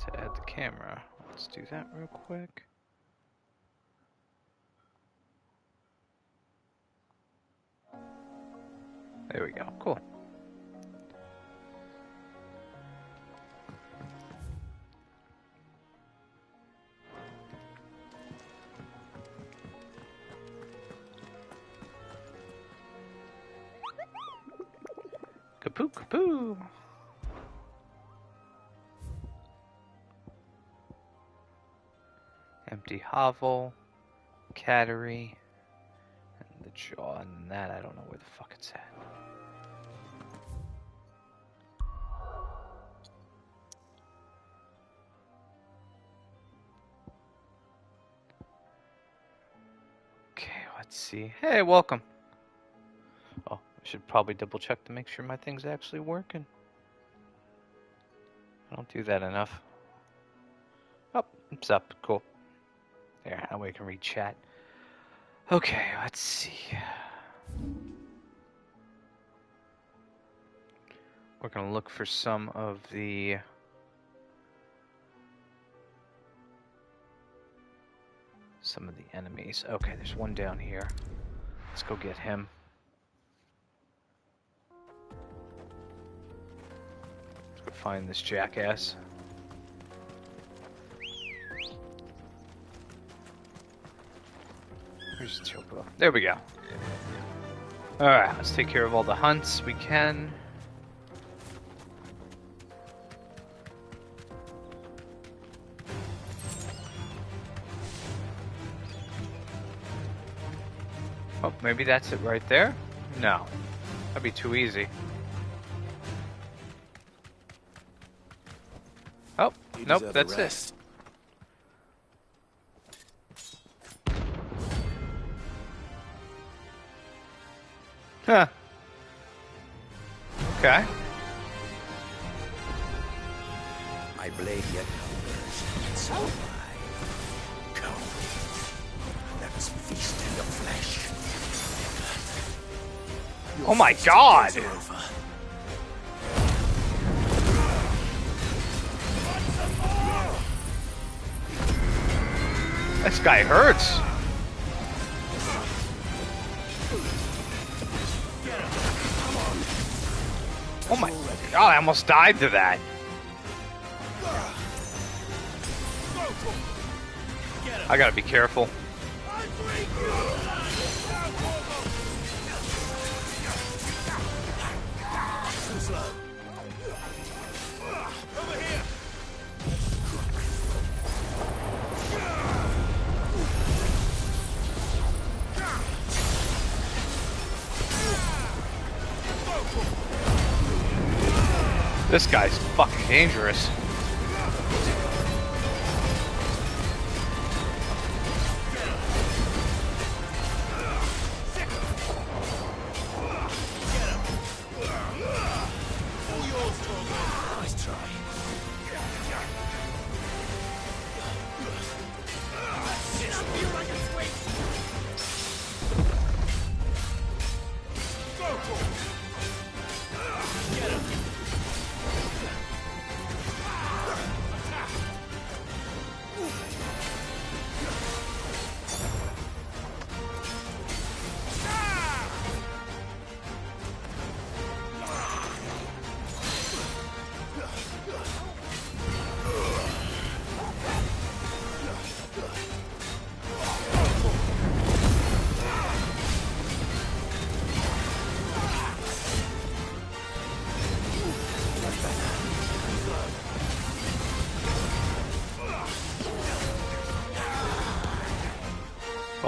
to add the camera. Let's do that real quick. There we go. Cool. Kapoo, kapoo. Empty hovel, cattery, and the jaw, and that I don't know where the fuck it's at. Okay, let's see. Hey, welcome. Oh, I should probably double check to make sure my thing's actually working. I don't do that enough. Oh, it's up. Cool. There, that way I can read chat. Okay, let's see. We're gonna look for some of the enemies. Okay, there's one down here. Let's go get him. Let's go find this jackass. Where's Chopo? There we go. Alright, let's take care of all the hunts we can. Oh, maybe that's it right there? No. That'd be too easy. Oh, nope, that's it. Huh. Okay. My blade yet hungers, so am I. Come, let us feast in the flesh. Oh my god! This guy hurts. Oh my god, I almost died to that. I gotta be careful. This guy's fucking dangerous.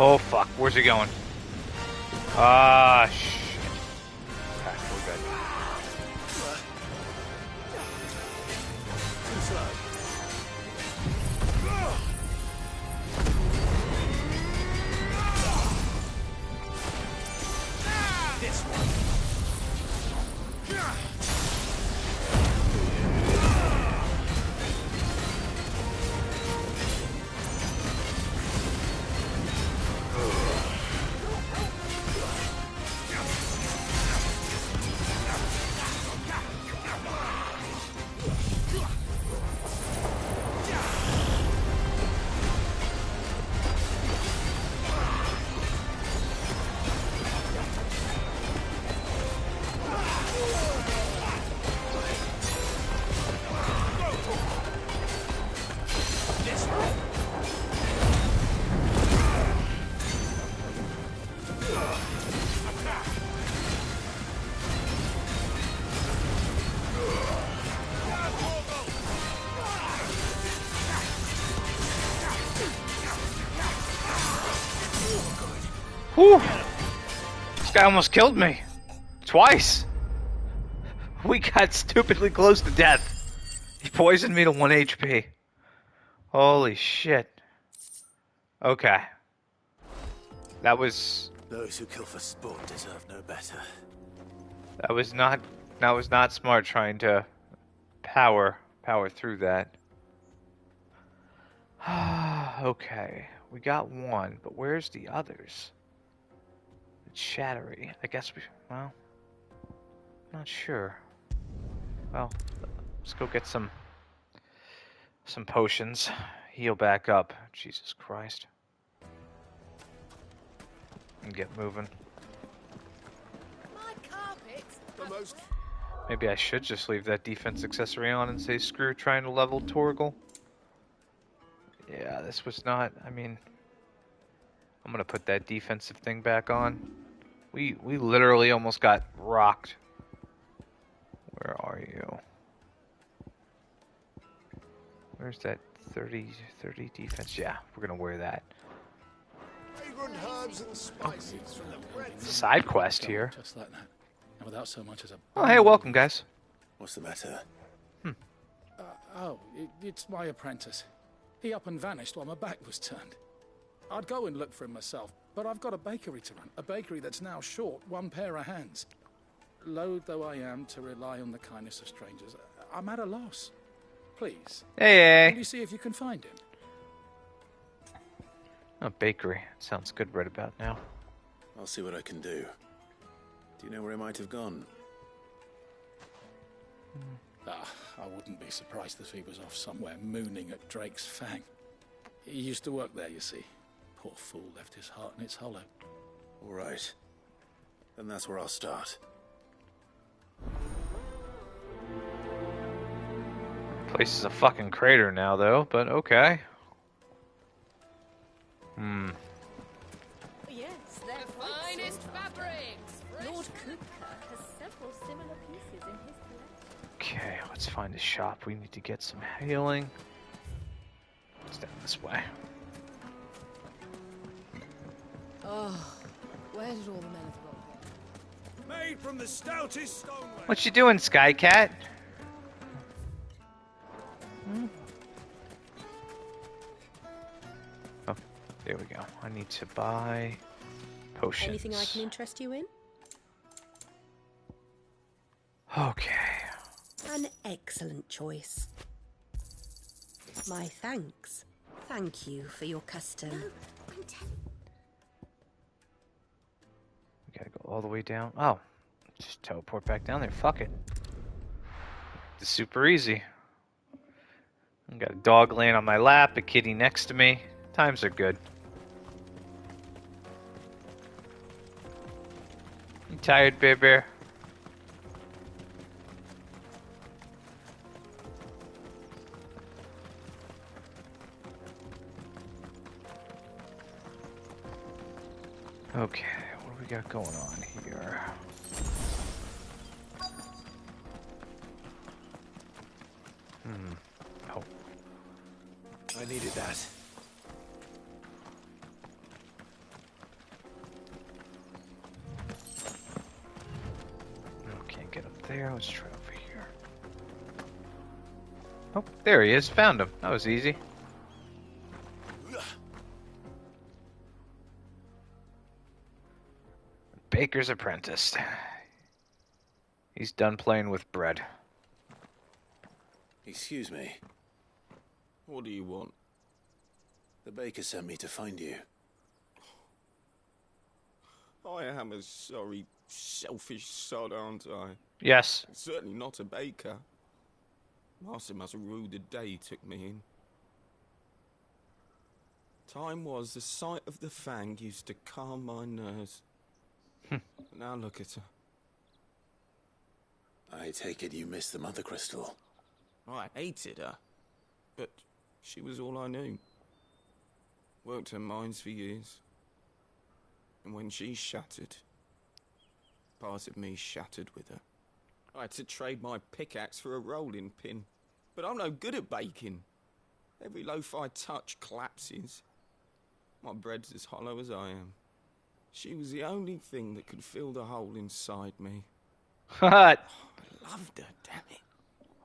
Oh fuck, where's he going? Ah, shit. Okay, we're good. This one. Whew! This guy almost killed me. Twice. We got stupidly close to death. He poisoned me to 1 HP. Holy shit. Okay. That was... Those who kill for sport deserve no better. That was not smart trying to power through that. Okay. We got one, but where's the others? It's Shattery. I guess we... Well... Not sure. Well, let's go get some potions. Heal back up. Jesus Christ. And get moving. My carpet. The most... Maybe I should just leave that defense accessory on and say screw trying to level Torgal. Yeah, this was not... I mean... I'm gonna put that defensive thing back on. We literally almost got rocked. Where are you? Where's that 30 defense? Yeah, we're gonna wear that. fragrant herbs and spices from the breadth. Side quest here. Just like that. And without so much as a... Oh, hey, welcome, guys. What's the matter? It's my apprentice. He up and vanished while my back was turned. I'd go and look for him myself, but I've got a bakery to run. A bakery that's now short one pair of hands. Loath though I am to rely on the kindness of strangers, I'm at a loss. Please, Hey, will you see if you can find him? Oh, bakery. Sounds good right about now. I'll see what I can do. Do you know where he might have gone? I wouldn't be surprised if he was off somewhere mooning at Drake's Fang. He used to work there, you see. Poor fool left his heart in its hollow. All right. Then that's where I'll start. Place is a fucking crater now, though, but okay. Yes, they're The finest fabrics. Lord Cooper has several similar pieces in his collection. Okay, let's find a shop. We need to get some healing. It's down this way. Oh, where did all the men of the gold go? Made from the stoutest stoneware. What you doing, Skycat? Oh, there we go. I need to buy potions. Anything I can interest you in? Okay. An excellent choice. My thanks. Thank you for your custom. We gotta go all the way down. Oh, just teleport back down there. Fuck it. It's super easy. I got a dog laying on my lap, a kitty next to me. Times are good. You tired, Bear Bear? Okay, what do we got going on here? Oh, I needed that. no, can't get up there. Let's try over here. Oh, there he is. Found him. That was easy. Baker's apprentice. He's done playing with bread. Excuse me. What do you want? The baker sent me to find you. I am a sorry, selfish sod, aren't I? Yes. Certainly not a baker. Master must have ruled the day he took me in. Time was the sight of the Fang used to calm my nerves. Now look at her. I take it you missed the Mother Crystal. I hated her, but she was all I knew. Worked her mines for years. And when she shattered, part of me shattered with her. I had to trade my pickaxe for a rolling pin. But I'm no good at baking. Every loaf I touch collapses. My bread's as hollow as I am. She was the only thing that could fill the hole inside me. Haha. I loved her, damn it.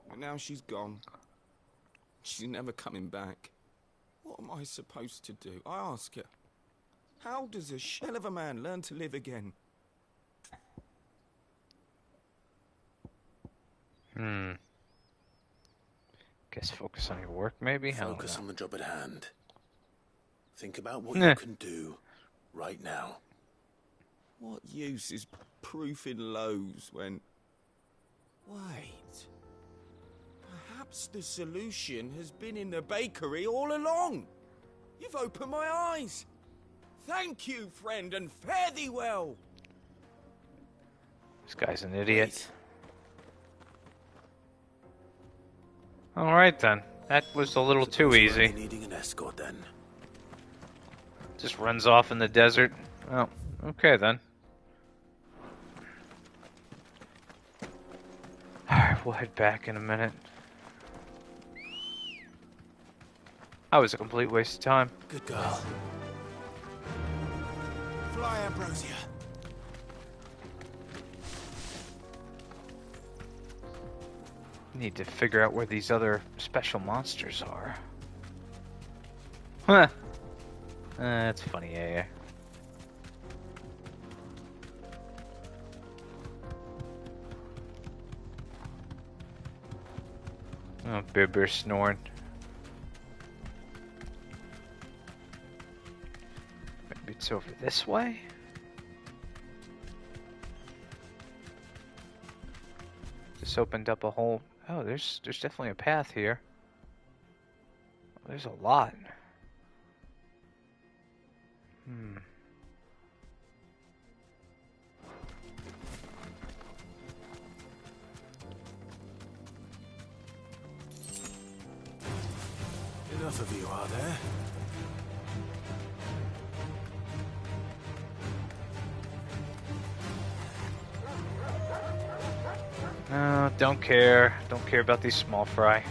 But now she's gone. She's never coming back. What am I supposed to do? I ask her. How does a shell of a man learn to live again? Guess focus on your work, maybe? Focus on the job at hand. Think about what Nah. you can do right now. What use is proofing loaves when... Wait. Perhaps the solution has been in the bakery all along. You've opened my eyes. Thank you, friend, and fare thee well. This guy's an idiot. Wait. Alright then. That was a little too Suppose we're easy. only needing an escort then. Just runs off in the desert. Oh, okay then. Alright, we'll head back in a minute. That was a complete waste of time. Good girl. Fly, Ambrosia. Need to figure out where these other special monsters are. Huh. That's funny, yeah. Oh, Bear snoring. Maybe it's over this way? This opened up a whole... Oh, there's definitely a path here. There's a lot. Enough of you, are there? No, don't care. Don't care about these small fry.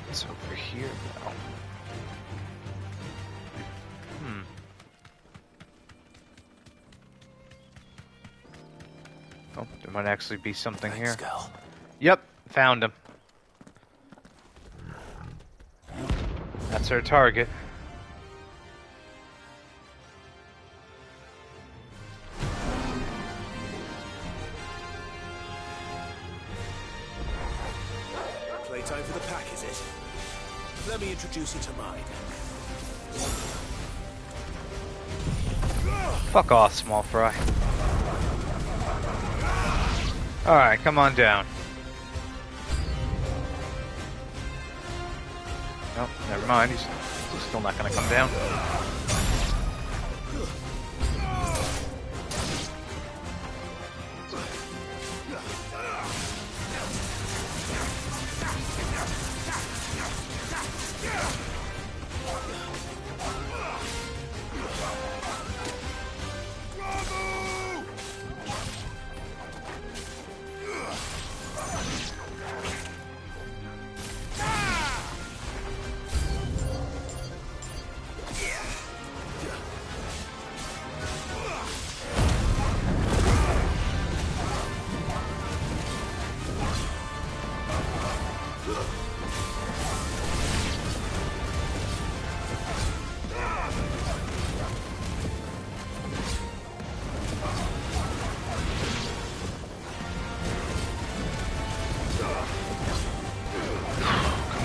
It's over here now. Oh, there might actually be something here. Thanks, girl. Yep, found him. That's our target. Playtime for the pack, is it? Let me introduce you to mine. Fuck off, small fry. Alright, come on down. Nope, never mind. He's still not gonna come down.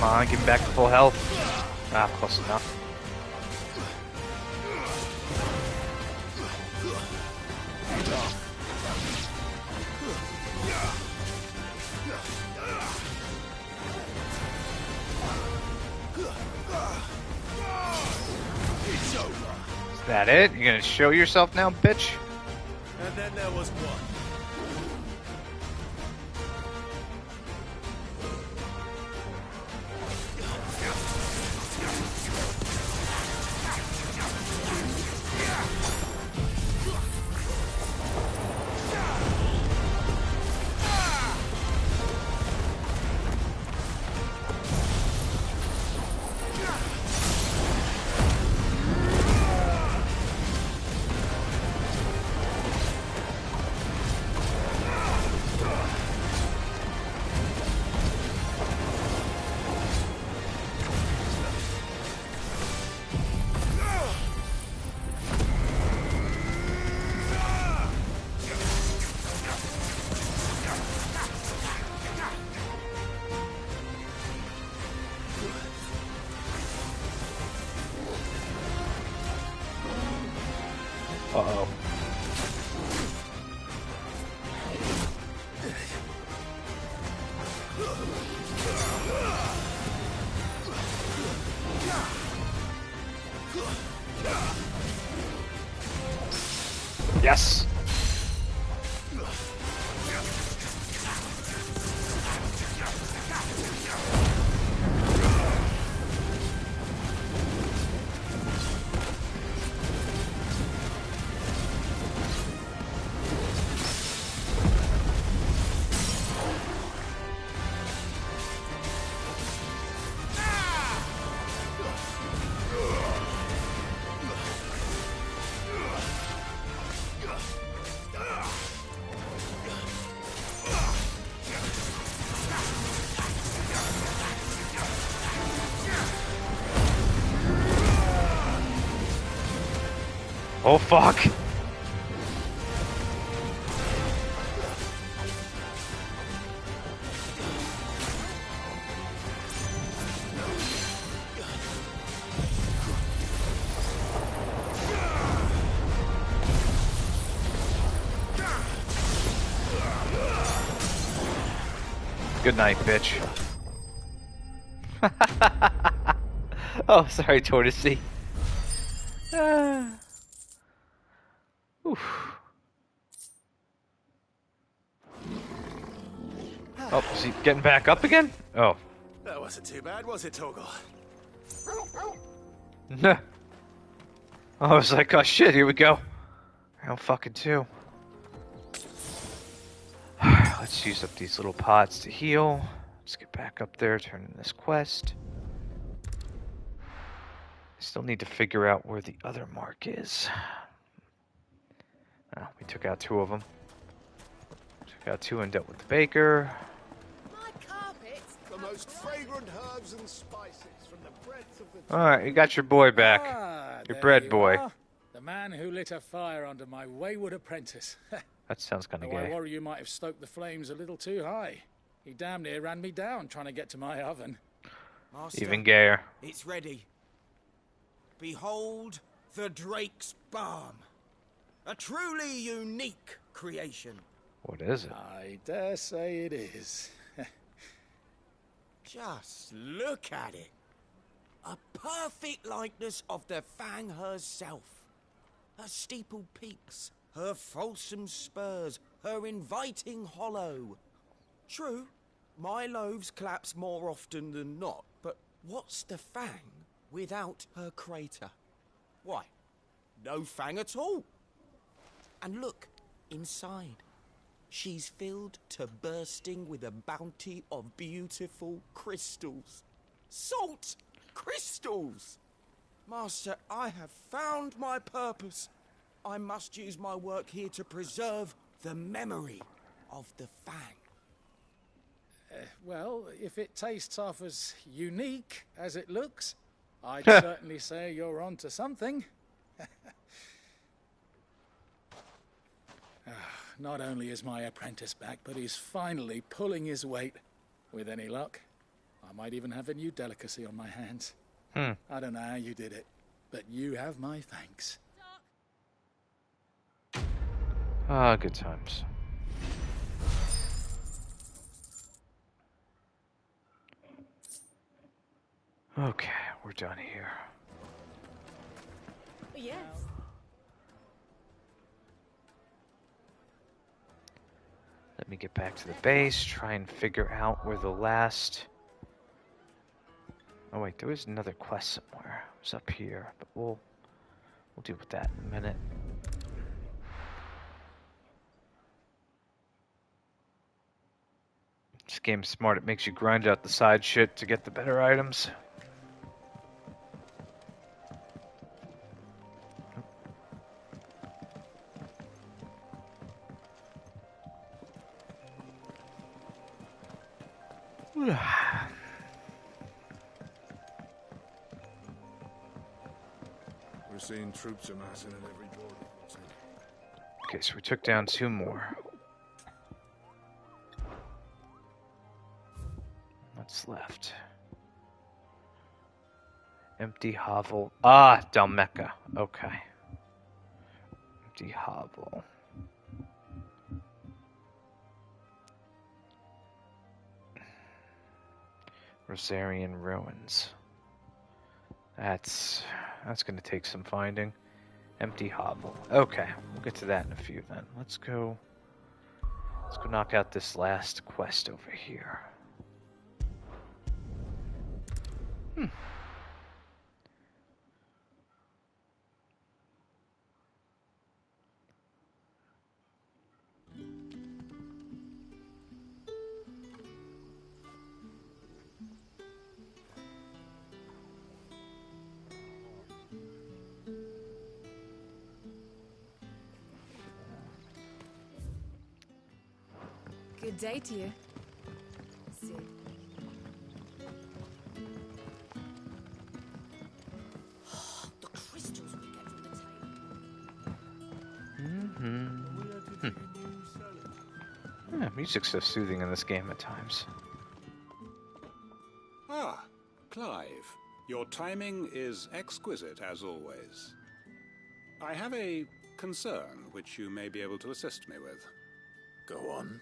Come on, get him back to full health. Ah, close enough. Is that it? You gonna show yourself now, bitch? And then there was one. Uh-oh. Yes! Oh fuck! Good night, bitch. Oh, sorry, Tortoisey. Oof. Oh, is he getting back up again? Oh. That wasn't too bad, was it, Torgal? No. I was like, oh shit, here we go. Round fucking 2. Alright, let's use up these little pots to heal. Let's get back up there, turn in this quest. Still need to figure out where the other mark is. Oh, we took out 2 of them. Took out 2 and dealt with the baker. My carpet. The most fragrant herbs and spices from the breadth of the... Alright, you got your boy back. Your there bread you boy. are. The man who lit a fire under my wayward apprentice. That sounds kind of Though I gay. worry you might have stoked the flames a little too high. He damn near ran me down trying to get to my oven. Master, Even gayer. it's ready. Behold the Drake's Balm. A truly unique creation. What is it? I dare say it is. Just look at it. A perfect likeness of the Fang herself. Her steepled peaks, her fulsome spurs, her inviting hollow. True, my loaves collapse more often than not, but what's the Fang without her crater? Why, no Fang at all. And look, inside. She's filled to bursting with a bounty of beautiful crystals. Salt crystals! Master, I have found my purpose. I must use my work here to preserve the memory of the Fang. Well, if it tastes half as unique as it looks, I'd certainly say you're onto something. Not only is my apprentice back, but he's finally pulling his weight. With any luck, I might even have a new delicacy on my hands. I don't know how you did it, but you have my thanks. Ah, good times. Okay, we're done here. Yes. Let me get back to the base, try and figure out where the last... Oh wait, there was another quest somewhere. It was up here, but we'll deal with that in a minute. This game's smart. It makes you grind out the side shit to get the better items. We're seeing troops amassing at every border. Okay, so we took down 2 more. What's left? Empty hovel. Ah, Dalmeca. Okay. Empty hovel. Rosarian ruins. That's going to take some finding. Empty hovel. Okay, we'll get to that in a few then. Let's go knock out this last quest over here. Good day to you. Sid. The crystals we get from the table. Yeah, music's so soothing in this game at times. Ah, Clive. Your timing is exquisite, as always. I have a concern which you may be able to assist me with. Go on.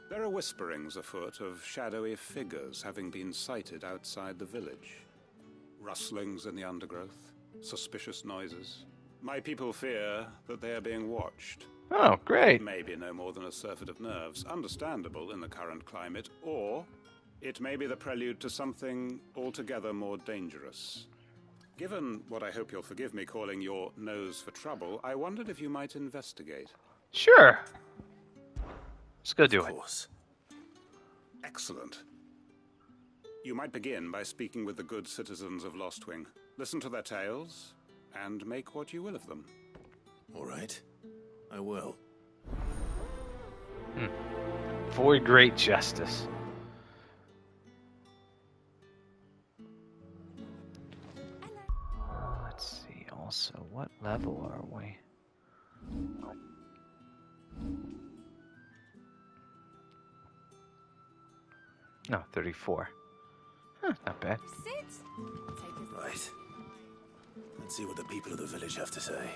There are whisperings afoot of shadowy figures having been sighted outside the village. Rustlings in the undergrowth, suspicious noises. My people fear that they are being watched. Oh, great. It may be no more than a surfeit of nerves, understandable in the current climate, or it may be the prelude to something altogether more dangerous. Given what I hope you'll forgive me calling your nose for trouble, I wondered if you might investigate. Sure. Let's go do Of it. course. Excellent. You might begin by speaking with the good citizens of Lostwing. Listen to their tales, and make what you will of them. All right. I will. For great justice. Let's see. Also, what level are we? No, 34. Huh, not bad. Sid! Take us. Right. Let's see what the people of the village have to say.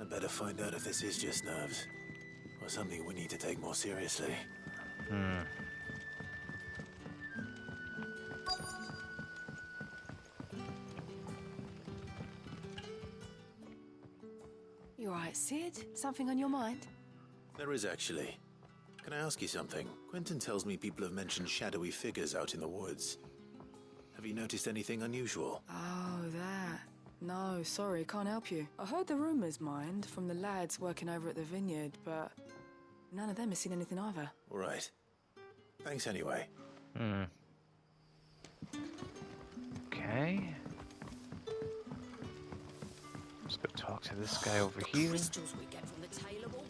I'd better find out if this is just nerves, or something we need to take more seriously. You alright, Sid? Something on your mind? There is actually. Can I ask you something? Quentin tells me people have mentioned shadowy figures out in the woods. Have you noticed anything unusual? Oh, that. No, sorry, can't help you. I heard the rumours, mind, from the lads working over at the vineyard, but none of them has seen anything either. All right. Thanks anyway. Okay. Let's go talk to this guy over The here. crystals we get from the tailor will...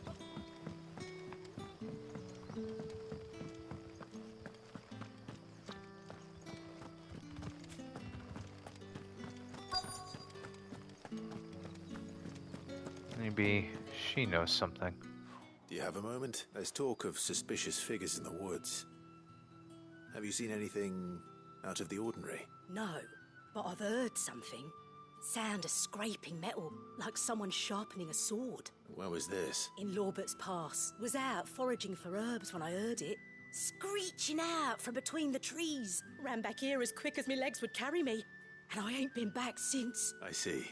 Maybe she knows something. Do you have a moment? There's talk of suspicious figures in the woods. Have you seen anything out of the ordinary? No, but I've heard something. Sound of scraping metal, like someone sharpening a sword. Where was this? In Lorbert's Pass. Was out foraging for herbs when I heard it. Screeching out from between the trees. Ran back here as quick as my legs would carry me. And I ain't been back since. I see.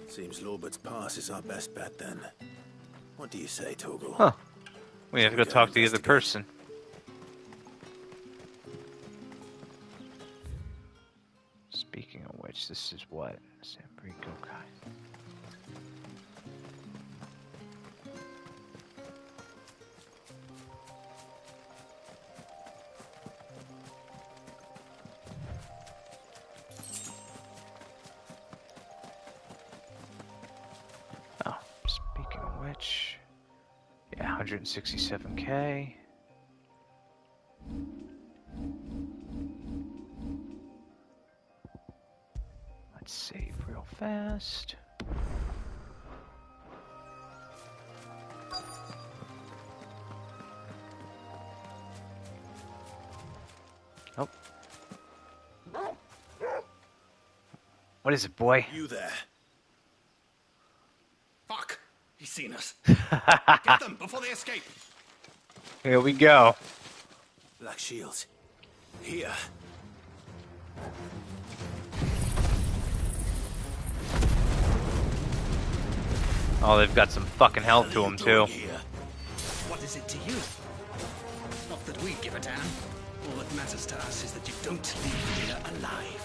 Seems Lorbert's Pass is our best bet then. What do you say, Torgal? Huh. We have to go Okay, talk to the other investigate. person. Speaking of which, this is what? Sambrico Kai. Oh, speaking of which, yeah, 167k. Let's save real fast. Oh. What is it, boy? You there. Fuck! He's seen us. Get them before they escape. Here we go. Black Shields. Here. Oh, they've got some fucking health to them, too. Here. What is it to you? Not that we give a damn. All that matters to us is that you don't leave here alive.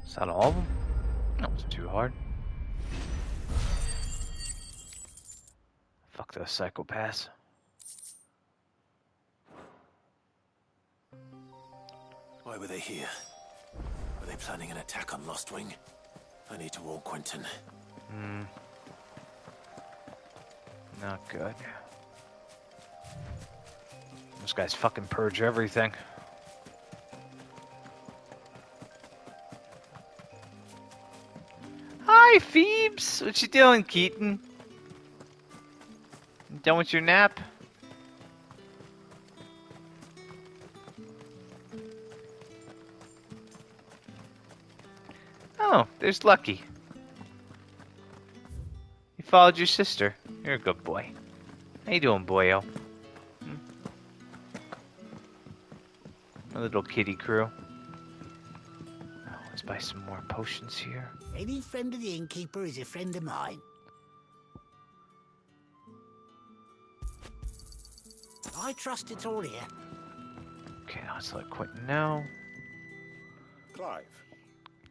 Is that all of them? That wasn't too hard. Fuck those psychopaths. Why were they here? Were they planning an attack on Lostwing? I need to warn Quentin. Not good. Those guys fucking purge everything. Hi, Phoebes! What you doing, Keaton? You done with your nap? Oh, there's Lucky. You followed your sister. You're a good boy. How you doing, boyo? My little kitty crew. Oh, let's buy some more potions here. Any friend of the innkeeper is a friend of mine. I trust it's all here. Okay, now let's let Quentin know. Clive,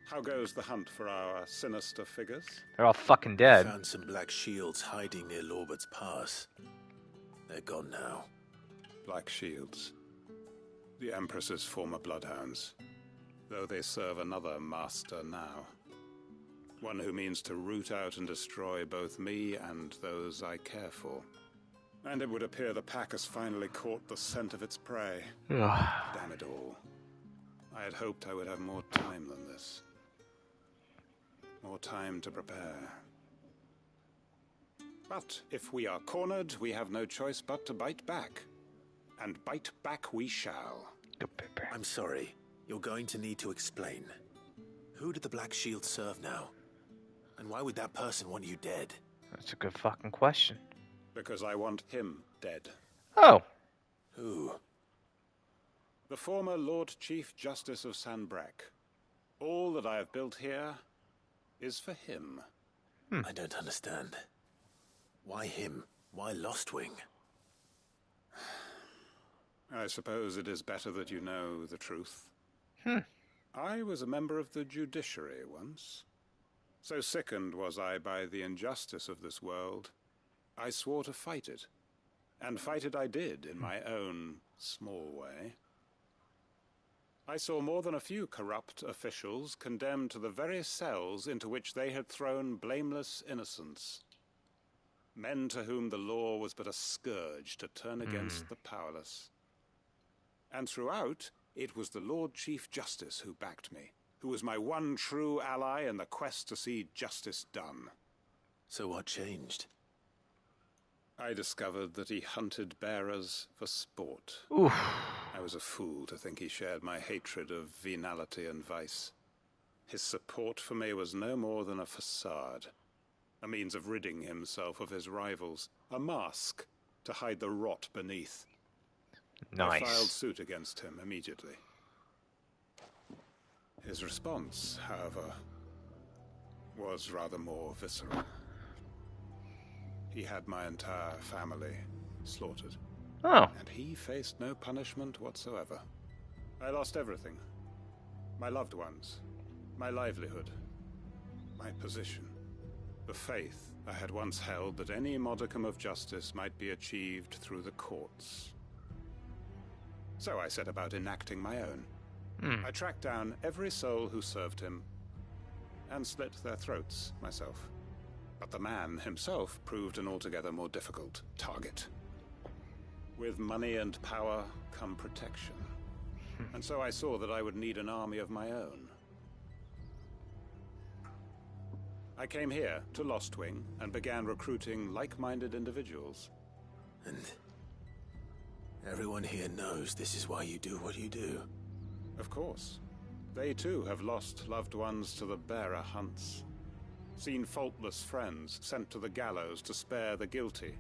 how goes the hunt for our sinister figures? They're all fucking dead. Found some Black Shields hiding near Lorbert's Pass. They're gone now. Black Shields. The Empress's former bloodhounds. Though they serve another master now. One who means to root out and destroy both me and those I care for. And it would appear the pack has finally caught the scent of its prey. Damn it all. I had hoped I would have more time than this. More time to prepare. But if we are cornered, we have no choice but to bite back. And bite back we shall. I'm sorry. You're going to need to explain. Who did the Black Shield serve now? And why would that person want you dead? That's a good fucking question. Because I want him dead. Oh. Who? The former Lord Chief Justice of Sanbreque. All that I have built here is for him. I don't understand. Why him? Why Lostwing? I suppose it is better that you know the truth. I was a member of the judiciary once. So sickened was I by the injustice of this world, I swore to fight it. And fight it I did, in my own small way. I saw more than a few corrupt officials condemned to the very cells into which they had thrown blameless innocents. Men to whom the law was but a scourge to turn against the powerless. And throughout, it was the Lord Chief Justice who backed me, who was my one true ally in the quest to see justice done. So what changed? I discovered that he hunted bearers for sport. Oof. I was a fool to think he shared my hatred of venality and vice. His support for me was no more than a facade, a means of ridding himself of his rivals, a mask to hide the rot beneath. Nice. I filed suit against him immediately. His response, however, was rather more visceral. He had my entire family slaughtered. Oh. And he faced no punishment whatsoever. I lost everything. My loved ones, my livelihood, my position, the faith I had once held that any modicum of justice might be achieved through the courts. So I set about enacting my own. I tracked down every soul who served him and slit their throats myself. But the man himself proved an altogether more difficult target. With money and power come protection. And so I saw that I would need an army of my own. I came here to Lostwing and began recruiting like-minded individuals. And everyone here knows this is why you do what you do. Of course. They too have lost loved ones to the bearer hunts. Seen faultless friends sent to the gallows to spare the guilty.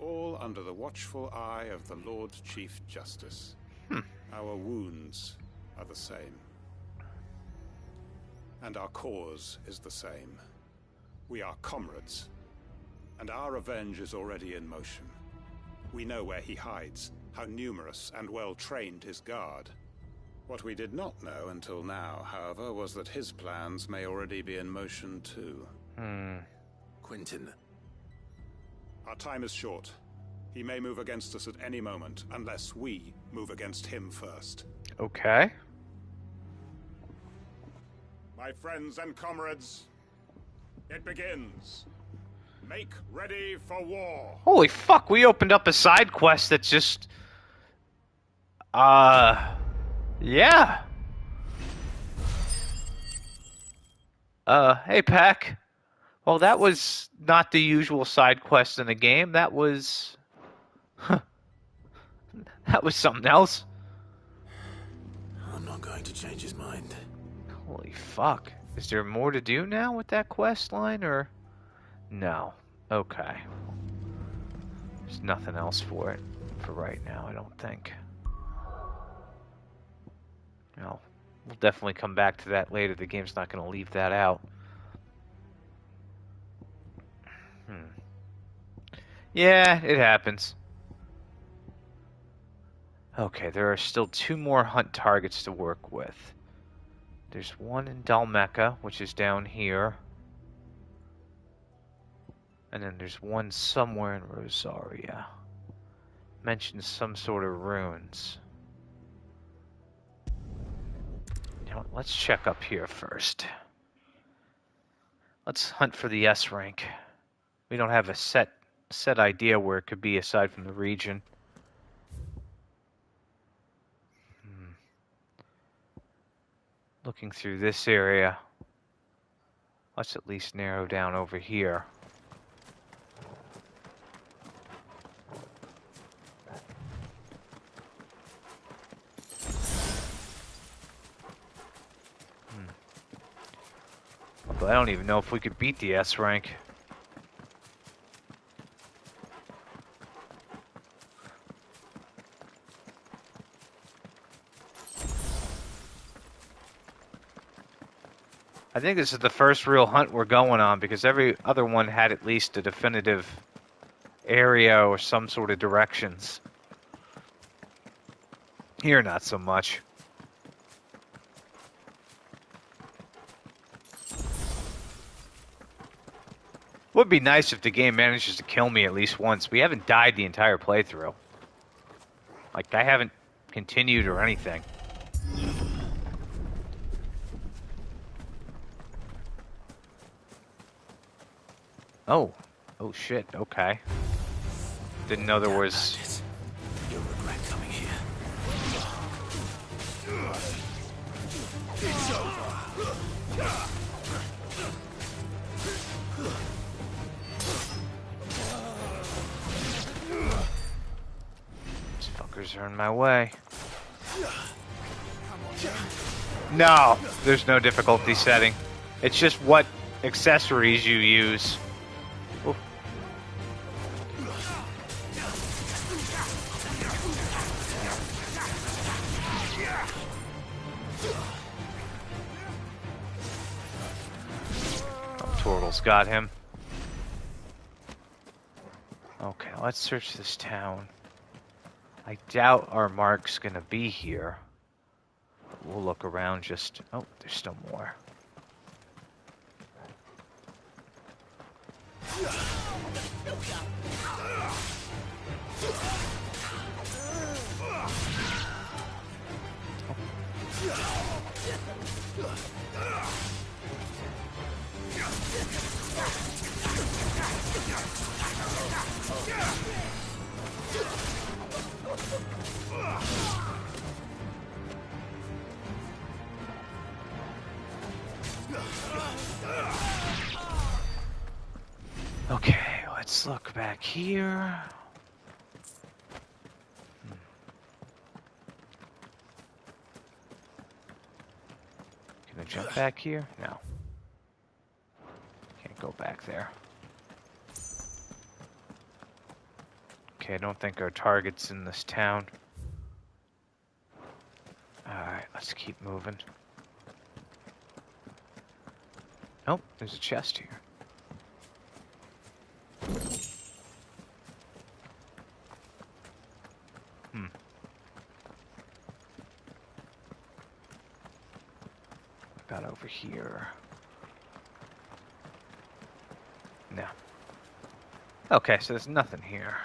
All under the watchful eye of the Lord Chief Justice. Our wounds are the same. And our cause is the same. We are comrades. And our revenge is already in motion. We know where he hides, how numerous and well-trained his guard. What we did not know until now, however, was that his plans may already be in motion too. Quentin. Our time is short. He may move against us at any moment, unless we move against him first. Okay. My friends and comrades, it begins. Make ready for war. Holy fuck, we opened up a side quest that's just... yeah. Hey, Pack. Well, that was not the usual side quest in the game. That was... that was something else. I'm not going to change his mind. Holy fuck. Is there more to do now with that quest line, or... No. Okay. There's nothing else for it for right now, I don't think. No. We'll definitely come back to that later. The game's not going to leave that out. Yeah, it happens. Okay, there are still 2 more hunt targets to work with. There's one in Dalmecca, which is down here. And then there's one somewhere in Rosaria. Mentions some sort of ruins. You know what, let's check up here first. Let's hunt for the S rank. We don't have a set idea where it could be aside from the region. Looking through this area. Let's at least narrow down over here. But I don't even know if we could beat the S rank. I think this is the first real hunt we're going on, because every other one had at least a definitive area or some sort of directions. Here, not so much. Would be nice if the game manages to kill me at least once. We haven't died the entire playthrough. Like, I haven't continued or anything. Oh. Oh shit, okay. Didn't know there was... You'll regret coming here. It's over. These fuckers are in my way. No, there's no difficulty setting. It's just what accessories you use. Oof. Tortle's got him. Okay, let's search this town. I doubt our mark's gonna be here. We'll look around just... Oh, there's still more. Okay, let's look back here. Can I jump back here? No. Can't go back there. Okay, I don't think our target's in this town. Alright, let's keep moving. Nope, there's a chest here. About over here. No. Okay, so there's nothing here.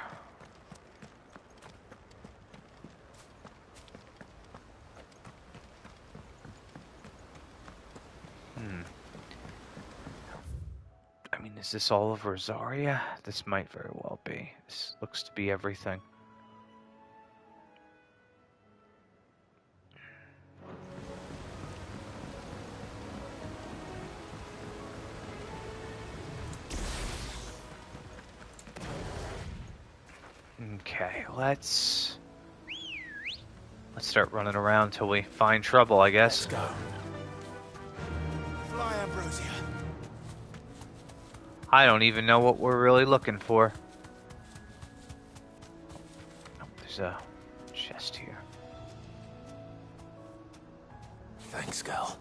I mean, is this all of Rosaria? This might very well be. This looks to be everything. Okay, let's start running around till we find trouble, I guess. Let's go. Fly, Ambrosia. I don't even know what we're really looking for. Oh, there's a chest here. Thanks, girl.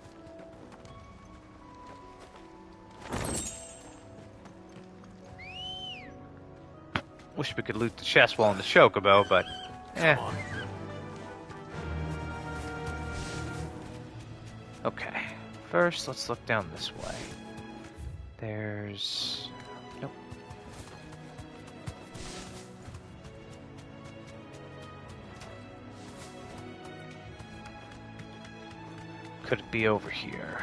Wish we could loot the chest while in the Chocobo, but eh. Okay, first let's look down this way. There's... Nope. Could it be over here?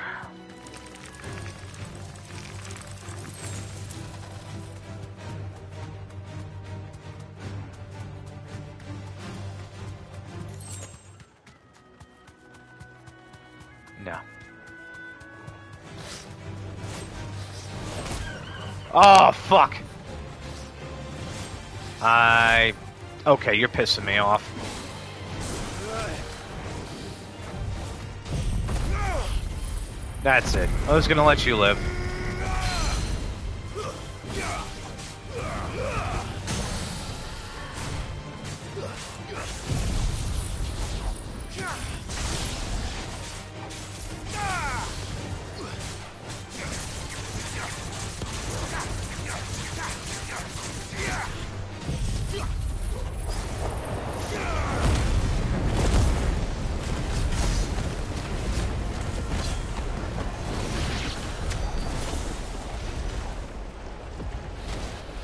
No. Oh, fuck! Okay, you're pissing me off. That's it. I was gonna let you live.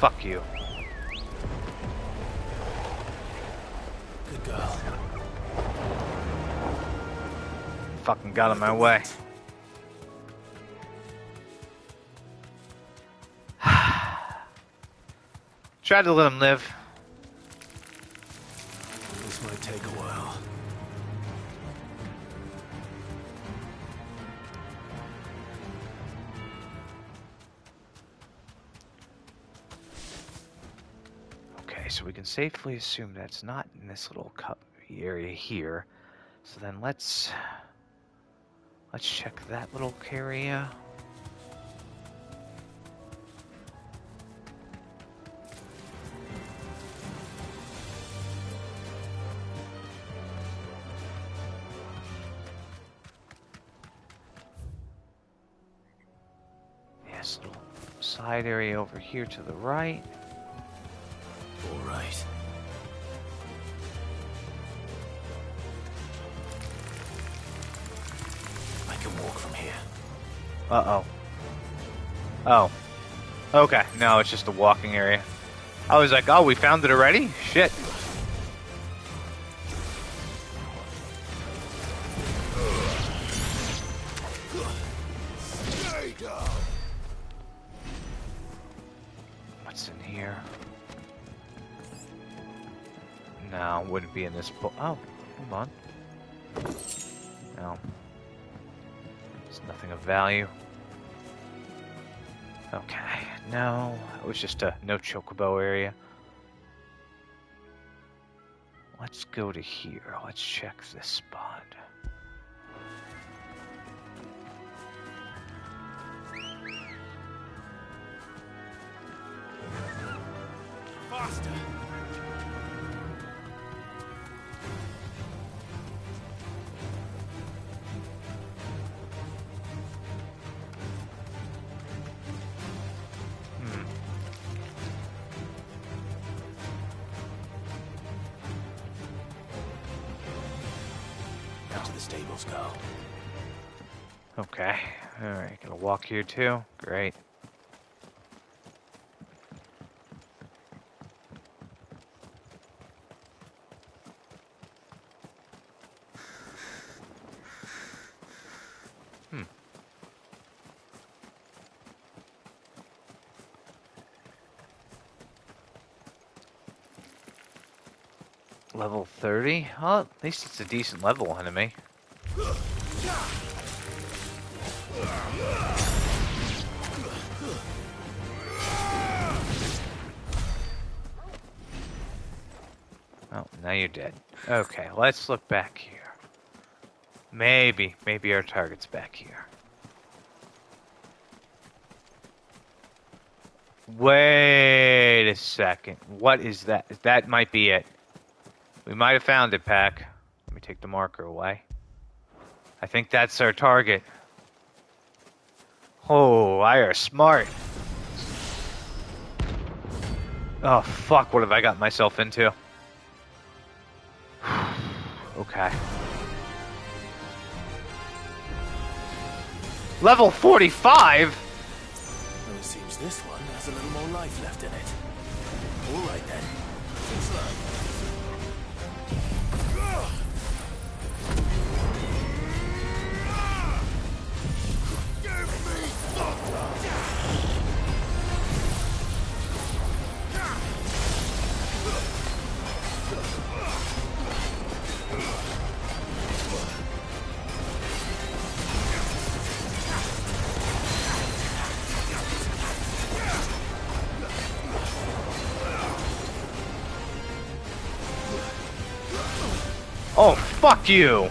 Fuck you. Good girl. Fucking got in my way. Tried to let him live. This might take a while. Okay, so we can safely assume that's not in this little cup area here. So then let's check that little area. Yes, little side area over here to the right. All right. I can walk from here. Uh-oh. Oh. Okay, no, it's just a walking area. I was like, oh, we found it already? Shit. What's in here? No, wouldn't be in this book. Oh, hold on. No. There's nothing of value. Okay, no. It was just a no chocobo area. Let's go to here. Let's check this spot. Faster. Now to the stables go. Okay. Alright, gonna walk here too. Great. Level 30? Well, at least it's a decent level enemy. Oh, now you're dead. Okay, let's look back here. Maybe our target's back here. Wait a second. What is that? That might be it. We might have found it, Pack. Let me take the marker away. I think that's our target. Oh, I are smart. Oh, fuck, what have I got myself into? Okay. Level 45? Well, it seems this one has a little more life left in it. All right then. Slow. Oh, fuck you!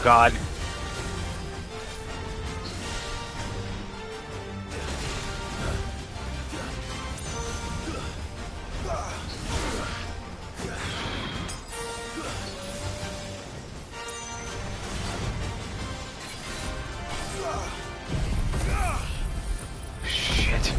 God. Shit.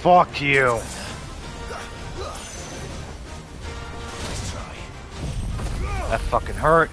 Fuck you. That fucking hurt.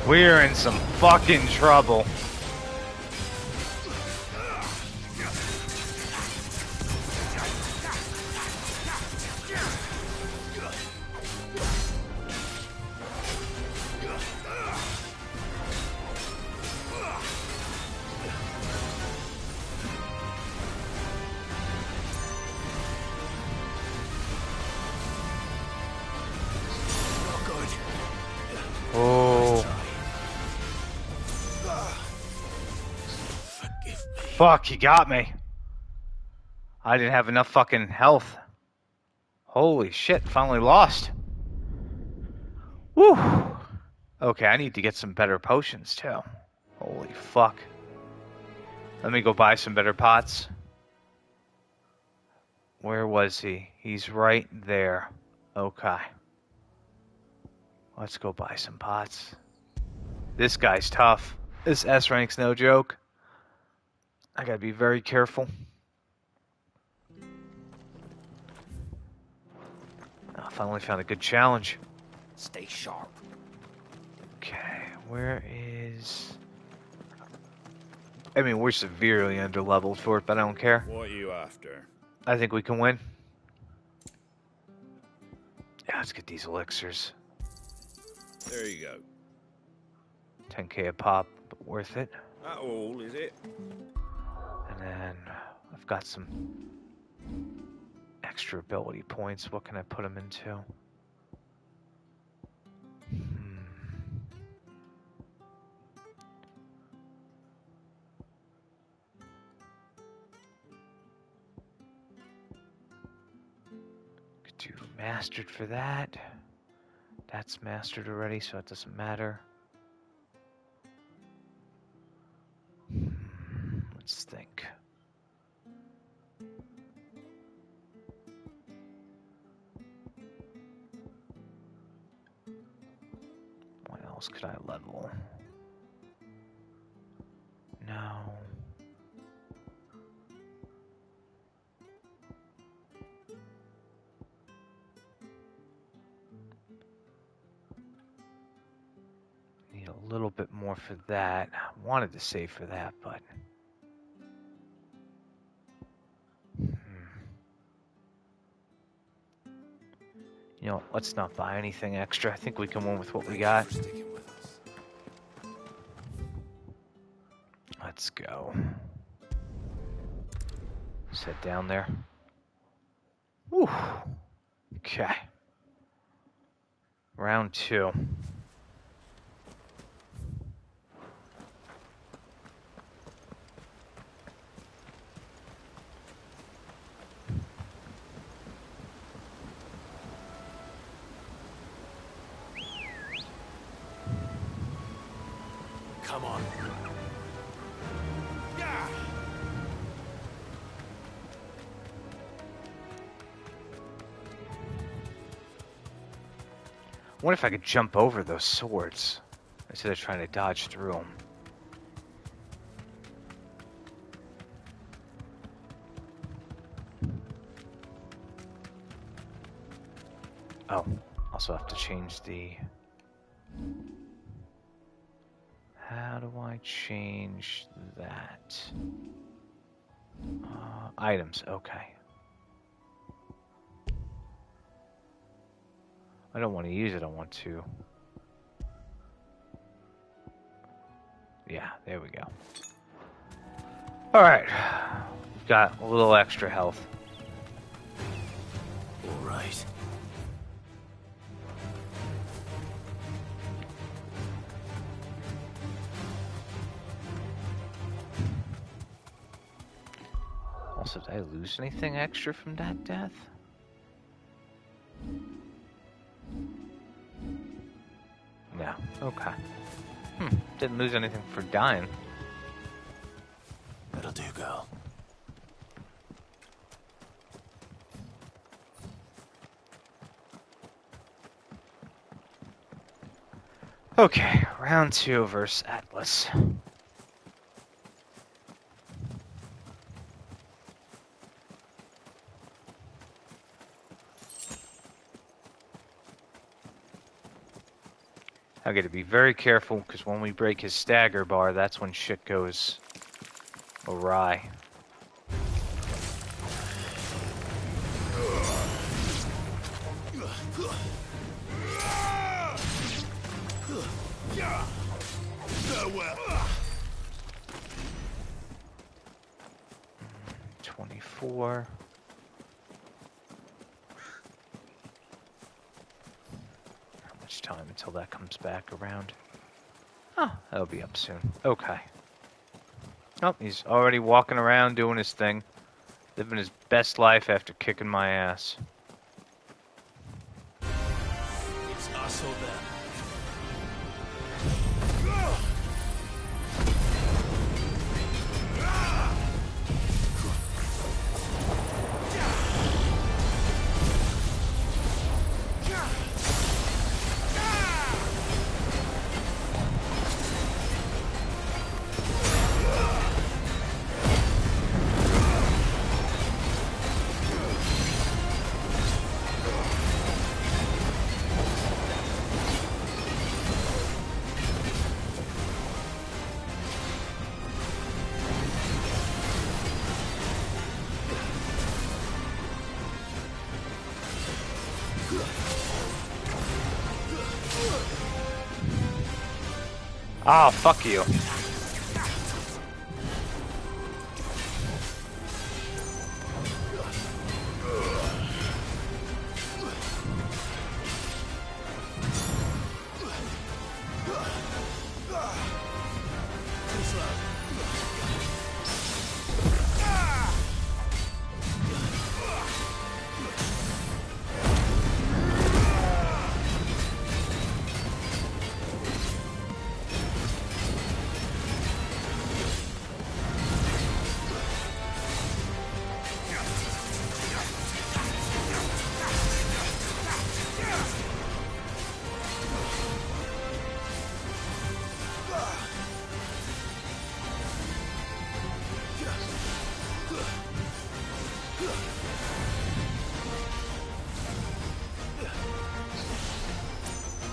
We're in some fucking trouble. Fuck, he got me. I didn't have enough fucking health. Holy shit, finally lost. Woo! Okay, I need to get some better potions too. Holy fuck. Let me go buy some better pots. Where was he? He's right there. Okay. Let's go buy some pots. This guy's tough. This S rank's no joke. I gotta be very careful. I finally found a good challenge. Stay sharp. Okay, where is... I mean, we're severely underleveled for it, but I don't care. What are you after? I think we can win. Yeah, let's get these elixirs. There you go. 10k a pop, but worth it. That all, is it? And then I've got some extra ability points. What can I put them into? Could do mastered for that. That's mastered already, so it doesn't matter. Let's think. else could I level? No. Need a little bit more for that. I wanted to save for that, but... You know, let's not buy anything extra. I think we can win with what we got. Let's go. Sit down there. Whew. Okay. Round 2. Come on. Yeah. I wonder if I could jump over those swords instead of trying to dodge through them. Oh, also have to change the... How do I change that? Items, okay. I don't want to use it, I want to. Yeah, there we go. Alright, we've got a little extra health. Alright. Also, did I lose anything extra from that death? No. Okay. Didn't lose anything for dying. That'll do, girl. Okay, round 2 versus Atlas. I got to be very careful because when we break his stagger bar, that's when shit goes awry. Farewell. 24. Time until that comes back around. Oh, that'll be up soon. Okay. Oh, he's already walking around doing his thing. Living his best life after kicking my ass. It's us or them. Ah, fuck you.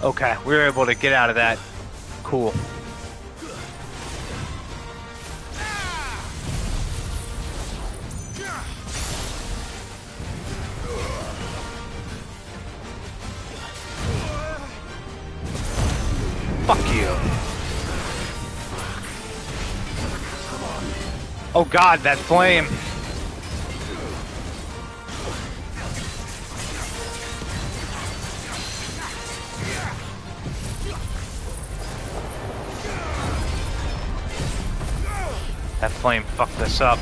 Okay, we were able to get out of that. Cool. Fuck you. Oh god, that flame. That flame fucked us up.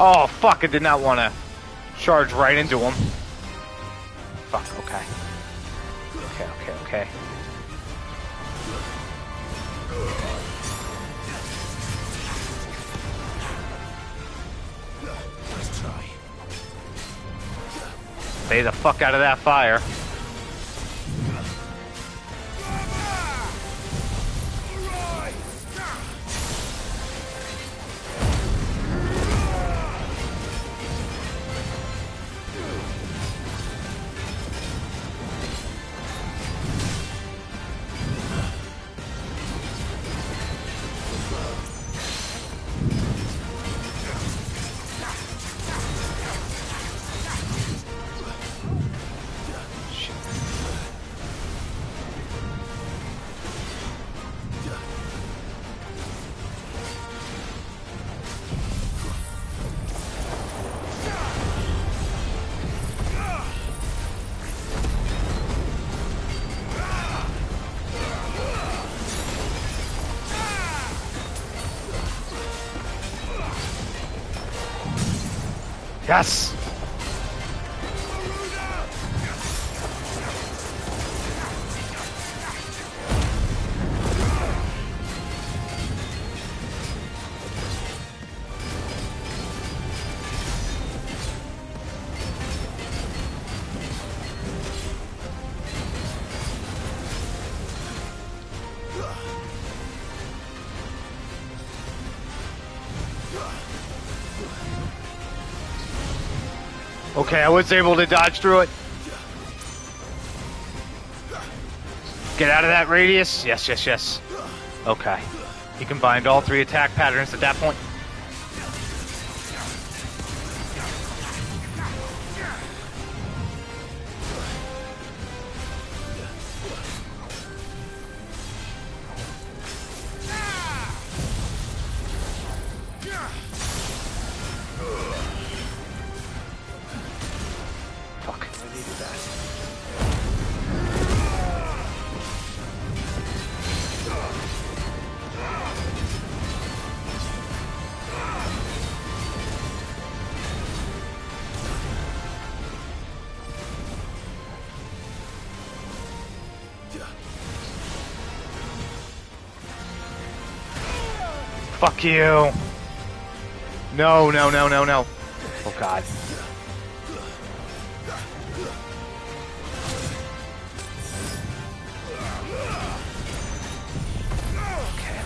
Oh, fuck, I did not want to charge right into him. Fuck, okay. Okay. Let's try. Stay the fuck out of that fire. Yes! Okay, I was able to dodge through it. Get out of that radius. Yes. Okay. He combined all three attack patterns at that point. Fuck you. No. Oh god. Okay.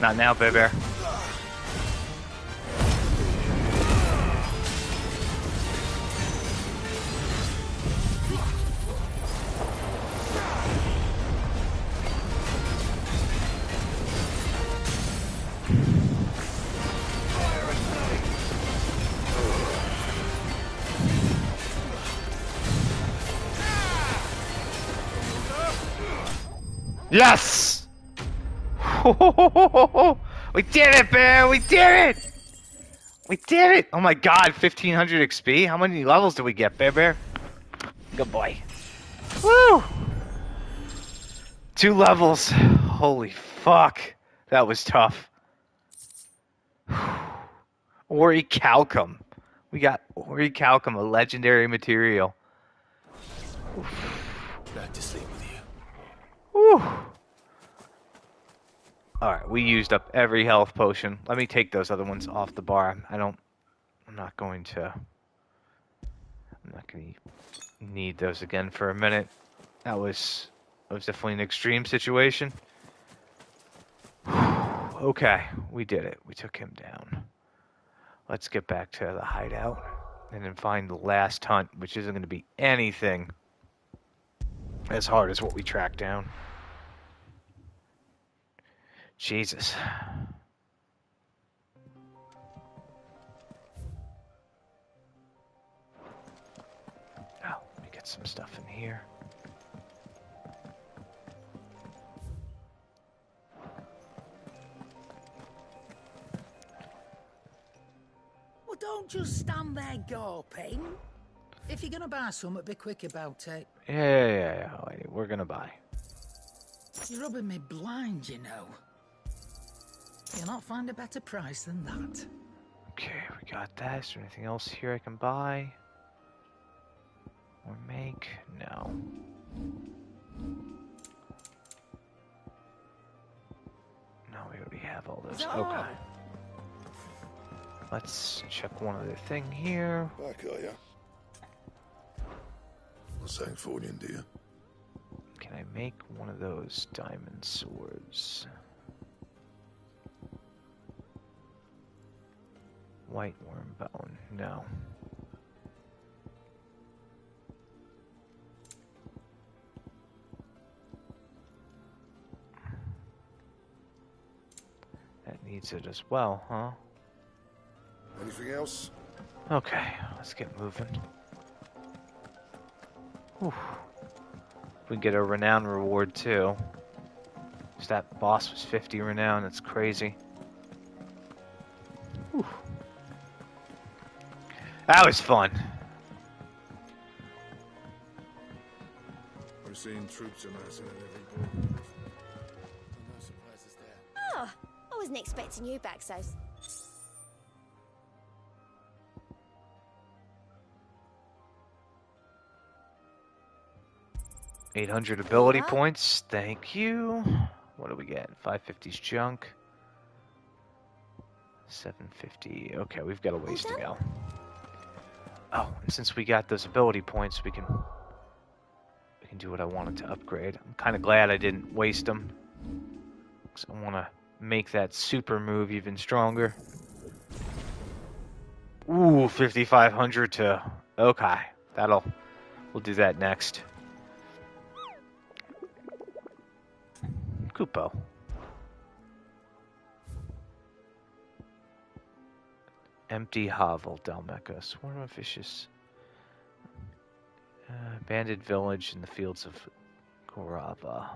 Not now, baby. Yes! We did it, Bear! We did it! We did it! Oh my god, 1500 XP? How many levels did we get, Bear? Good boy. Woo! 2 levels. Holy fuck. That was tough. Orichalcum. We got Orichalcum, a legendary material. Glad to sleep with you. Woo! Alright, we used up every health potion. Let me take those other ones off the bar. I'm not going to need those again for a minute. That was definitely an extreme situation. Okay, we did it. We took him down. Let's get back to the hideout and then find the last hunt, which isn't going to be anything as hard as what we tracked down. Jesus. Oh, let me get some stuff in here. Well, don't just stand there gawping. If you're gonna buy something, be quick about it. Yeah, lady, we're gonna buy. You're rubbing me blind, you know. You'll not find a better price than that. Okay, we got that. Is there anything else here I can buy? Or make? No. No, we already have all those. Okay. Let's check one other thing here. Back, are ya? What's that for you, dear? Can I make one of those diamond swords? White worm bone. No. That needs it as well, huh? Anything else? Okay, let's get moving. Whew. We get a renown reward too. 'Cause that boss was 50 renown, that's crazy. Whew. That was fun. We're seeing troops amassing at every border. No surprises there. Oh, I wasn't expecting you back so. 800 ability points, thank you. What do we get? 550's junk. 750. Okay, we've got a ways to go. Oh, and since we got those ability points, we can do what I wanted to upgrade. I'm kind of glad I didn't waste them, because I want to make that super move even stronger. Ooh, 5,500 to... Okay, we'll do that next. Kupo. Empty hovel, Dalmeca. Swarm of vicious. Abandoned village in the fields of Korava.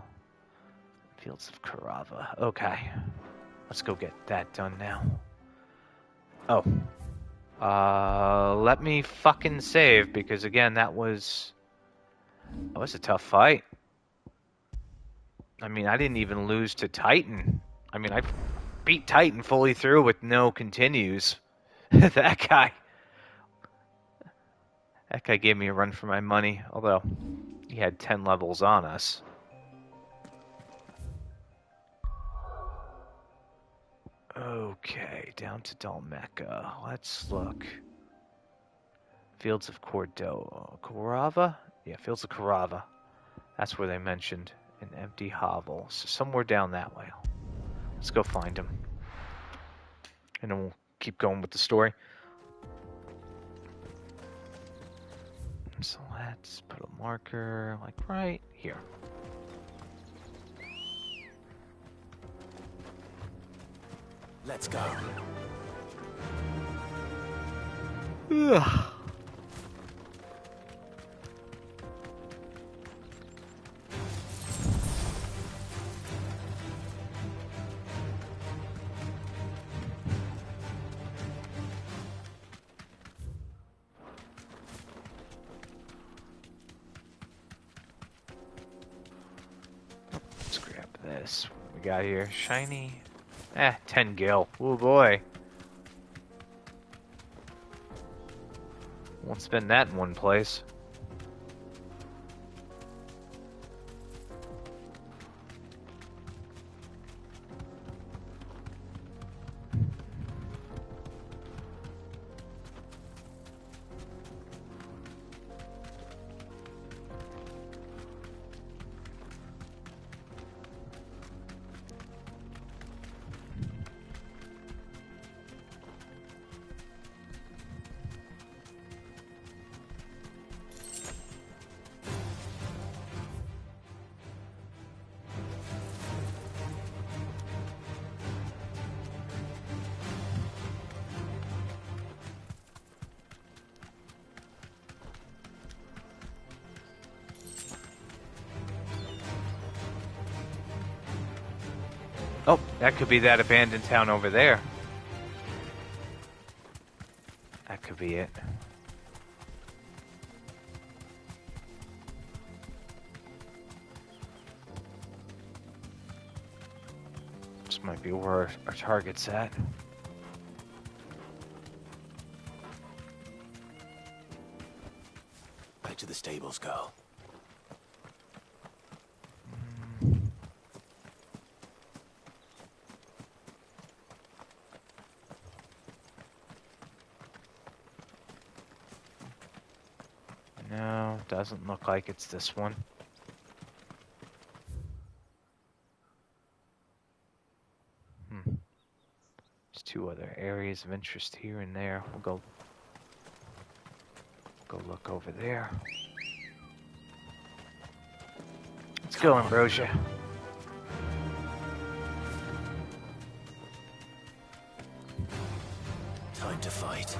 Fields of Korava. Okay. Let's go get that done now. Oh. Let me fucking save, because again, that was a tough fight. I mean, I didn't even lose to Titan. I mean, I beat Titan fully through with no continues. That guy gave me a run for my money, although he had 10 levels on us. Okay, down to Dalmeca. Let's look. Fields of Korava? Yeah, Fields of Korava. That's where they mentioned an empty hovel. So somewhere down that way. Let's go find him. And then we'll keep going with the story. So let's put a marker like right here. Let's go. Ugh. this? We got here shiny. 10 gil. Oh boy. Won't spend that in one place. Oh, that could be that abandoned town over there. That could be it. This might be where our target's at. Back to the stables, girl. No, doesn't look like it's this one. There's two other areas of interest here and there. We'll go look over there. Let's go, Ambrosia. Time to fight.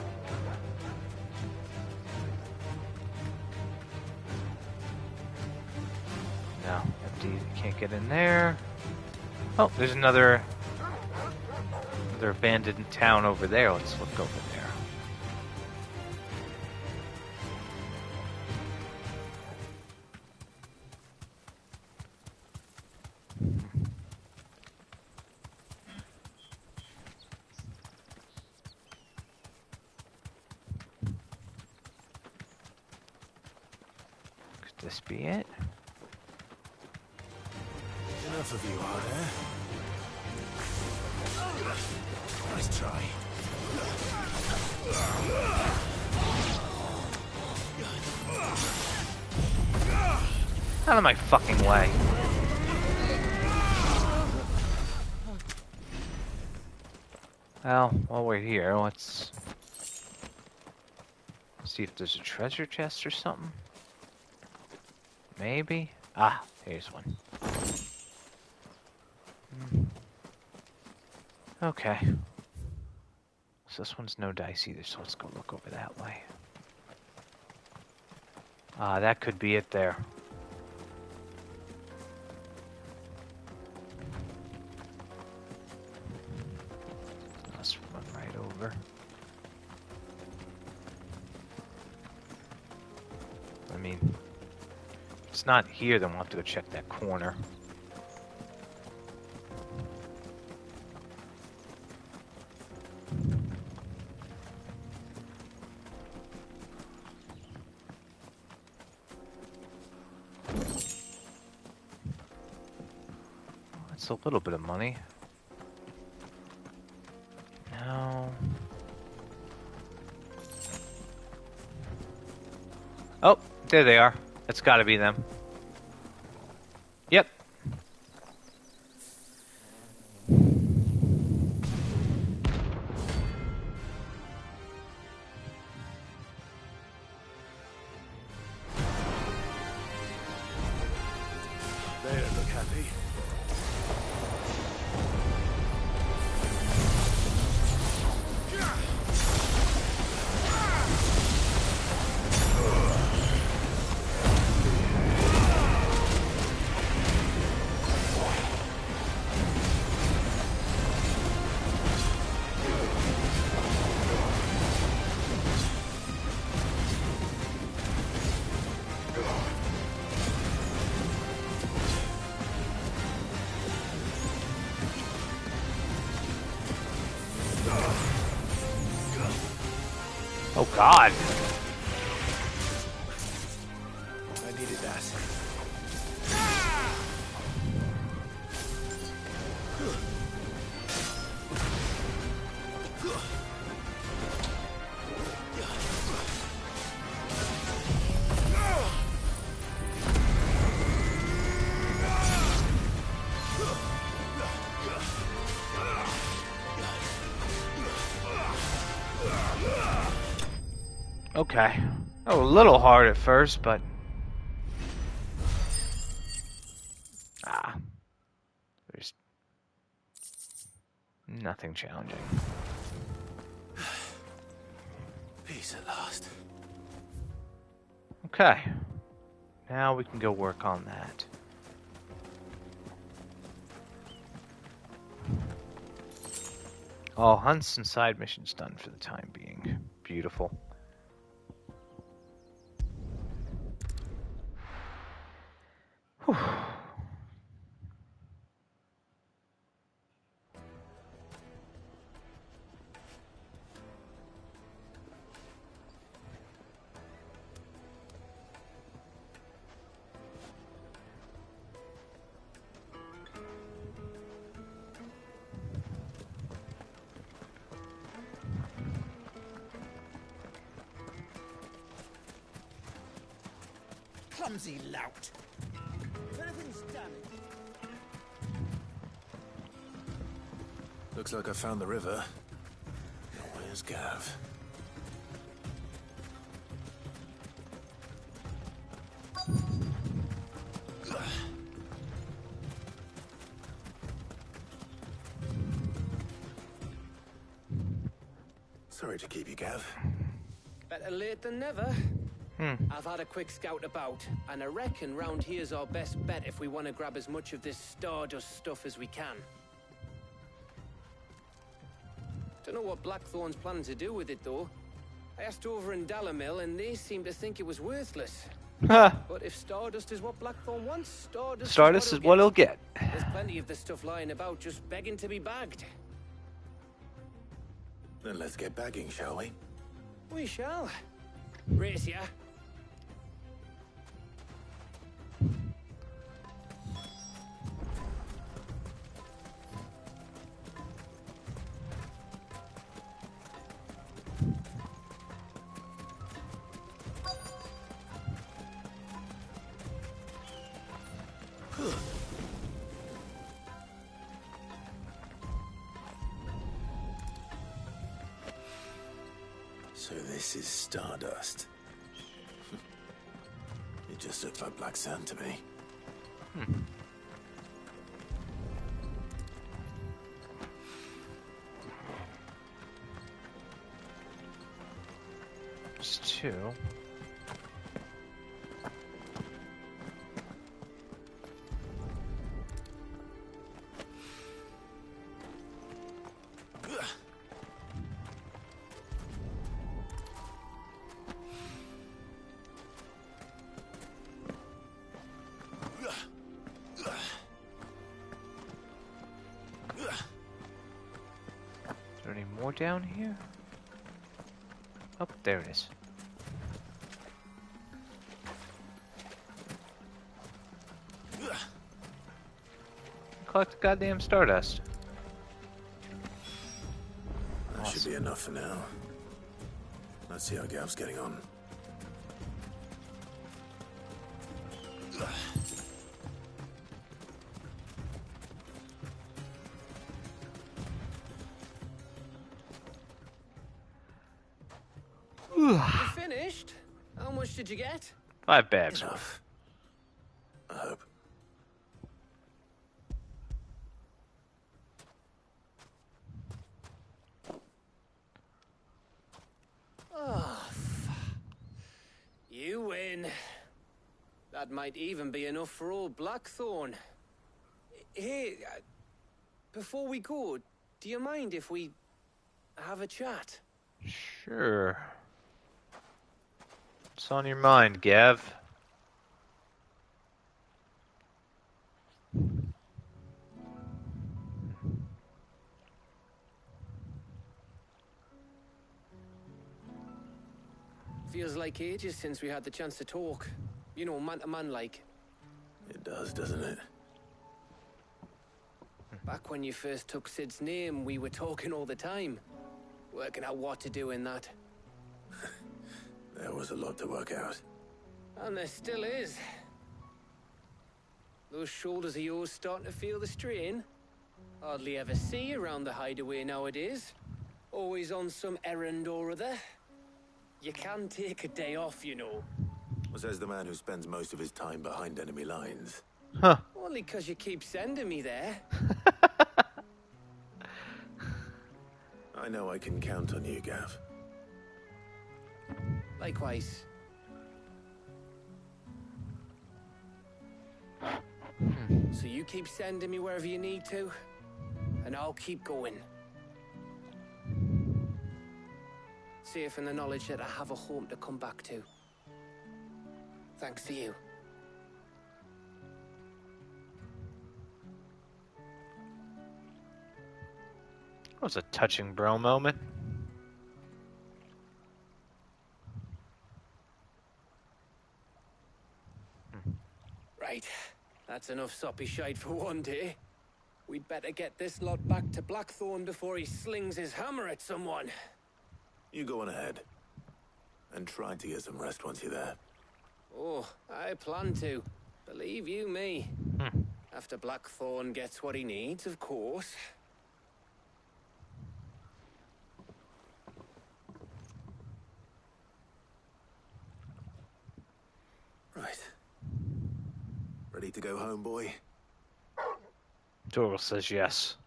No, empty. Can't get in there. Oh, there's another abandoned town over there. Let's look over there. Could this be it? Enough of you, are there? Nice try. Out of my fucking way. Well, while we're here, let's see if there's a treasure chest or something. Maybe? Ah, here's one. Okay. So this one's no dice either, so let's go look over that way. That could be it there. Let's run right over. I mean, if it's not here, then we'll have to go check that corner. That's a little bit of money. No. Oh, there they are. That's got to be them. Yep. They don't look happy. God. I needed that. Okay. Oh, a little hard at first, but... There's... nothing challenging. Peace at last. Okay. Now we can go work on that. All hunts and side missions done for the time being. Beautiful. Whew. Clumsy lout. If anything's damaged... Looks like I found the river. Now where's Gav? Sorry to keep you, Gav. Better late than never. I've had a quick scout about, and I reckon round here's our best bet if we want to grab as much of this Stardust stuff as we can. Don't know what Blackthorn's planning to do with it, though. I asked over in Dalamil, and they seem to think it was worthless. But if Stardust is what Blackthorn wants, Stardust is what he'll get. There's plenty of the stuff lying about, just begging to be bagged. Then let's get bagging, shall we? We shall. Race ya. So this is Stardust. It just looks like black sand to me. There's two. Is there any more down here? Oh, there it is. Collect the goddamn Stardust. That should be enough for now. Let's see how Gav's getting on. You finished? How much did you get? 5 bags. Enough. I hope. Oh, you win. That might even be enough for old Blackthorn. Hey, before we go, do you mind if we have a chat? Sure. What's on your mind, Gav? like ages since we had the chance to talk. You know, man to man like. It does, doesn't it? Back when you first took Sid's name, we were talking all the time. Working out what to do in that. There was a lot to work out. And there still is. Those shoulders of yours starting to feel the strain. Hardly ever see you around the hideaway nowadays. Always on some errand or other. You can take a day off, you know. Says the man who spends most of his time behind enemy lines. Huh. Only 'cause you keep sending me there. I know I can count on you, Gav. Likewise. So you keep sending me wherever you need to, and I'll keep going. Safe in the knowledge that I have a home to come back to. Thanks to you. That was a touching bro moment. Right. That's enough soppy shite for one day. We'd better get this lot back to Blackthorn before he slings his hammer at someone. You go on ahead. And try to get some rest once you're there. Oh, I plan to. Believe you me. After Blackthorn gets what he needs, of course. Right. Ready to go home, boy? Doral says yes.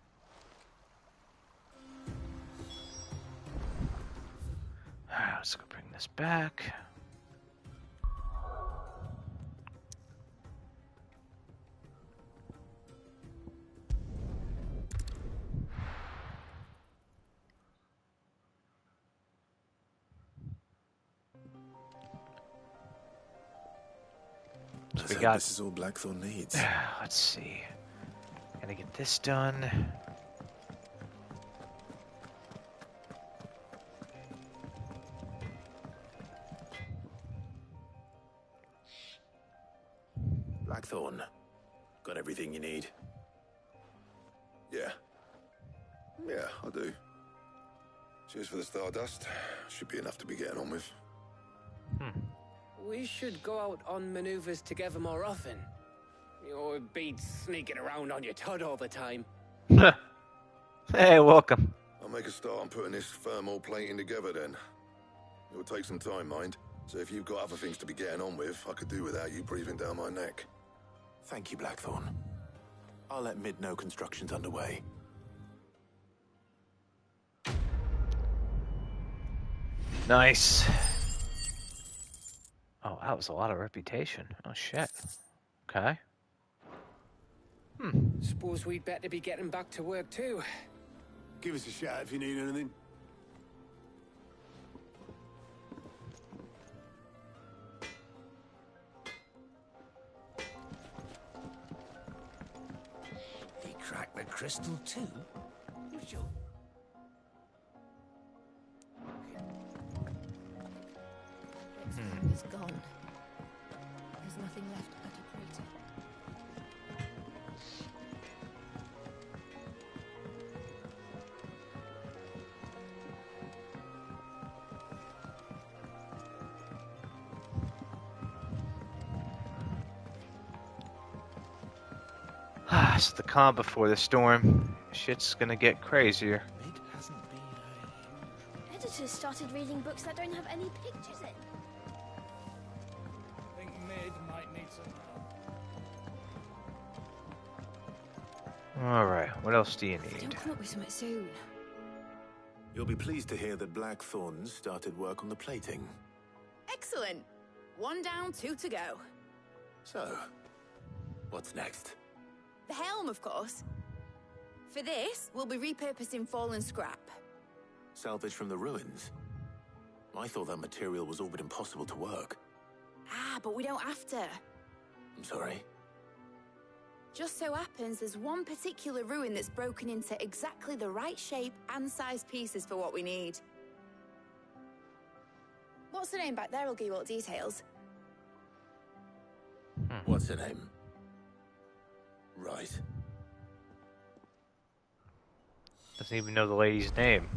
Alright, let's go bring this back. Let's we hope got. This is all Blackthorn needs. Let's see. Gotta get this done. Blackthorn, got everything you need? Yeah. Yeah, I do. Cheers for the Stardust. Should be enough to be getting on with. We should go out on maneuvers together more often. You're beat sneaking around on your tud all the time. Hey, welcome. I'll make a start on putting this thermal plating together then. It will take some time, mind. So if you've got other things to be getting on with, I could do without you breathing down my neck. Thank you, Blackthorn. I'll let Mid know construction's underway. Nice. Oh, that was a lot of reputation. Oh, shit. Okay. Suppose we'd better be getting back to work too. Give us a shout if you need anything. He cracked the crystal too? Sure. It's gone. There's nothing left but a crater. It's the calm before the storm. Shit's gonna get crazier. Editors started reading books that don't have any pictures in. I think Mid might need some help. Alright, what else do you need? Don't come up with something soon. You'll be pleased to hear that Blackthorn started work on the plating. Excellent. 1 down, 2 to go. So, what's next? The helm, of course. For this, we'll be repurposing fallen scrap. Salvage from the ruins? I thought that material was all but impossible to work. Ah, but we don't have to. I'm sorry. Just so happens there's one particular ruin that's broken into exactly the right shape and size pieces for what we need. What's the name back there? I'll give you all details. What's her name? Right. Doesn't even know the lady's name.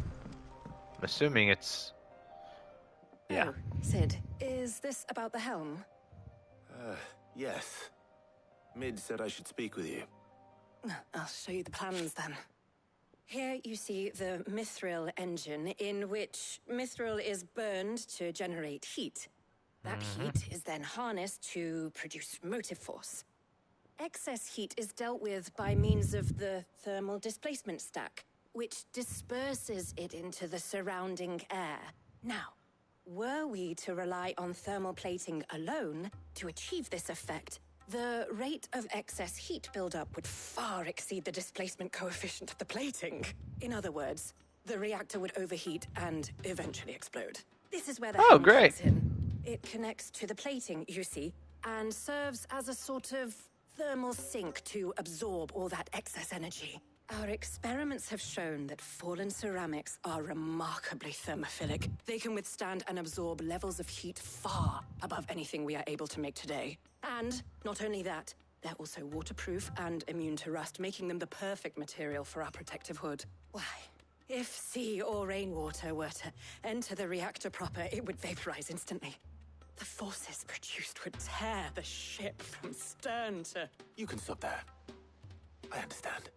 I'm assuming it's... Yeah. Oh, Sid, is this about the helm? Yes. Mid said I should speak with you. I'll show you the plans then. Here you see the Mithril engine, in which Mithril is burned to generate heat. That heat is then harnessed to produce motive force. Excess heat is dealt with by means of the thermal displacement stack, which disperses it into the surrounding air. Now, were we to rely on thermal plating alone to achieve this effect, the rate of excess heat buildup would far exceed the displacement coefficient of the plating. In other words, the reactor would overheat and eventually explode. This is where the helm comes in. It connects to the plating, you see, and serves as a sort of thermal sink to absorb all that excess energy. Our experiments have shown that fallen ceramics are remarkably thermophilic. They can withstand and absorb levels of heat far above anything we are able to make today. And not only that, they're also waterproof and immune to rust, making them the perfect material for our protective hood. Why, if sea or rainwater were to enter the reactor proper, it would vaporize instantly. The forces produced would tear the ship from stern to... You can stop there. I understand.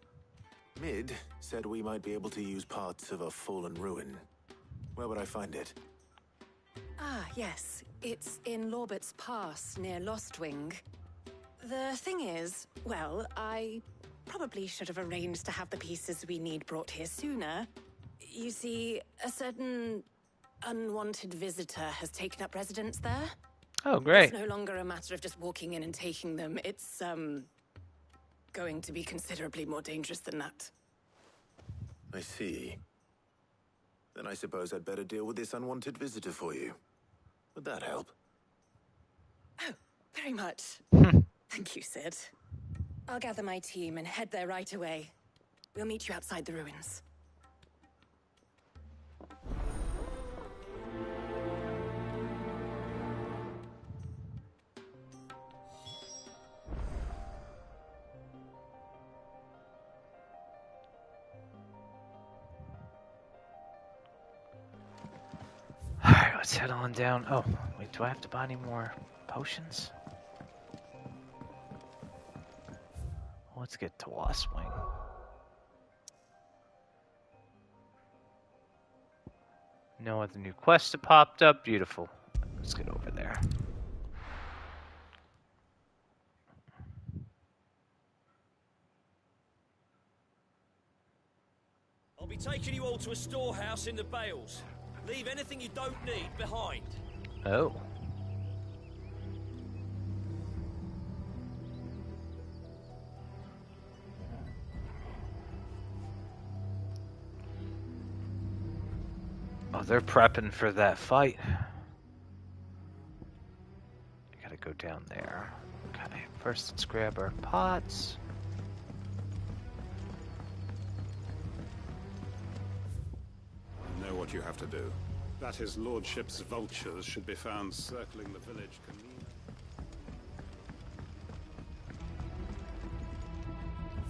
Mid said we might be able to use parts of a fallen ruin. Where would I find it? Ah, yes. It's in Lorbert's Pass, near Lostwing. The thing is, well, I probably should have arranged to have the pieces we need brought here sooner. You see, a certain unwanted visitor has taken up residence there. Oh, great. It's no longer a matter of just walking in and taking them. It's, going to be considerably more dangerous than that. I see. Then I suppose I'd better deal with this unwanted visitor for you. Would that help? Oh, very much. Thank you, Sid. I'll gather my team and head there right away. We'll meet you outside the ruins. Alright, let's head on down. Oh, wait, do I have to buy any more potions? Let's get to Lostwing. No other new quests have popped up. Beautiful. Let's get over there. I'll be taking you all to a storehouse in the Bales. Leave anything you don't need behind. Oh. Oh, they're prepping for that fight. I gotta go down there. Okay, first let's grab our pots. You know what you have to do. That his lordship's vultures should be found circling the village.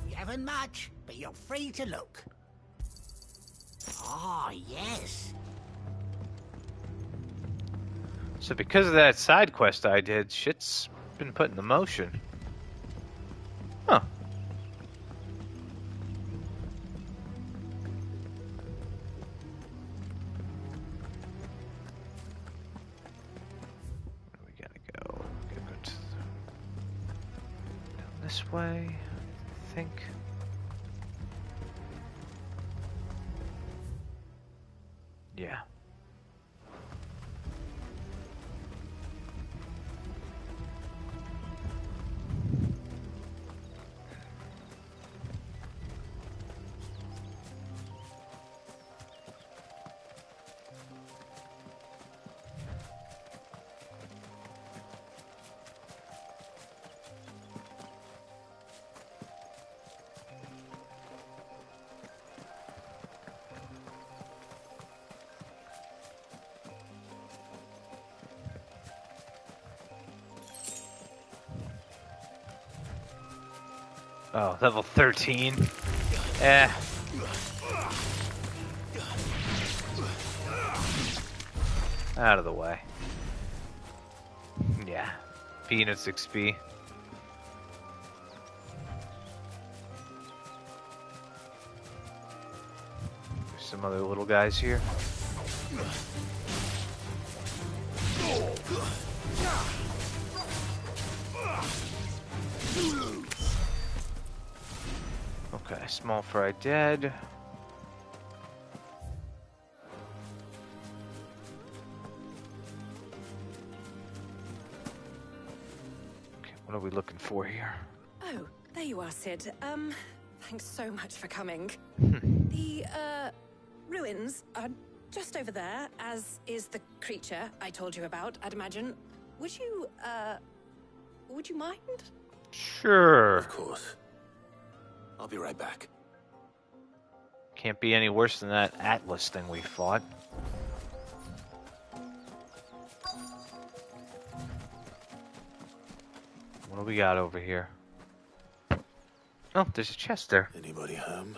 You haven't much, but you're free to look. Ah, yes. So because of that side quest I did, shit's been put into motion. Huh. Where we gotta go? We gotta go to down this way, I think. Yeah. Oh, level 13. Eh. Out of the way. Yeah. Peanuts XP. There's some other little guys here. Okay, small fry dead. Okay, what are we looking for here? Oh, there you are, Sid. Thanks so much for coming. The, ruins are just over there, as is the creature I told you about, I'd imagine. Would you mind? Sure. Of course. I'll be right back. Can't be any worse than that Atlas thing we fought. What do we got over here? Oh, there's a chest there. Anybody home?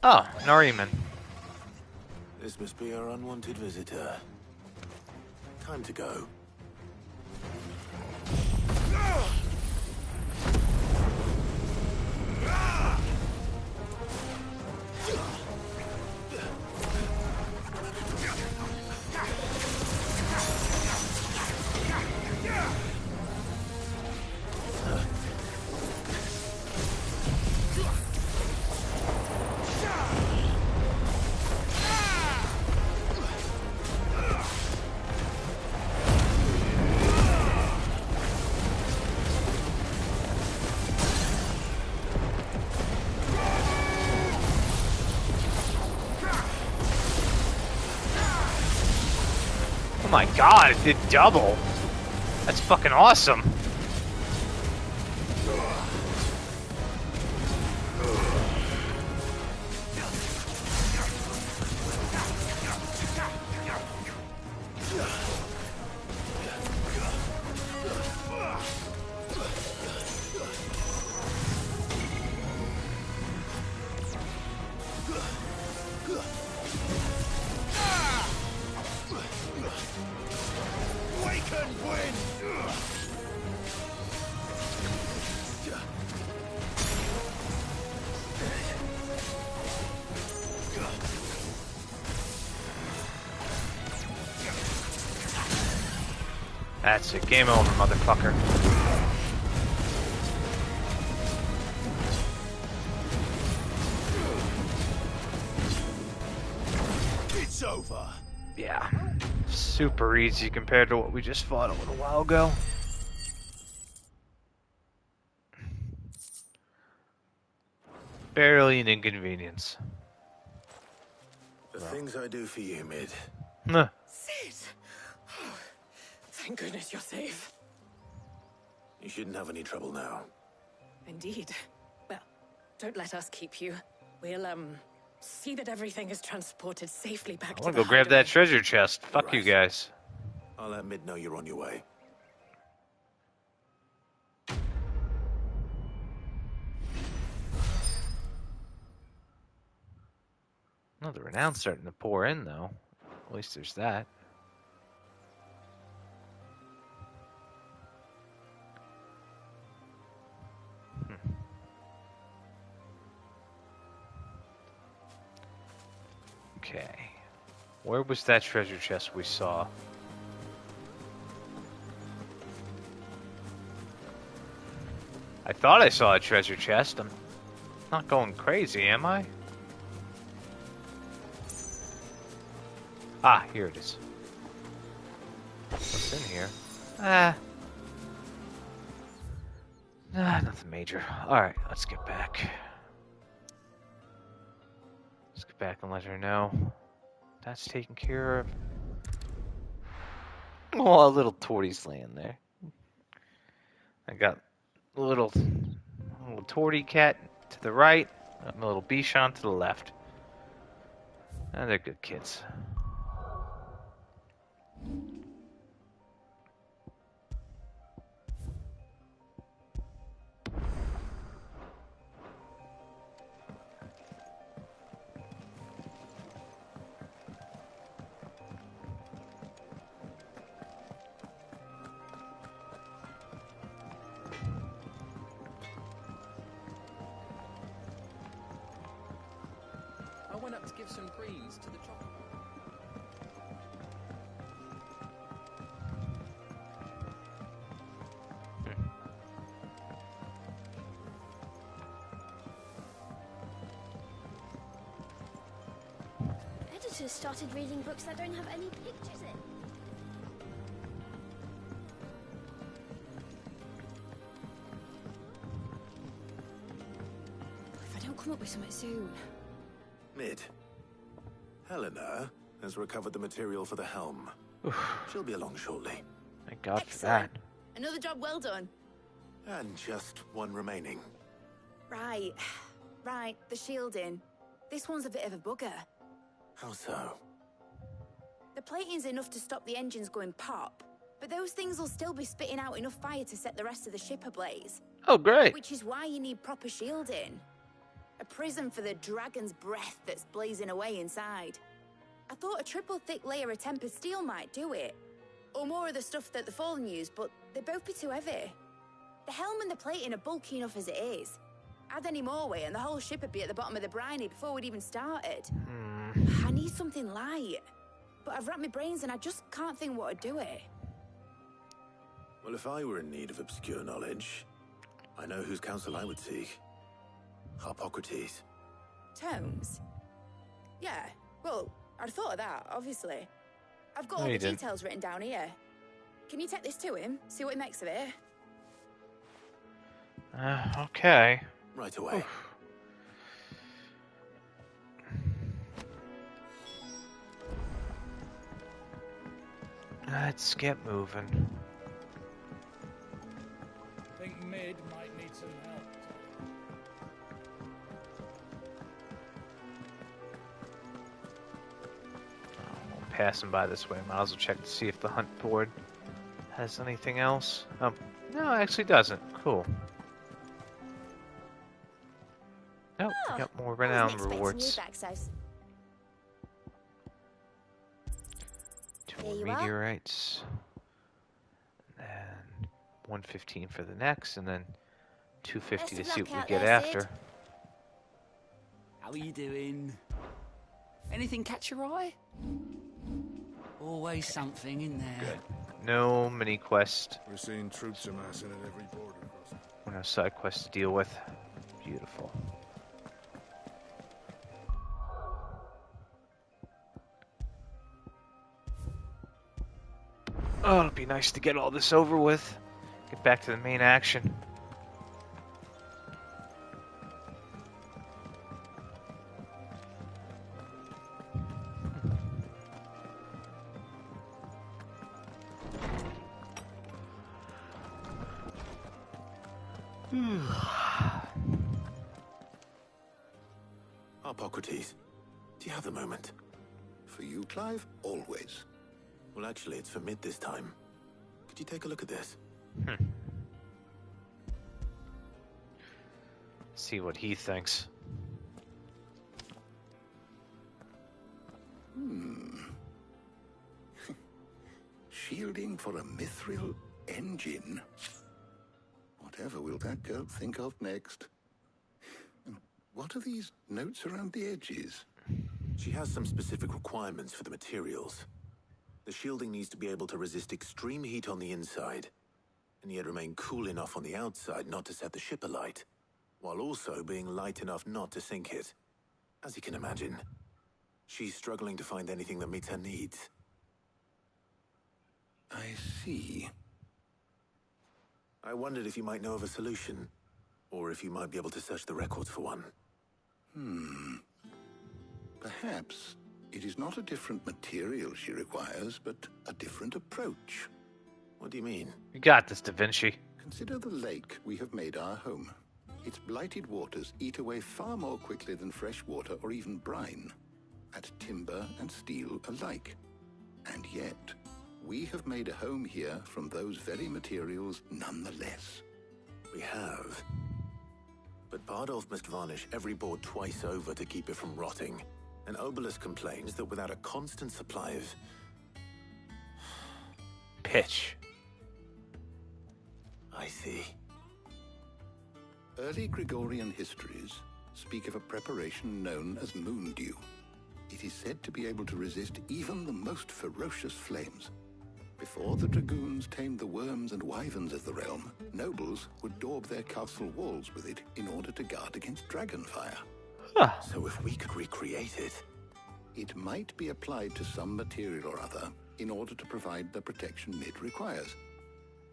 Oh, Nariman. This must be our unwanted visitor. Time to go. Oh my god, it did double. That's fucking awesome. That's it. Game over, motherfucker. It's over. Yeah. Super easy compared to what we just fought a little while ago. Barely an inconvenience. The things I do for you, Mid. Nah. Sid! Oh, thank goodness you're safe. You shouldn't have any trouble now. Indeed. Well, don't let us keep you. We'll, see that everything is transported safely back I to want the to go grab hideaway. that treasure chest. Fuck you guys. I'll let Mid know you're on your way. Oh, the renown's starting to pour in, though. At least there's that. Okay. Where was that treasure chest we saw? I thought I saw a treasure chest. I'm not going crazy, am I? Ah, here it is. What's in here? Nothing major. Alright, let's get back. Let's get back and let her know that's taken care of. Oh, a little Torty's laying there. I got a little Torty cat to the right, a little Bichon to the left. And they're good kids. Let's give some greens to the chocolate. Editors started reading books that don't have any pictures in. If I don't come up with something soon. Mid. Helena has recovered the material for the helm. She'll be along shortly. Thank God for that. Another job well done. And just one remaining. Right. Right, the shielding. This one's a bit of a bugger. How so? The plating's enough to stop the engines going pop, but those things will still be spitting out enough fire to set the rest of the ship ablaze. Oh, great. Which is why you need proper shielding. A prison for the dragon's breath that's blazing away inside. I thought a triple thick layer of tempered steel might do it. Or more of the stuff that the Fallen use, but they'd both be too heavy. The helm and the plating are bulky enough as it is. Add any more weight and the whole ship would be at the bottom of the briny before we'd even started. I need something light. But I've racked my brains and I just can't think what would do it. Well, if I were in need of obscure knowledge, I know whose counsel I would seek. Harpocrates. Tomes? Yeah, well, I'd thought of that, obviously. I've got No, all the you didn't. details written down here. Can you take this to him? See what he makes of it? Okay. Right away. Let's get moving. I think Mid might need some help. Passing by this way, might as well check to see if the hunt board has anything else. No, it actually doesn't. Cool. Nope, got more renown rewards. Two more meteorites. And 115 for the next, and then 250 to see what we get after. How are you doing? Anything catch your eye? Always something in there. No mini quest. We're seeing troops amassing at every border crossing. No side quest to deal with. Beautiful. Oh, it'd be nice to get all this over with. Get back to the main action. Harpocrates, do you have a moment? For you, Clive? Always. Well, actually, it's for Mid this time. Could you take a look at this? See what he thinks. Shielding for a mithril engine. Whatever will that girl think of next? And what are these notes around the edges? She has some specific requirements for the materials. The shielding needs to be able to resist extreme heat on the inside, and yet remain cool enough on the outside not to set the ship alight, while also being light enough not to sink it. As you can imagine, she's struggling to find anything that meets her needs. I see. I wondered if you might know of a solution, or if you might be able to search the records for one. Perhaps it is not a different material she requires, but a different approach. What do you mean? You got this, Da Vinci. Consider the lake we have made our home. Its blighted waters eat away far more quickly than fresh water or even brine, at timber and steel alike. And yet, we have made a home here from those very materials nonetheless. We have. But Bardolph must varnish every board twice over to keep it from rotting. And Obelisk complains that without a constant supply of pitch. I see. Early Gregorian histories speak of a preparation known as moon dew. It is said to be able to resist even the most ferocious flames. Before the dragoons tamed the worms and wyverns of the realm, nobles would daub their castle walls with it in order to guard against dragon fire. So if we could recreate it... It might be applied to some material or other in order to provide the protection it requires.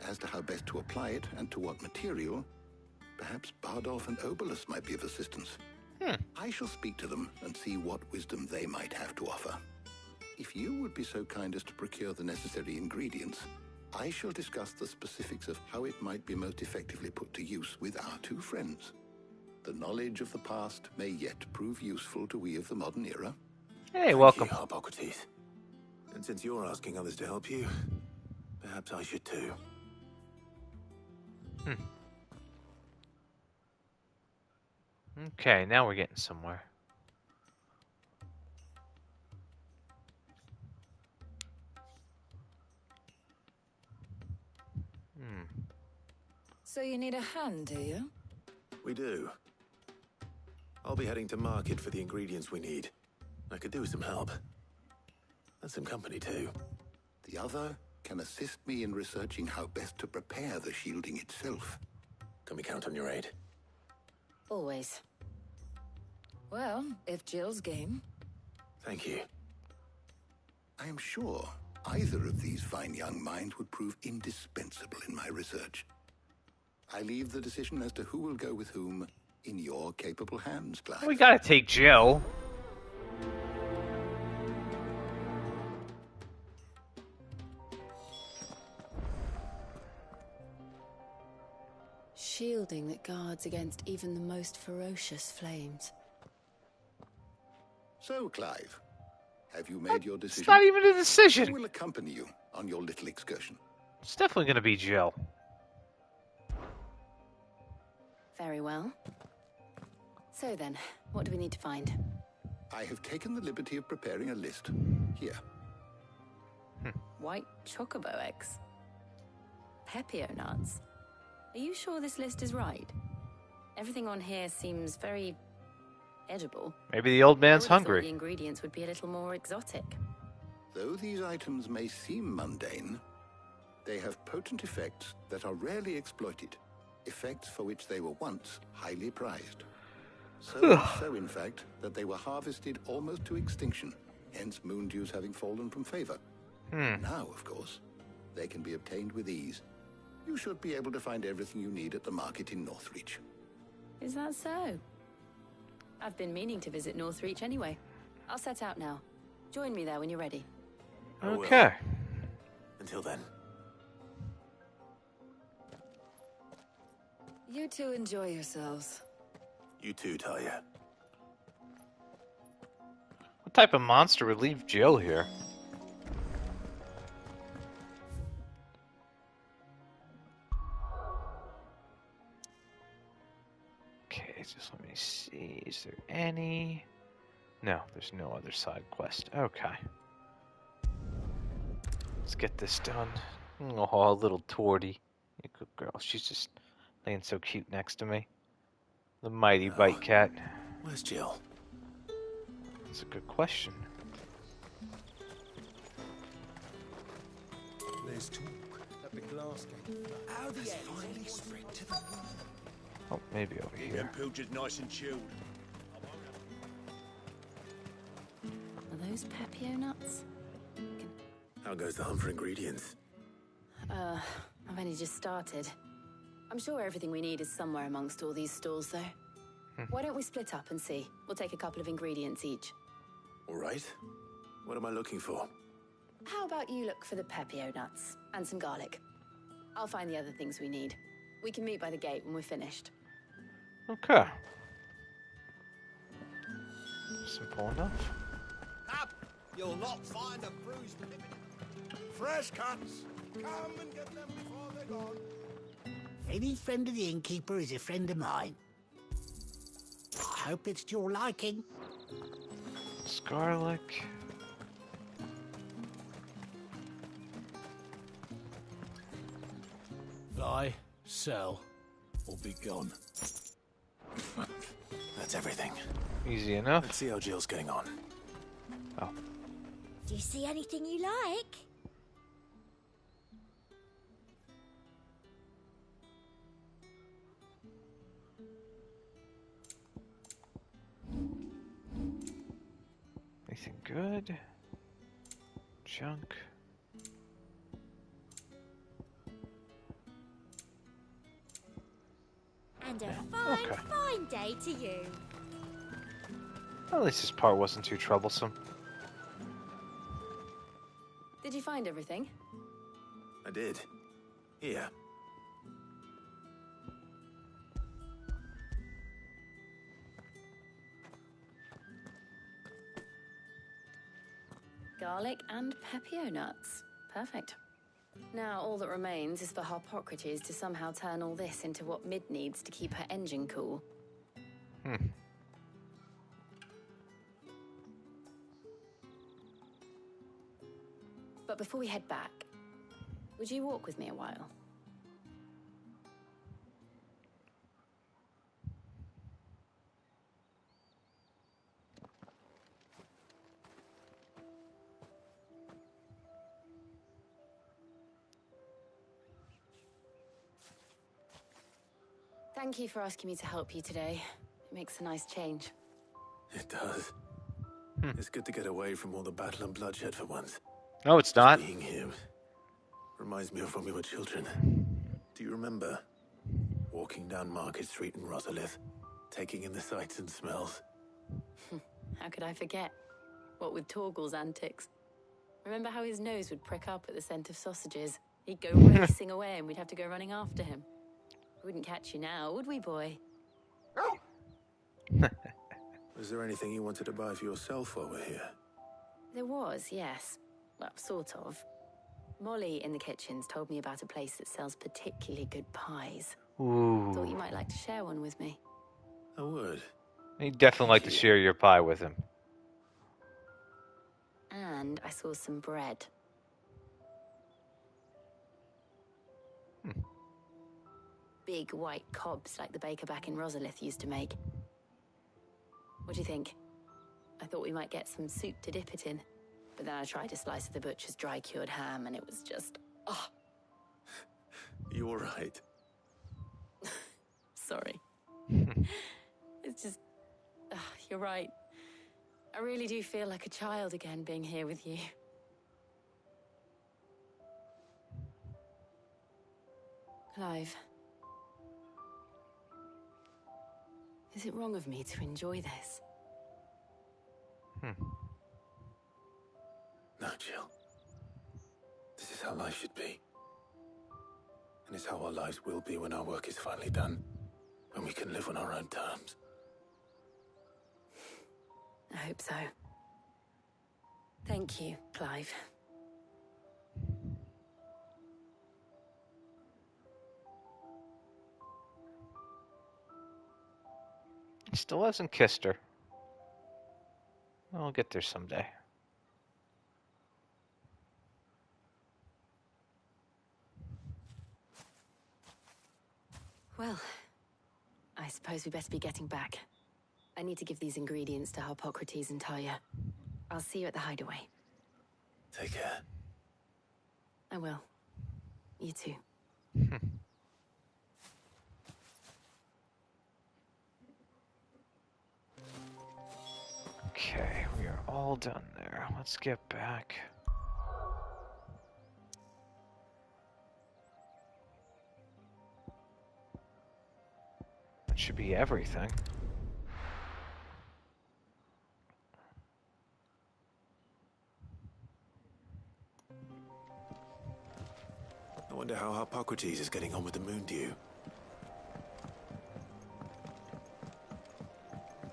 As to how best to apply it and to what material, perhaps Bardolph and Obolus might be of assistance. I shall speak to them and see what wisdom they might have to offer. If you would be so kind as to procure the necessary ingredients, I shall discuss the specifics of how it might be most effectively put to use with our two friends. The knowledge of the past may yet prove useful to we of the modern era. Hey, welcome. Thank you, Harpocrates. And since you're asking others to help you, perhaps I should too. Okay, now we're getting somewhere. So you need a hand, do you? We do. I'll be heading to market for the ingredients we need. I could do with some help. And some company too. The other can assist me in researching how best to prepare the shielding itself. Can we count on your aid? Always. Well, if Jill's game. Thank you. I am sure either of these fine young minds would prove indispensable in my research. I leave the decision as to who will go with whom in your capable hands, Clive. We gotta take Jill. Shielding that guards against even the most ferocious flames. So, Clive, have you made your decision? It's not even a decision. Who will accompany you on your little excursion? It's definitely gonna be Jill. Very well. So then, what do we need to find? I have taken the liberty of preparing a list. Here. White chocobo eggs. Pepio nuts. Are you sure this list is right? Everything on here seems very edible. Maybe the old man's I would have thought hungry. The ingredients would be a little more exotic. Though these items may seem mundane, they have potent effects that are rarely exploited. Effects for which they were once highly prized. So in fact, that they were harvested almost to extinction, hence moon dews having fallen from favor. Now, of course, they can be obtained with ease. You should be able to find everything you need at the market in Northreach. Is that so? I've been meaning to visit Northreach anyway. I'll set out now. Join me there when you're ready. Okay. Until then. You two enjoy yourselves. You too, Talia. What type of monster would leave Jill here? Okay, just let me see. Is there any? No, there's no other side quest. Okay. Let's get this done. Oh, little Torty. You good girl. She's just laying so cute next to me. The mighty bite cat. Where's Jill? That's a good question. There's talk at the glass gate. How the hell finally spread to the world? Oh, maybe over Keep here. them pilchards nice and chilled. Are those Pepio nuts? How goes the hunt for ingredients? I've only just started. I'm sure everything we need is somewhere amongst all these stalls, though. Why don't we split up and see? We'll take a couple of ingredients each. All right. What am I looking for? How about you look for the Pepio nuts and some garlic? I'll find the other things we need. We can meet by the gate when we're finished. Okay. Simple enough. Up! You'll not find a bruised Fresh cuts! Come and get them before they're gone. Any friend of the innkeeper is a friend of mine. I hope it's to your liking. Garlic. Buy, sell, or be gone. That's everything. Easy enough. Let's see how Jill's getting on. Oh. Do you see anything you like? Anything good? Junk. And a fine, okay. fine day to you. At least this part wasn't too troublesome. Did you find everything? I did. Here. Garlic and pepio nuts. Perfect. Now all that remains is for Harpocrates to somehow turn all this into what Mid needs to keep her engine cool. But before we head back, would you walk with me a while? Thank you for asking me to help you today. It makes a nice change. It does. It's good to get away from all the battle and bloodshed for once. No, it's not. Being here reminds me of when we were children. Do you remember walking down Market Street in Rosalith, taking in the sights and smells? How could I forget? What with Torgal's antics. Remember how his nose would prick up at the scent of sausages? He'd go racing away and we'd have to go running after him. We wouldn't catch you now, would we, boy? Was there anything you wanted to buy for yourself while we're here? There was, yes. Well, sort of. Molly in the kitchens told me about a place that sells particularly good pies. Ooh. Thought you might like to share one with me. I would. You'd definitely like to share your pie with him. And I saw some bread. Big white cobs like the baker back in Rosalith used to make. What do you think? I thought we might get some soup to dip it in. But then I tried a slice of the butcher's dry-cured ham and it was just... oh. You all right? Sorry. It's just... you're right. I really do feel like a child again being here with you. Clive. Is it wrong of me to enjoy this? No, Jill. This is how life should be. And it's how our lives will be when our work is finally done. When we can live on our own terms. I hope so. Thank you, Clive. He still hasn't kissed her. I'll get there someday. Well, I suppose we best be getting back. I need to give these ingredients to Harpocrates and Talia. I'll see you at the hideaway. Take care. I will. You too. Okay, we are all done there. Let's get back. That should be everything. I wonder how Harpocrates is getting on with the Moondew.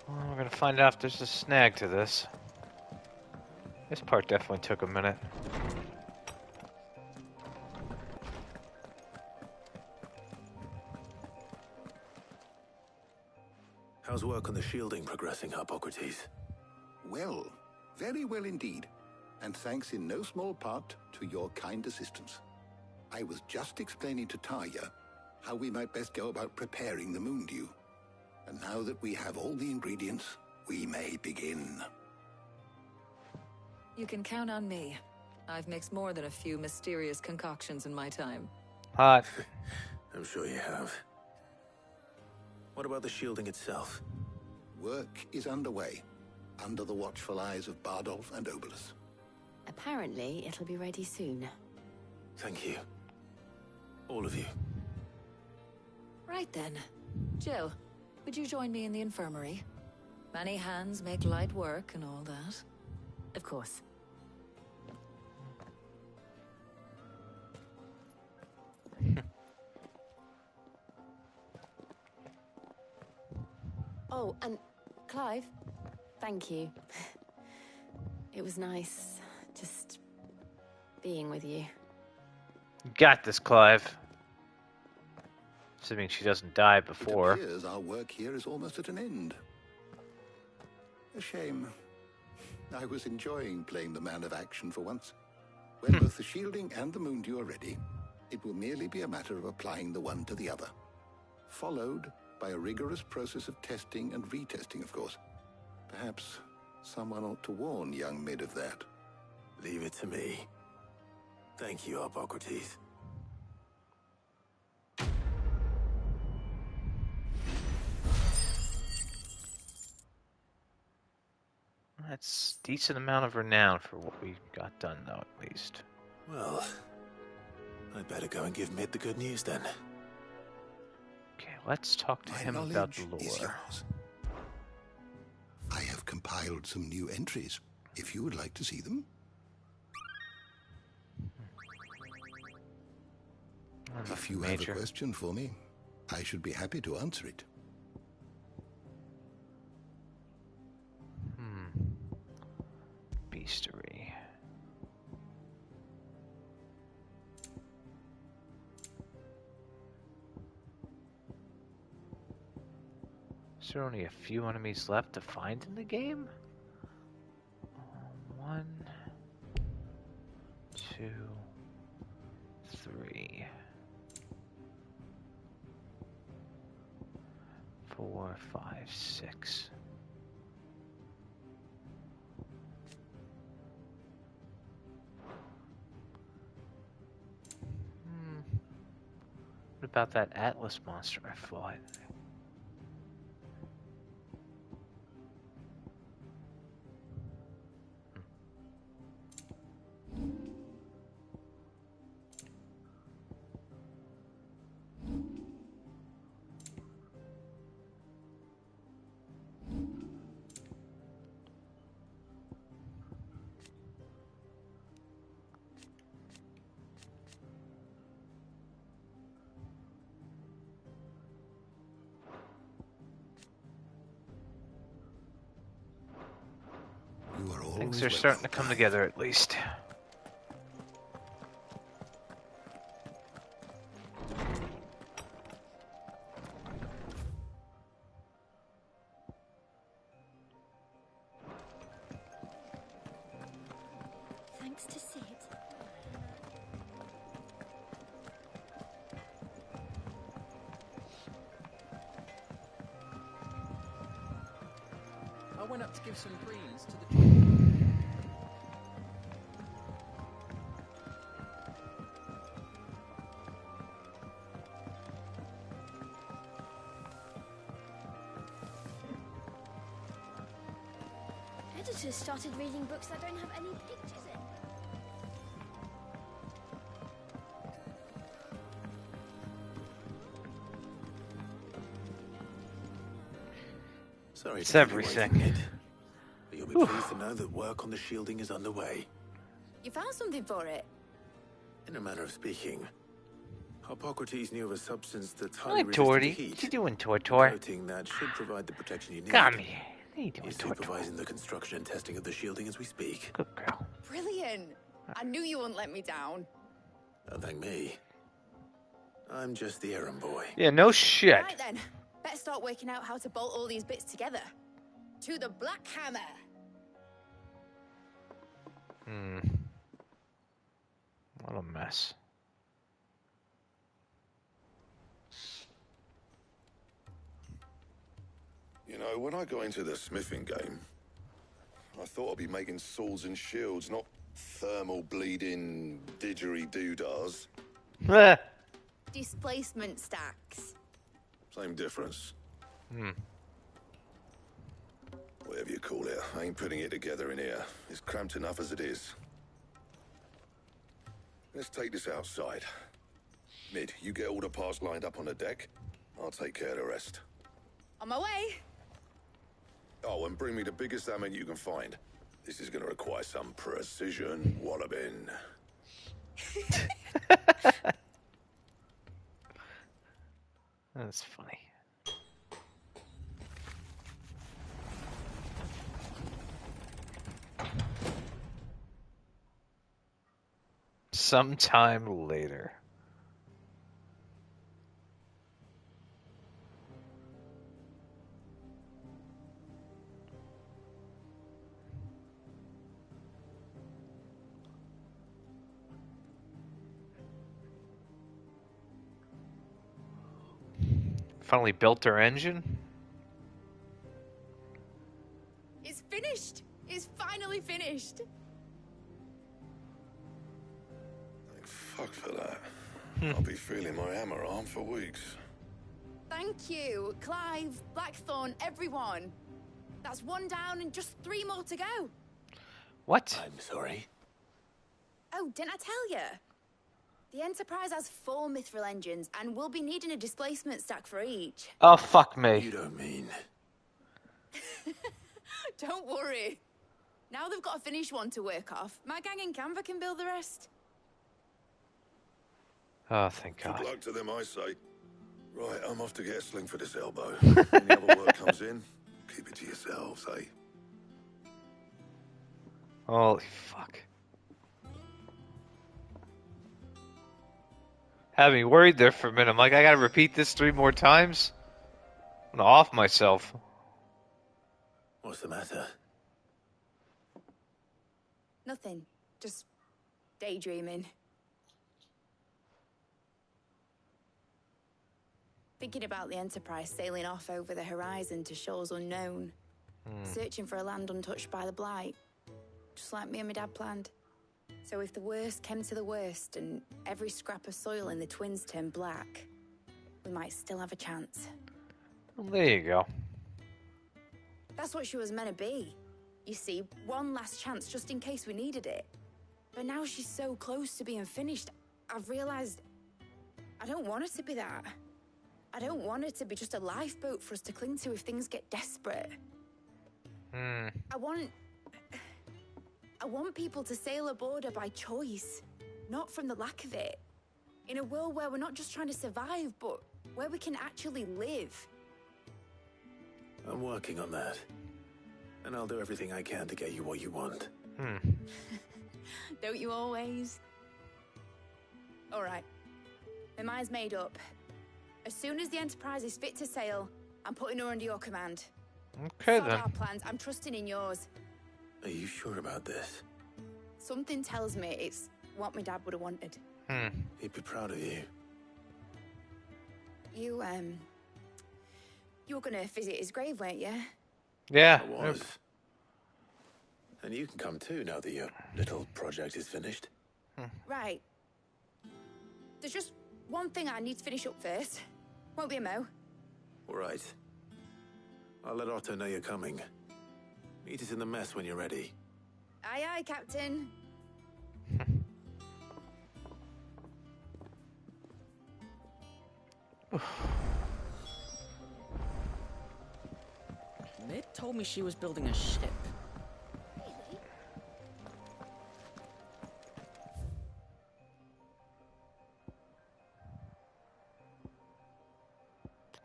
Well, we're gonna find out if there's a snag to this. This part definitely took a minute. How's work on the shielding progressing, Harpocrates? Well, very well indeed. And thanks in no small part to your kind assistance. I was just explaining to Talia how we might best go about preparing the Moondew. And now that we have all the ingredients, we may begin. You can count on me. I've mixed more than a few mysterious concoctions in my time. Hot. I'm sure you have. What about the shielding itself? Work is underway, under the watchful eyes of Bardolph and Obolus. Apparently, it'll be ready soon. Thank you. All of you. Right then. Jill, would you join me in the infirmary? Many hands make light work and all that. Of course. Oh, and Clive, thank you. It was nice just being with you. You got this, Clive. Assuming she doesn't die before. It appears our work here is almost at an end. A shame. I was enjoying playing the man of action for once. When both the shielding and the Moondew are ready, it will merely be a matter of applying the one to the other. Followed by a rigorous process of testing and retesting, of course. Perhaps someone ought to warn young Mid of that. Leave it to me. Thank you, Hippocrates. That's a decent amount of renown for what we got done, though, at least. Well, I'd better go and give Mid the good news then. Okay, let's talk to him about the lore. I have compiled some new entries, if you would like to see them. If you have a question for me, I should be happy to answer it. Beastery. Is there only a few enemies left to find in the game? 1, 2, 3, 4, 5, 6. What about that Atlas monster I fought? Things are starting to come together, at least. Thanks to Sid. I went up to give some greens to the... Editors started reading books that don't have any pictures in. Sorry, it's everything. But you'll be pleased to know that work on the shielding is underway. You found something for it? In a manner of speaking, Hippocrates knew of a substance that's highly Hi, resistant Torty. to heat. What you doing, Tortor? Coating that should provide the protection you need. Come here. What are you doing, He's Tortor? supervising the construction and testing of the shielding as we speak. Good girl. Brilliant. I knew you wouldn't let me down. Don't thank me. I'm just the errand boy. Yeah, no shit. Right then, better start working out how to bolt all these bits together. To the Black Hammer. What a mess. You know, when I got into the smithing game, I thought I'd be making swords and shields, not thermal bleeding didgeridoo-dahs. Displacement stacks. Same difference. Hmm. Whatever you call it, I ain't putting it together in here. It's cramped enough as it is. Let's take this outside. Mid, you get all the parts lined up on the deck. I'll take care of the rest. On my way. Oh, and bring me the biggest salmon you can find. This is going to require some precision walloping. That's funny. Sometime later. Finally built our engine. It's finished. It's finally finished. Thank fuck for that. I'll be feeling my hammer arm for weeks. Thank you, Clive, Blackthorn, everyone. That's one down and just 3 more to go. What? I'm sorry. Oh, didn't I tell you? The Enterprise has 4 mithril engines, and we'll be needing a displacement stack for each. Oh, fuck me. You don't mean... Don't worry. Now they've got a finished one to work off. My gang in Canva can build the rest. Oh, thank God. Good luck to them, I say. Right, I'm off to get a sling for this elbow. Any other work comes in, keep it to yourselves, eh? Holy fuck. Had me worried there for a minute. I'm like, I gotta repeat this 3 more times? I'm gonna off myself. What's the matter? Nothing. Just daydreaming. Thinking about the Enterprise sailing off over the horizon to shores unknown. Searching for a land untouched by the Blight. Just like me and my dad planned. So if the worst came to the worst and every scrap of soil in the Twins turned black, we might still have a chance. Well, there you go. That's what she was meant to be. You see, one last chance just in case we needed it. But now she's so close to being finished, I've realized I don't want her to be that. I don't want her to be just a lifeboat for us to cling to if things get desperate. I want people to sail aboard her by choice, not from the lack of it. In a world where we're not just trying to survive, but where we can actually live. I'm working on that. And I'll do everything I can to get you what you want. Don't you always? All right. My mind's made up. As soon as the Enterprise is fit to sail, I'm putting her under your command. Okay, Sort then. our plans. I'm trusting in yours. Are you sure about this? Something tells me it's what my dad would have wanted. He'd be proud of you. You were gonna visit his grave, weren't you? Yeah. I was. And you can come too now that your little project is finished. Right. There's just one thing I need to finish up first. Won't be a mo. All right. I'll let Otto know you're coming. Meet us in the mess when you're ready. Aye, aye, Captain. Mid told me she was building a ship.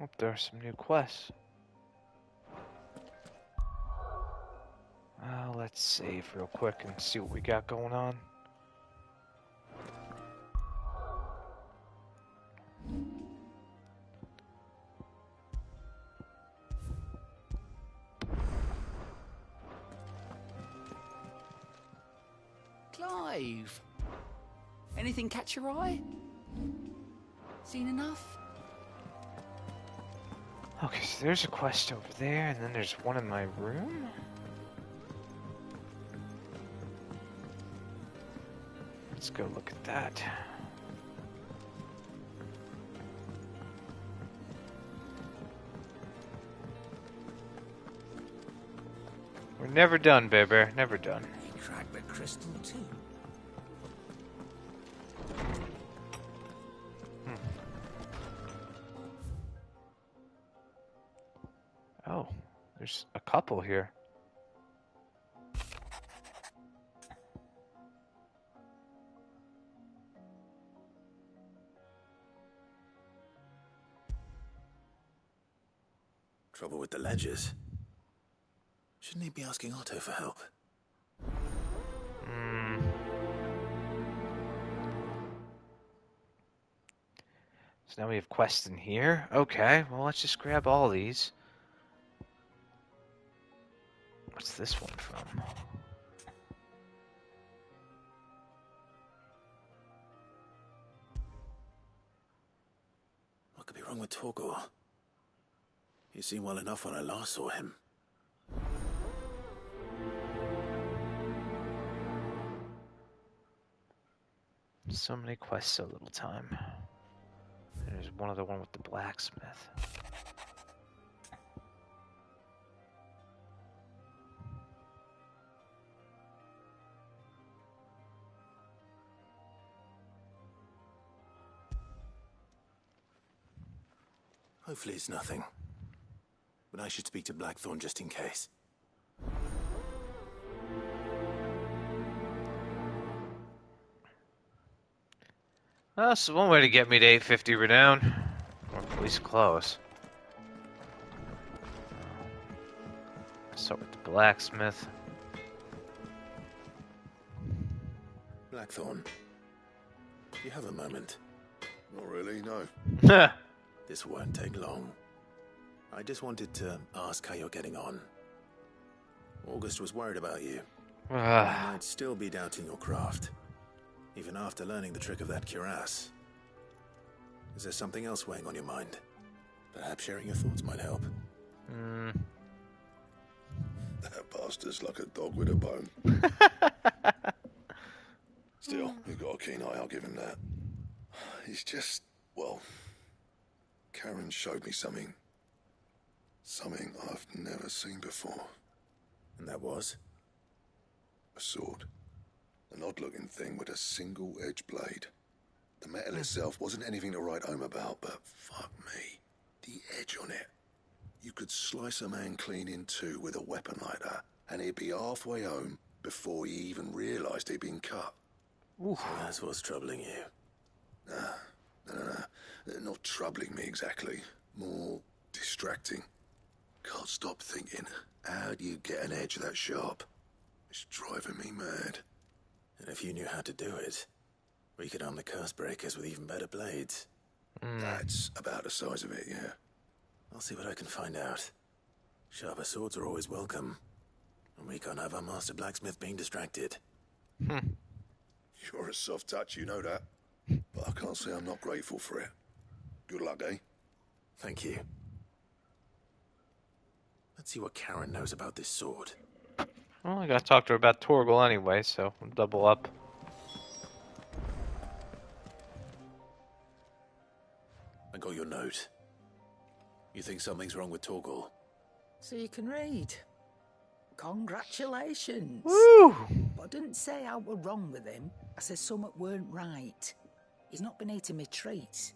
Oh, there are some new quests. Let's save real quick and see what we got going on. Clive! Anything catch your eye? Seen enough? Okay, so there's a quest over there, and then there's one in my room. Let's go look at that. We're never done, baby. Never done. He cracked the crystal too. Oh, there's a couple here. Trouble with the ledgers. Shouldn't he be asking Otto for help? So now we have quests in here. Okay, well, let's just grab all these. What's this one from? What could be wrong with Torgor? He seemed well enough when I last saw him. So many quests, so little time. There's one other one with the blacksmith. Hopefully it's nothing. But I should speak to Blackthorn just in case. Well, that's one way to get me to 850 renown. Or at least close. Let's start with the blacksmith. Blackthorn, do you have a moment? Not really, no. This won't take long. I just wanted to ask how you're getting on. August was worried about you. You might still be doubting your craft, even after learning the trick of that cuirass. Is there something else weighing on your mind? Perhaps sharing your thoughts might help. That bastard's like a dog with a bone. Still, you've got a keen eye, I'll give him that. He's just, well, Karen showed me something. Something I've never seen before. And that was? A sword. An odd-looking thing with a single-edged blade. The metal itself wasn't anything to write home about, but fuck me, the edge on it. You could slice a man clean in two with a weapon like that, and he'd be halfway home before he even realised he'd been cut. So that's what's troubling you. No. Not troubling me exactly. More distracting. Can't stop thinking, how do you get an edge that sharp? It's driving me mad. And if you knew how to do it, we could arm the curse breakers with even better blades. That's about the size of it, yeah. I'll see what I can find out. Sharper swords are always welcome. And we can't have our master blacksmith being distracted. You're a soft touch, you know that. But I can't say I'm not grateful for it. Good luck, eh? Thank you. Let's see what Karen knows about this sword. Well, I gotta talk to her about Torgal anyway, so we'll double up. I got your note. You think something's wrong with Torgal? So you can read. Congratulations. Woo! But I didn't say how we're wrong with him. I said something weren't right. He's not been eating me treats.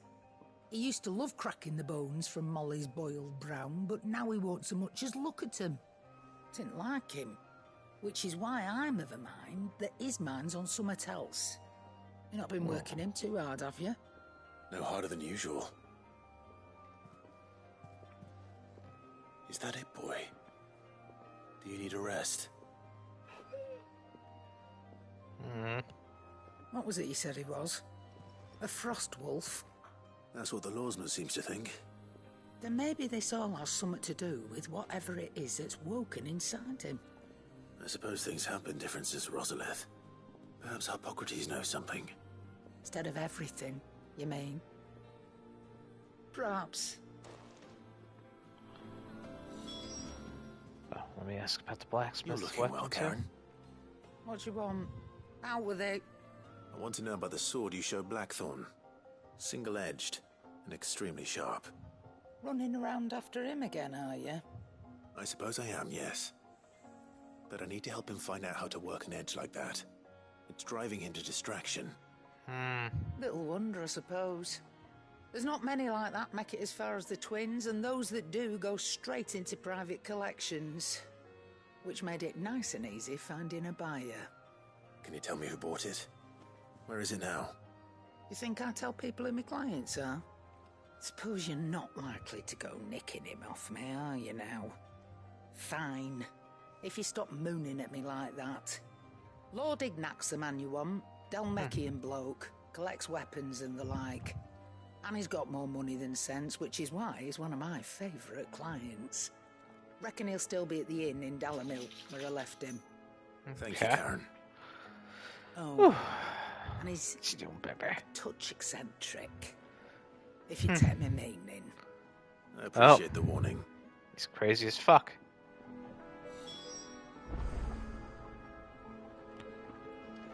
He used to love cracking the bones from Molly's boiled brown, but now he won't so much as look at him. Didn't like him. Which is why I'm of a mind that his mind's on something else. You've not been working him too hard, have you? No harder than usual. Is that it, boy? Do you need a rest? What was it you said he was? A frost wolf? That's what the lawsman seems to think. Then maybe this all has something to do with whatever it is that's woken inside him. I suppose things have been different since Rosalith. Perhaps Hippocrates knows something. Instead of everything, you mean? Perhaps. Oh, let me ask about the blacksmith. You're looking well, Karen. What do you want? Out with it. I want to know about the sword you showed Blackthorn. Single-edged and extremely sharp. Running around after him again, are you? I suppose I am, yes. But I need to help him find out how to work an edge like that. It's driving him to distraction. Little wonder, I suppose. There's not many like that make it as far as the twins, and those that do go straight into private collections. Which made it nice and easy finding a buyer. Can you tell me who bought it? Where is it now? You think I tell people who my clients are? Suppose you're not likely to go nicking him off me, are you now? Fine. If you stop mooning at me like that. Lord Ignac's the man you want. Dalmekian bloke. Collects weapons and the like. And he's got more money than sense, which is why he's one of my favourite clients. Reckon he'll still be at the inn in Dalamil, where I left him. Thank you, Karen. Oh, and he's a touch eccentric. If you take me meaning. I appreciate the warning. He's crazy as fuck.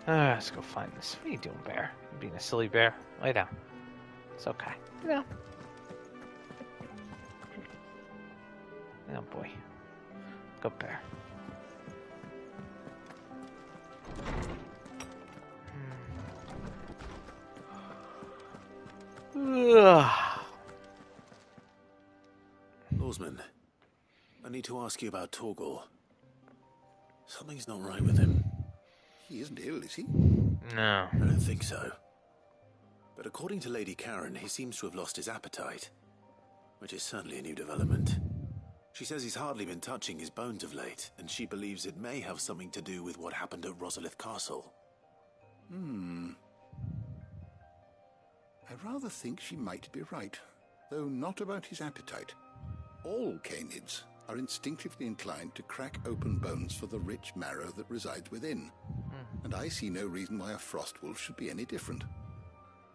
Let's go find this. What are you doing, bear? You being a silly bear? Lay down. It's okay. No. Oh boy. Go bear. Lawsman, I need to ask you about Torgal. Something's not right with him. He isn't ill, is he? No. I don't think so. But according to Lady Karen, he seems to have lost his appetite, which is certainly a new development. She says he's hardly been touching his bones of late, and she believes it may have something to do with what happened at Rosalith Castle. I rather think she might be right, though not about his appetite. All canids are instinctively inclined to crack open bones for the rich marrow that resides within, and I see no reason why a frostwolf should be any different.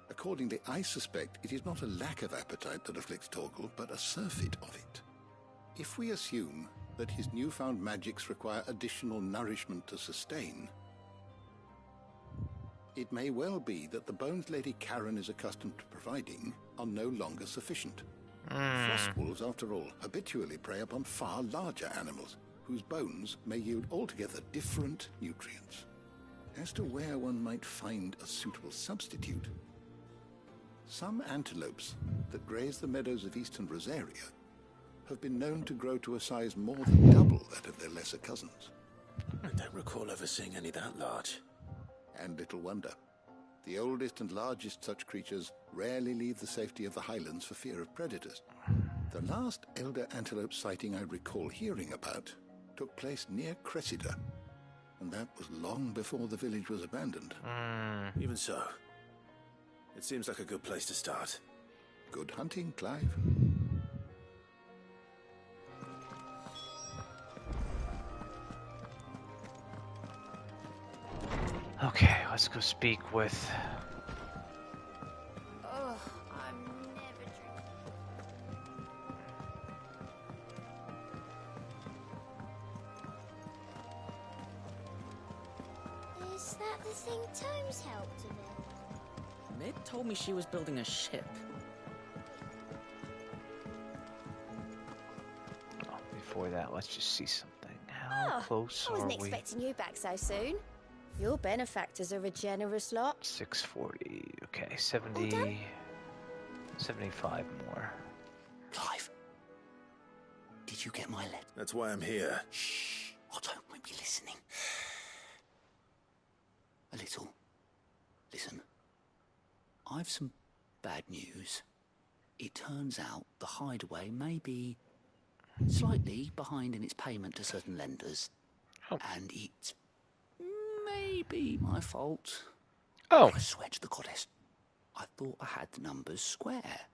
Accordingly, I suspect it is not a lack of appetite that afflicts Torgal, but a surfeit of it. If we assume that his newfound magics require additional nourishment to sustain, it may well be that the bones Lady Karen is accustomed to providing are no longer sufficient. Frostwolves, after all, habitually prey upon far larger animals, whose bones may yield altogether different nutrients. As to where one might find a suitable substitute, some antelopes that graze the meadows of eastern Rosaria have been known to grow to a size more than double that of their lesser cousins. I don't recall ever seeing any that large. And little wonder. The oldest and largest such creatures rarely leave the safety of the highlands for fear of predators. The last elder antelope sighting I recall hearing about took place near Cressida, and that was long before the village was abandoned. Even so, it seems like a good place to start. Good hunting, Clive. Okay, let's go speak with... Oh, I'm never drinking. Is that the thing Tomes helped him in? Mid told me she was building a ship. Oh, before that, let's just see something. How close I are wasn't we? expecting you back so soon. Your benefactors are a generous lot. 640. Okay, 70... 75 more. Clive, did you get my letter? That's why I'm here. Shh, Otto won't be listening. A little. Listen, I've some bad news. It turns out the Hideaway may be slightly behind in its payment to certain lenders. And it's maybe my fault. Oh. I swear to the goddess, I thought I had the numbers square.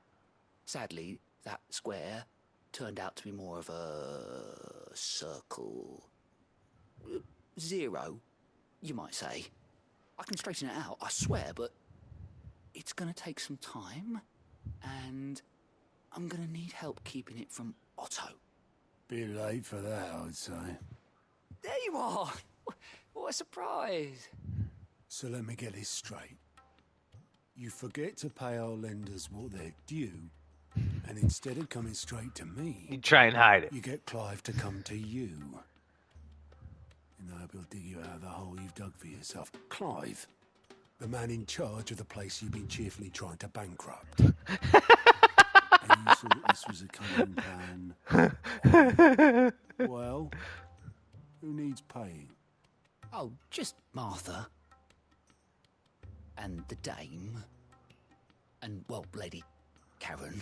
Sadly, that square turned out to be more of a circle. 0, you might say. I can straighten it out, I swear, but it's going to take some time, and I'm going to need help keeping it from Otto. Bit late for that, I'd say. There you are! What a surprise! So let me get this straight. You forget to pay our lenders what they're due, and instead of coming straight to me... You try and hide it. You get Clive to come to you. And I hope he'll dig you out of the hole you've dug for yourself. Clive, the man in charge of the place you've been cheerfully trying to bankrupt. And you saw that this was a cunning plan. Well, who needs paying? Oh, just Martha. And the dame. And, well, Lady Karen.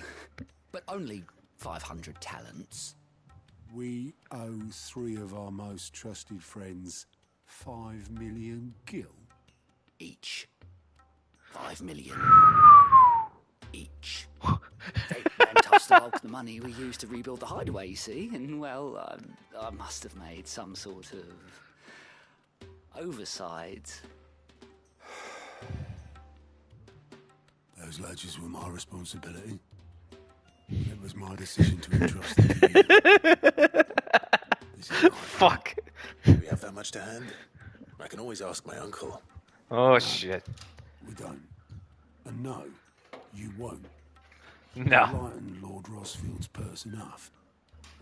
But only 500 talents. We owe 3 of our most trusted friends 5 million gil. Each. 5 million. Each. They ran tossed the bulk of the money we used to rebuild the hideaway, you see, and, well, I must have made some sort of oversight. Those ledgers were my responsibility. It was my decision to entrust them to you. Fuck. Do we have that much to hand? I can always ask my uncle. Oh, shit. We don't. And no, you won't. No. Lighten Lord Rosfield's purse enough.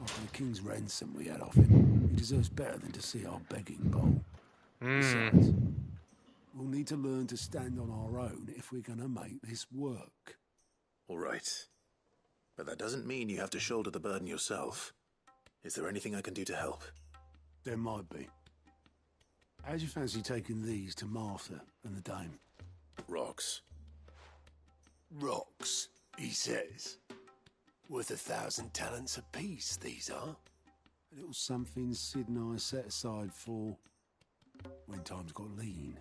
After the king's ransom we had off him, he deserves better than to see our begging bowl. Besides, we'll need to learn to stand on our own if we're going to make this work. All right. But that doesn't mean you have to shoulder the burden yourself. Is there anything I can do to help? There might be. How'd you fancy taking these to Martha and the dame? Rocks. Rocks, he says. Worth 1,000 talents apiece, these are. A little something Sid and I set aside for when times got lean.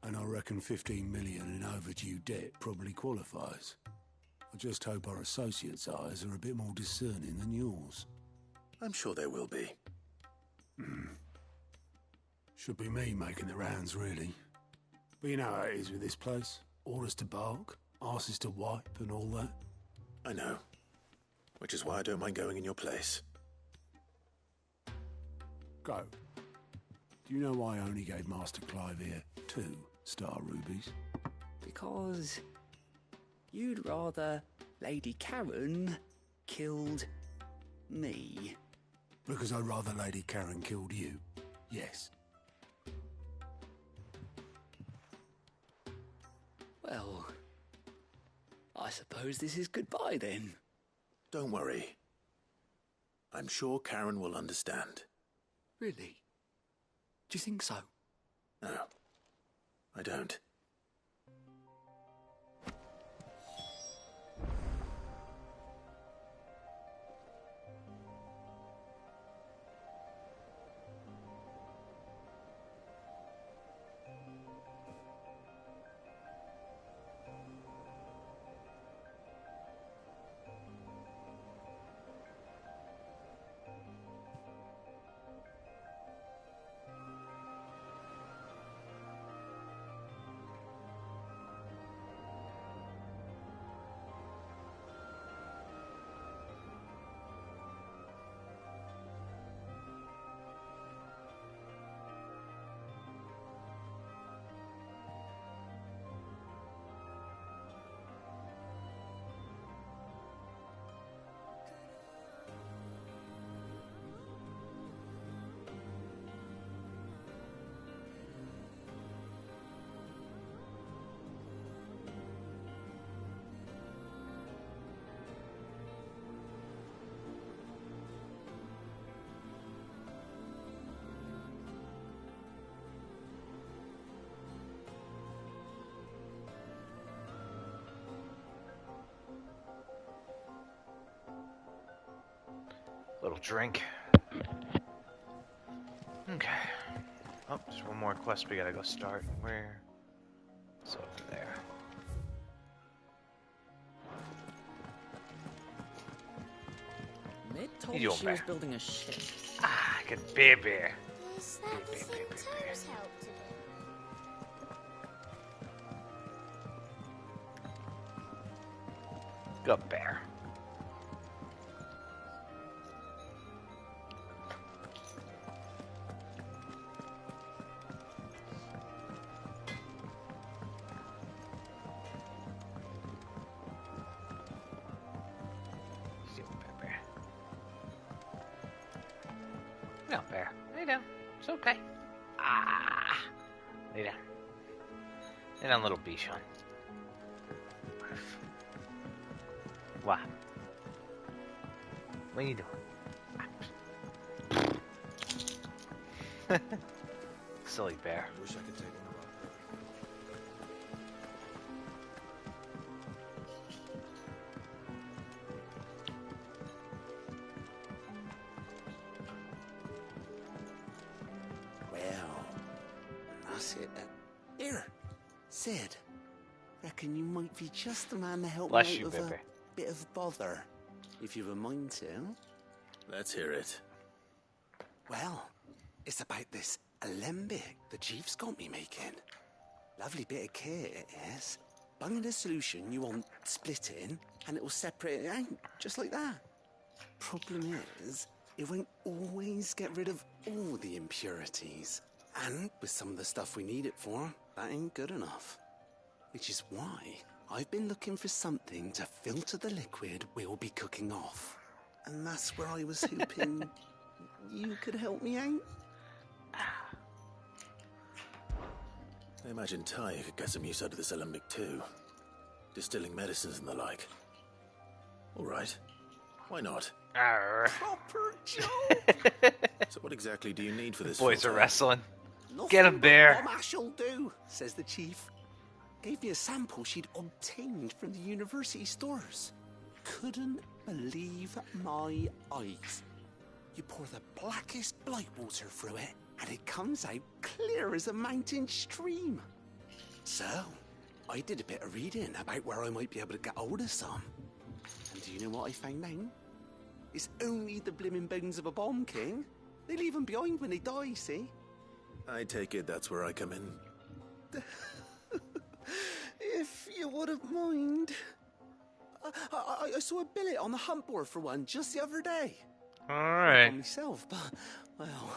And I reckon 15 million in overdue debt probably qualifies. I just hope our associates' eyes are a bit more discerning than yours. I'm sure there will be. Should be me making the rounds, really. But you know how it is with this place. Orders to bark, arses to wipe, and all that. I know. Which is why I don't mind going in your place. Go. Do you know why I only gave Master Clive here 2 star rubies? Because you'd rather Lady Karen killed me. Because I'd rather Lady Karen killed you. Yes. Well, I suppose this is goodbye then. Don't worry. I'm sure Karen will understand. Really? Do you think so? No, I don't. Little drink. Okay. Oh, there's one more quest we gotta go start. Where? It's over there. Mid told You me doing, she was Bear? building a ship. Ah, good bear. Is that the thing Toes helped to do? Good bear. Lay down, bear. Lay down. It's okay. Ah. Lay down. Lay down, little Bichon. Wow. What are you doing? Silly bear. Wish I could take one Well, that's it. Here, Sid. Reckon you might be just the man to help Bless me you, out with baby. a bit of bother, if you've a mind to. Let's hear it. Well, it's about this alembic the chief's got me making. Lovely bit of kit it is. Bunging a solution you want splitting, and it will separate it out, just like that. Problem is, it won't always get rid of all the impurities. And with some of the stuff we need it for, that ain't good enough. Which is why I've been looking for something to filter the liquid we'll be cooking off. And that's where I was hoping you could help me out. I imagine Ty could get some use out of this alembic too. Distilling medicines and the like. All right. Why not? Arr. Proper job! So what exactly do you need for this? Boys are filter? wrestling. Nothing Get him, but bear. Mom Ash'll do, says the chief. Gave me a sample she'd obtained from the university stores. Couldn't believe my eyes. You pour the blackest blight water through it, and it comes out clear as a mountain stream. So, I did a bit of reading about where I might be able to get hold of some. And do you know what I found out? It's only the blimmin' bones of a bomb king. They leave them behind when they die, see? I take it that's where I come in. If you wouldn't mind. I saw a billet on the hunt board for one just the other day. Alright. Myself, but, well,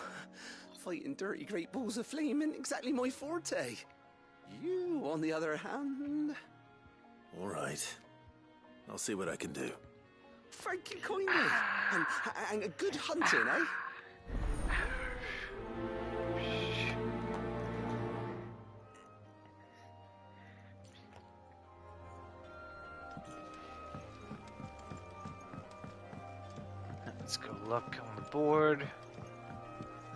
fighting dirty great balls of flame isn't exactly my forte. You, on the other hand... All right. I'll see what I can do. Thank you kindly. And a good hunting, eh? Let's go look on the board.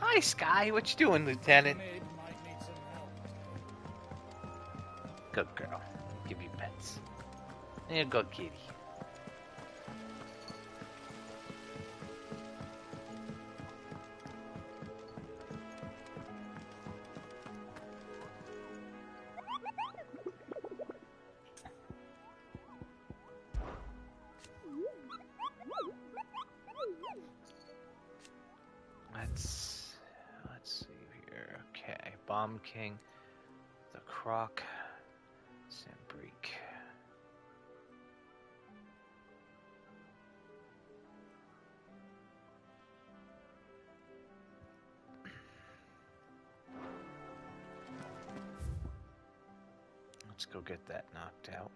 Hi, Sky. What you doing, Lieutenant? Good girl. Give you pets. There you go, kitty. Let's see here. Okay, Bomb King, the Croc, Sambrique. Let's go get that knocked out.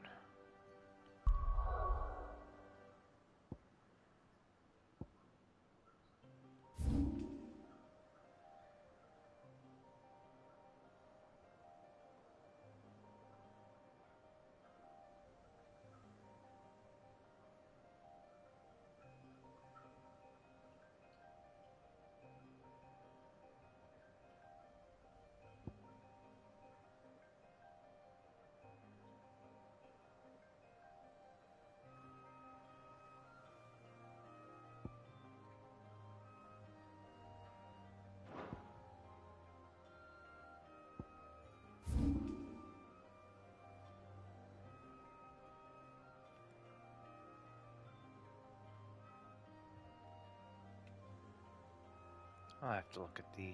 I'll have to look at the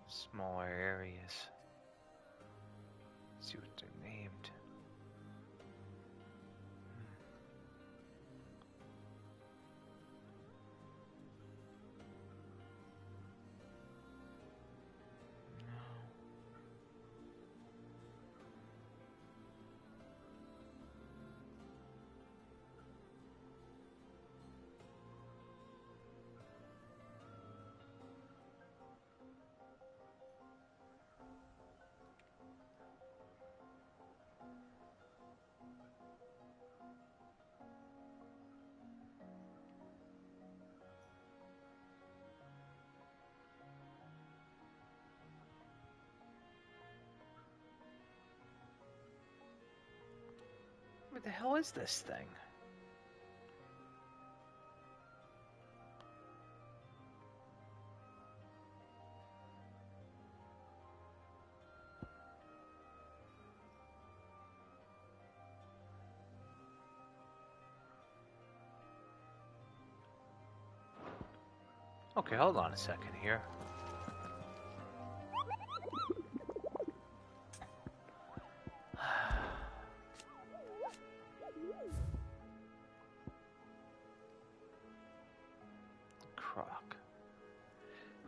smaller areas. See what they're named. the hell is this thing? Okay, hold on a second here. Croc.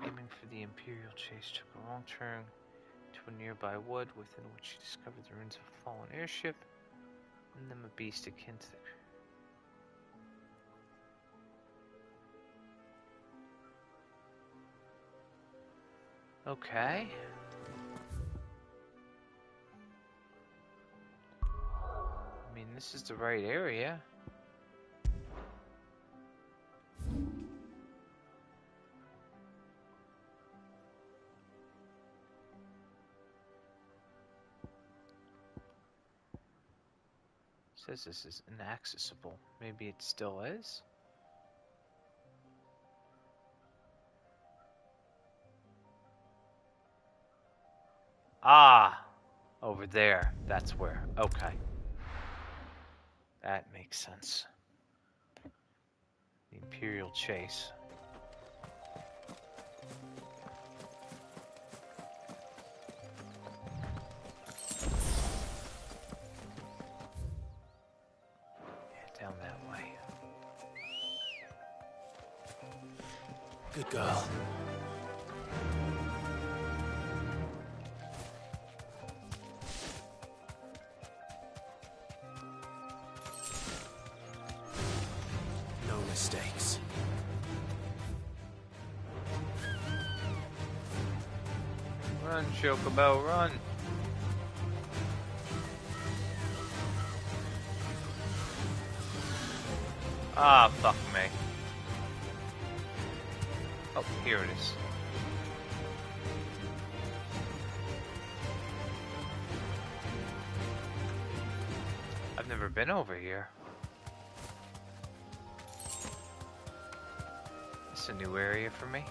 Aiming for the Imperial chase, took a wrong turn to a nearby wood within which she discovered the ruins of a fallen airship and then a beast akin to the... Okay. I mean, this is the right area. Says this is inaccessible. Maybe it still is? Ah! Over there. That's where. Okay. That makes sense. The Imperial chase. Down that way. Good girl. No mistakes. Run, Chocobo, run! Ah, fuck me. Oh, here it is. I've never been over here. It's a new area for me.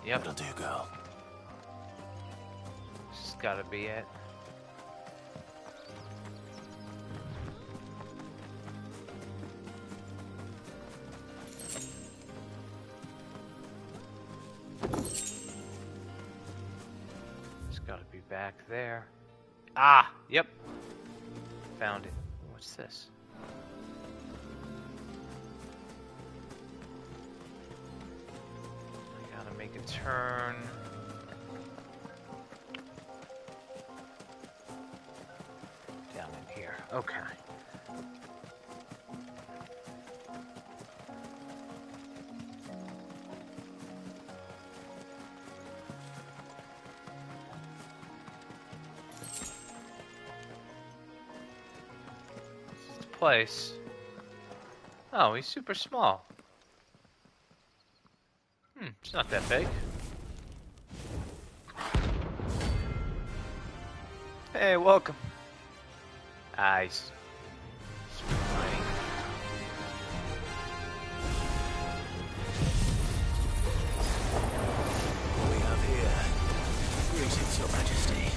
Yep. That'll do, girl. This has gotta be it. It's gotta be back there. Ah! Yep. Found it. What's this? I gotta make a turn. Down in here. Okay. This is the place. Oh, he's super small. It's not that big. Hey, welcome. Nice. What we have here? Greetings, Your Majesty.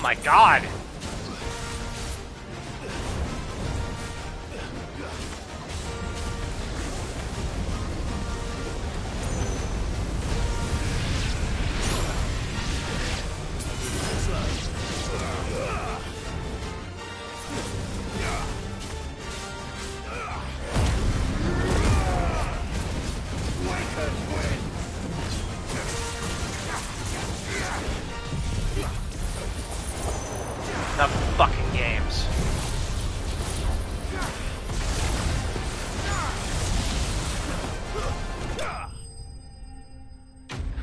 my god! Enough fucking games.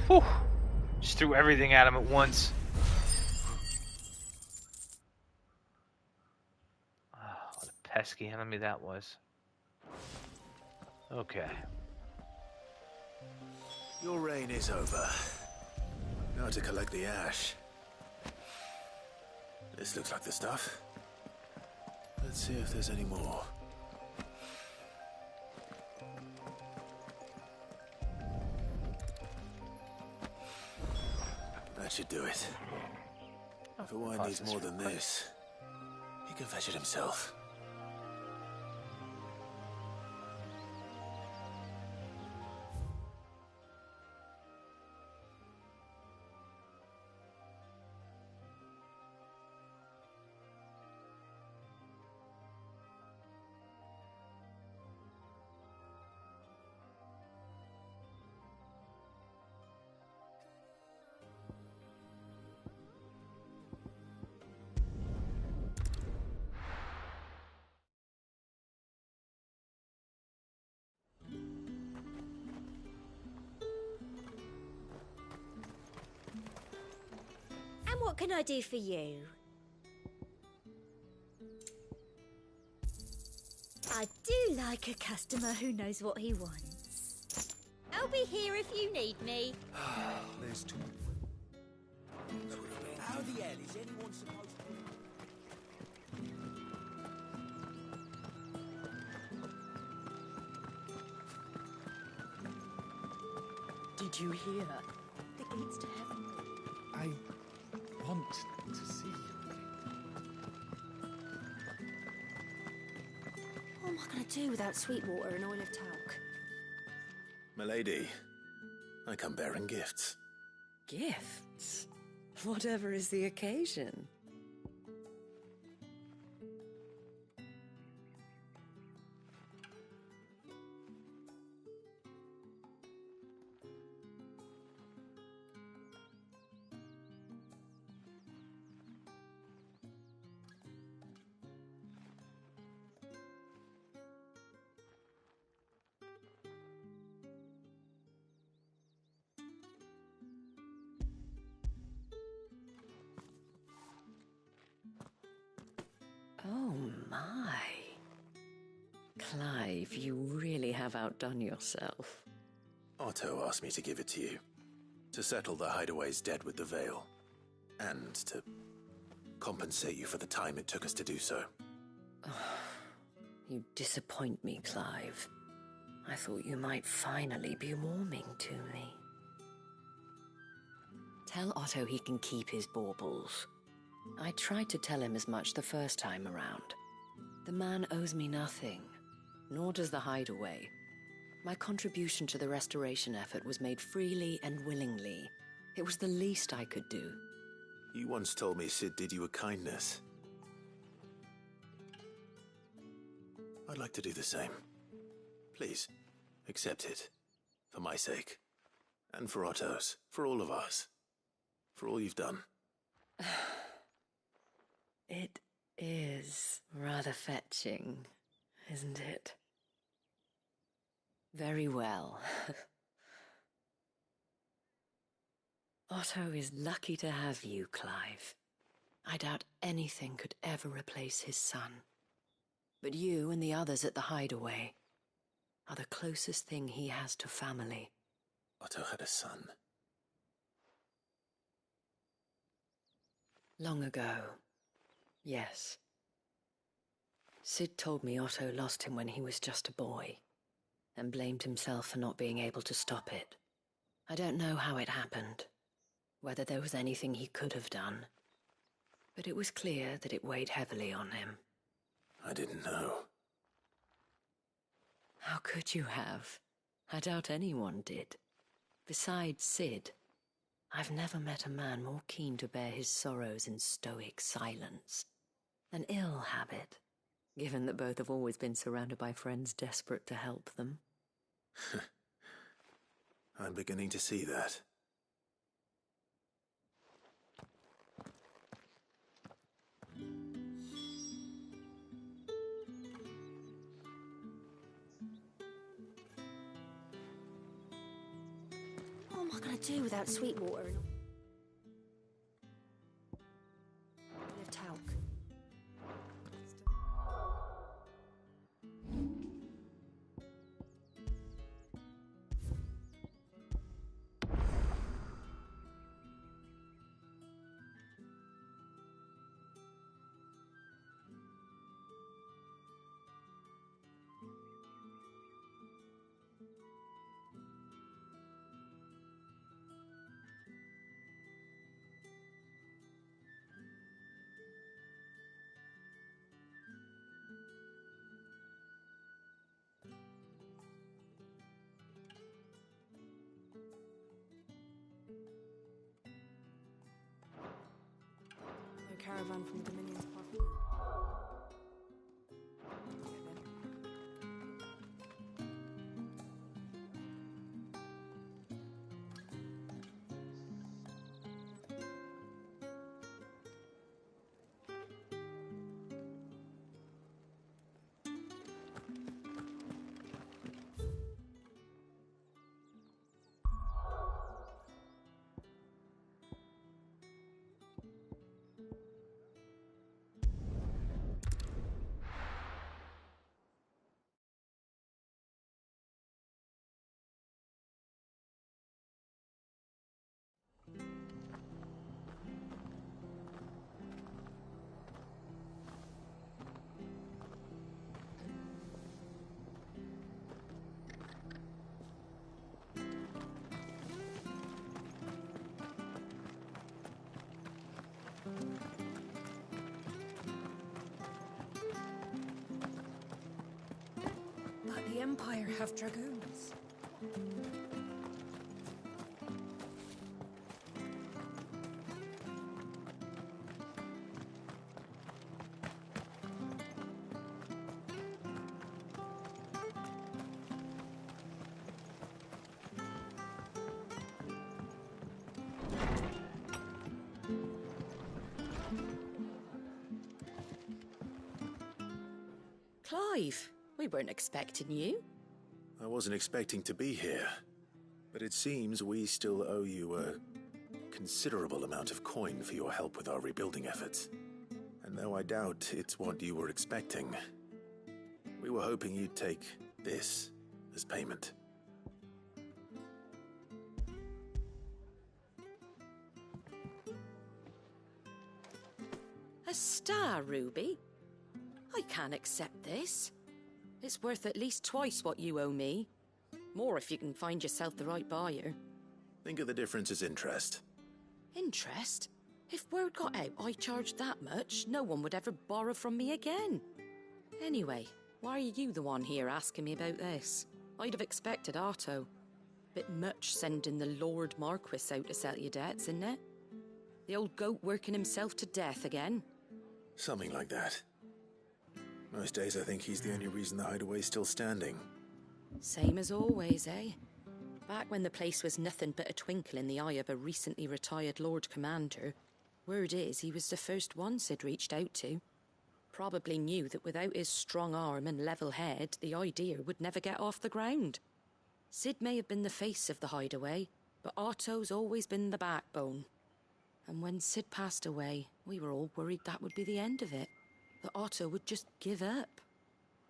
Whew. Just threw everything at him at once. Oh, what a pesky enemy that was. Okay. Your reign is over. Now to collect the ash. This looks like the stuff. Let's see if there's any more. That should do it. If Owain needs more than this, he can fetch it himself. And what can I do for you? I do like a customer who knows what he wants. I'll be here if you need me. There's two. How the hell is anyone supposed to... Did you hear? The gates to heaven. I want to see you. What am I going to do without Sweetwater and oil of talc? Milady, I come bearing gifts. Gifts? Whatever is the occasion. Oh my. Clive, you really have outdone yourself. Otto asked me to give it to you. To settle the Hideaway's debt with the Veil. And to compensate you for the time it took us to do so. You disappoint me, Clive. I thought you might finally be warming to me. Tell Otto he can keep his baubles. I tried to tell him as much the first time around. The man owes me nothing, nor does the Hideaway. My contribution to the restoration effort was made freely and willingly. It was the least I could do. You once told me Sid did you a kindness. I'd like to do the same. Please, accept it. For my sake. And for Otto's. For all of us. For all you've done. It is rather fetching, isn't it? Very well. Otto is lucky to have you, Clive. I doubt anything could ever replace his son. But you and the others at the Hideaway are the closest thing he has to family. Otto had a son. Long ago. Yes. Sid told me Otto lost him when he was just a boy, and blamed himself for not being able to stop it. I don't know how it happened, whether there was anything he could have done. But it was clear that it weighed heavily on him. I didn't know. How could you have? I doubt anyone did. Besides Sid, I've never met a man more keen to bear his sorrows in stoic silence. An ill habit, given that both have always been surrounded by friends desperate to help them. I'm beginning to see that. What am I going to do without Sweetwater and of talc? No caravan from the Dominion's park. But the Empire have dragoons. Clive, we weren't expecting you. I wasn't expecting to be here, but it seems we still owe you a considerable amount of coin for your help with our rebuilding efforts. And though I doubt it's what you were expecting, we were hoping you'd take this as payment. A star ruby? I can't accept this. It's worth at least twice what you owe me. More if you can find yourself the right buyer. Think of the difference as interest. Interest? If word got out I charged that much, no one would ever borrow from me again. Anyway, why are you the one here asking me about this? I'd have expected Otto. Bit much sending the Lord Marquis out to settle your debts, isn't it? The old goat working himself to death again? Something like that. Most days I think he's the only reason the hideaway's still standing. Same as always, eh? Back when the place was nothing but a twinkle in the eye of a recently retired Lord Commander, word is he was the first one Sid reached out to. Probably knew that without his strong arm and level head, the idea would never get off the ground. Sid may have been the face of the hideaway, but Otto's always been the backbone. And when Sid passed away, we were all worried that would be the end of it. That Otto would just give up.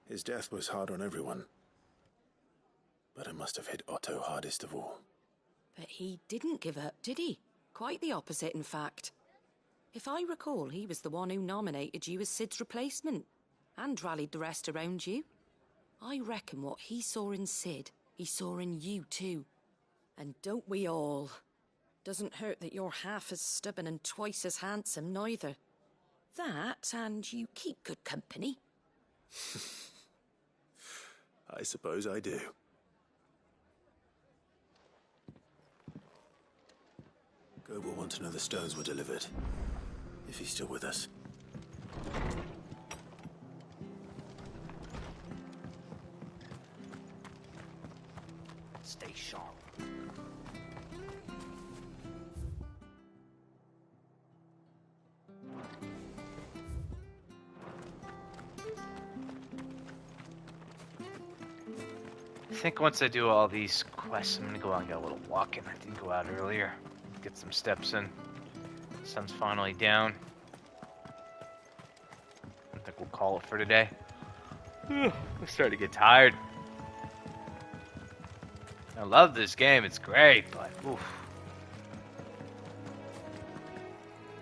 His death was hard on everyone. But it must have hit Otto hardest of all. But he didn't give up, did he? Quite the opposite, in fact. If I recall, he was the one who nominated you as Sid's replacement, and rallied the rest around you. I reckon what he saw in Sid, he saw in you too. And don't we all? Doesn't hurt that you're half as stubborn and twice as handsome, neither. That, and you keep good company. I suppose I do. Gob will want to know the stones were delivered, if he's still with us. Stay sharp. I think once I do all these quests, I'm gonna go out and get a little walking. I didn't go out earlier. Get some steps in. Sun's finally down. I think we'll call it for today. I'm starting to get tired. I love this game, it's great, but oof.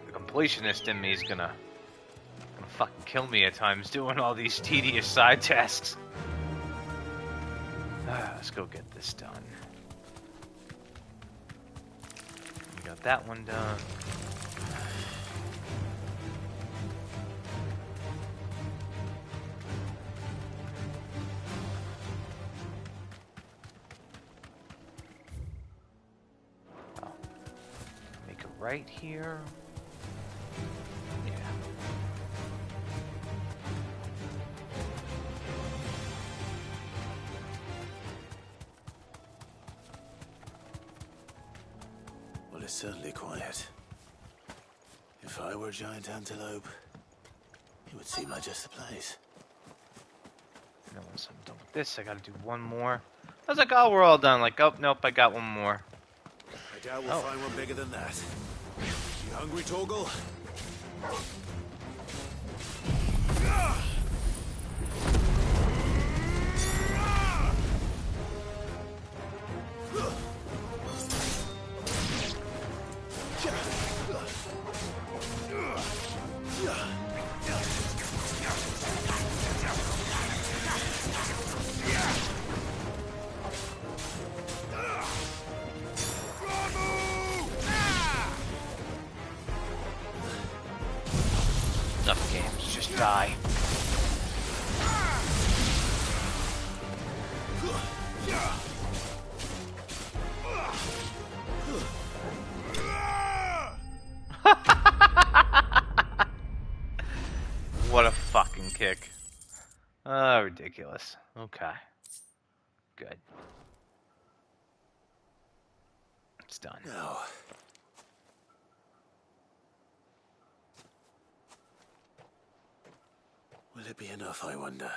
The completionist in me is gonna fucking kill me at times doing all these tedious side tasks. Let's go get this done. We got that one done. Oh. Make it right here. Yeah. Well, it's certainly quiet. If I were a giant antelope, it would seem like just the place. And then once I'm done with this, I gotta do one more. I was like, oh, we're all done. Like, oh, nope, I got one more. I doubt we'll find one bigger than that. You hungry, Torgal? Enough games, just die. What a fucking kick. Oh, ridiculous. Okay. Good. It's done. No. Will it be enough, I wonder?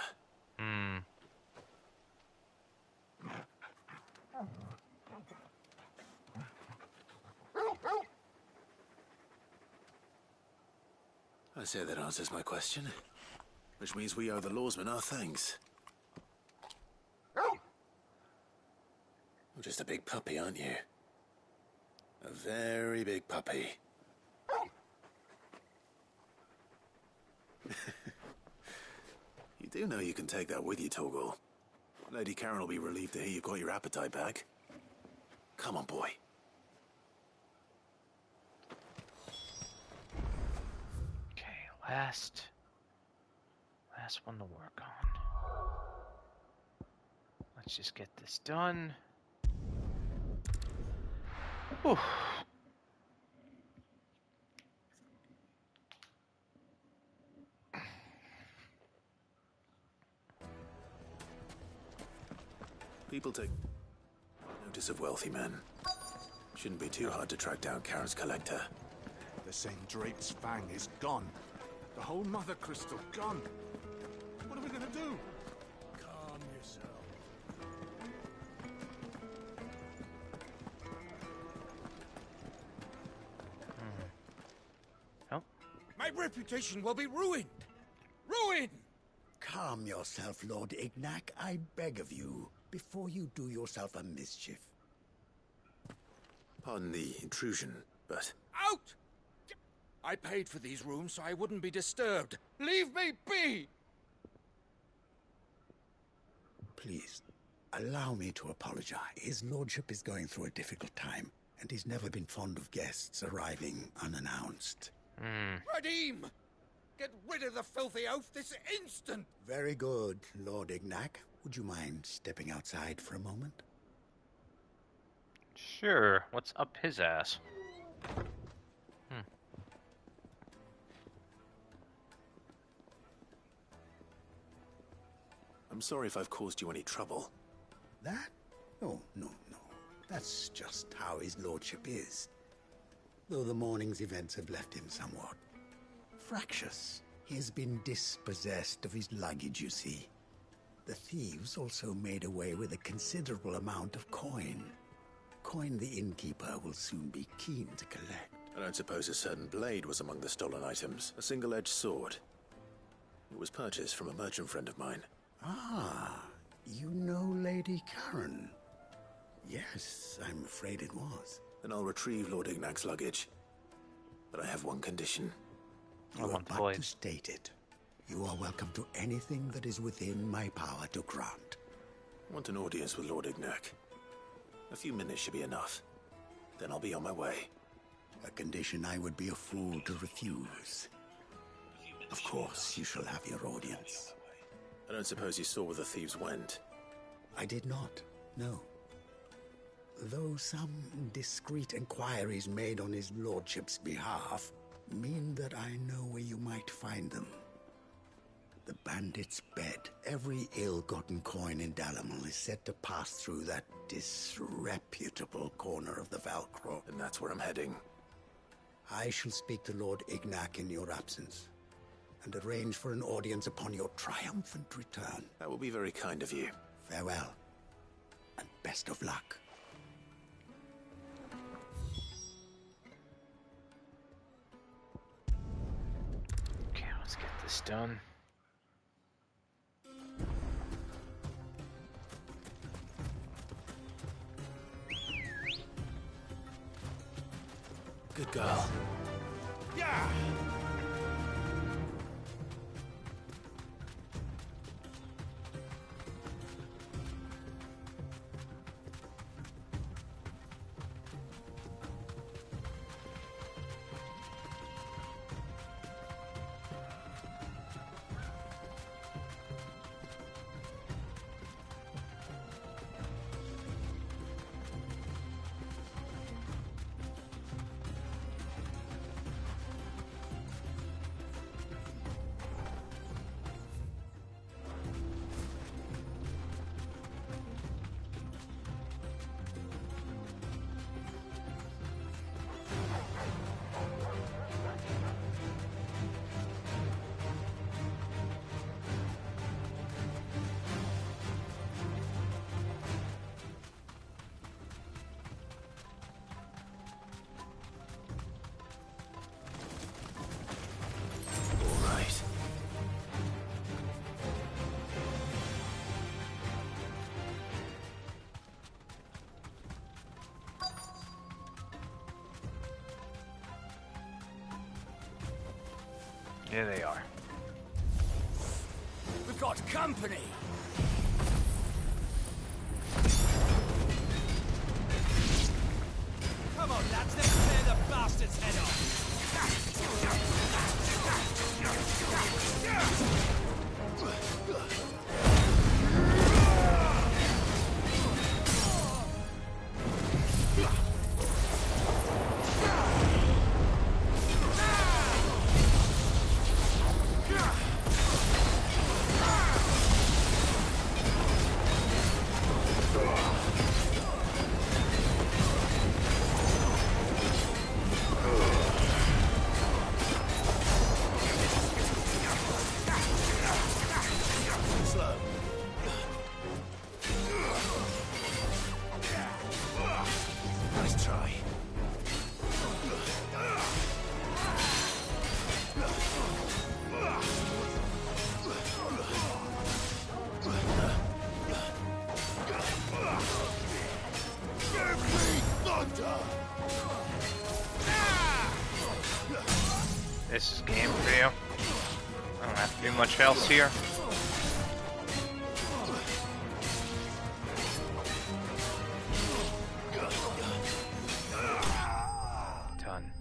Hmm. I say that answers my question. Which means we owe the lawsmen our thanks. You're just a big puppy, aren't you? A very big puppy. You do know you can take that with you, Torgal. Lady Karen will be relieved to hear you've got your appetite back. Come on, boy. Okay, last one to work on. Let's just get this done. Whew. People take notice of wealthy men. Shouldn't be too hard to track down Karen's collector. The St. Drape's Fang is gone. The whole Mother Crystal gone. What are we gonna do? Calm yourself. Oh. My reputation will be ruined. Ruined! Calm yourself, Lord Ignac, I beg of you, before you do yourself a mischief. Pardon the intrusion, but... Out! I paid for these rooms so I wouldn't be disturbed. Leave me be! Please, allow me to apologize. His lordship is going through a difficult time, and he's never been fond of guests arriving unannounced. Radim! Get rid of the filthy oaf this instant! Very good, Lord Ignac. Would you mind stepping outside for a moment? Sure. What's up his ass? I'm sorry if I've caused you any trouble. That? Oh, no. That's just how his lordship is. Though the morning's events have left him somewhat fractious. He has been dispossessed of his luggage, you see. The thieves also made away with a considerable amount of coin. Coin the innkeeper will soon be keen to collect. I don't suppose a certain blade was among the stolen items. A single-edged sword. It was purchased from a merchant friend of mine. Ah, you know Lady Karen. Yes, I'm afraid it was. Then I'll retrieve Lord Ignac's luggage. But I have one condition. You are but to state it. You are welcome to anything that is within my power to grant. I want an audience with Lord Ignac. A few minutes should be enough. Then I'll be on my way. A condition I would be a fool to refuse. Of course, you shall have your audience. I don't suppose you saw where the thieves went? I did not, no. Though some discreet inquiries made on his lordship's behalf mean that I know where you might find them. The bandit's bed. Every ill-gotten coin in Dalamal is said to pass through that disreputable corner of the Velcro. And that's where I'm heading. I shall speak to Lord Ignac in your absence, and arrange for an audience upon your triumphant return. That will be very kind of you. Farewell, and best of luck. Okay, let's get this done. Good girl. Yeah! Here they are. We've got company! Come on, lads, let's tear the bastard's head off! This is game for you. I don't have to do much else here. Done.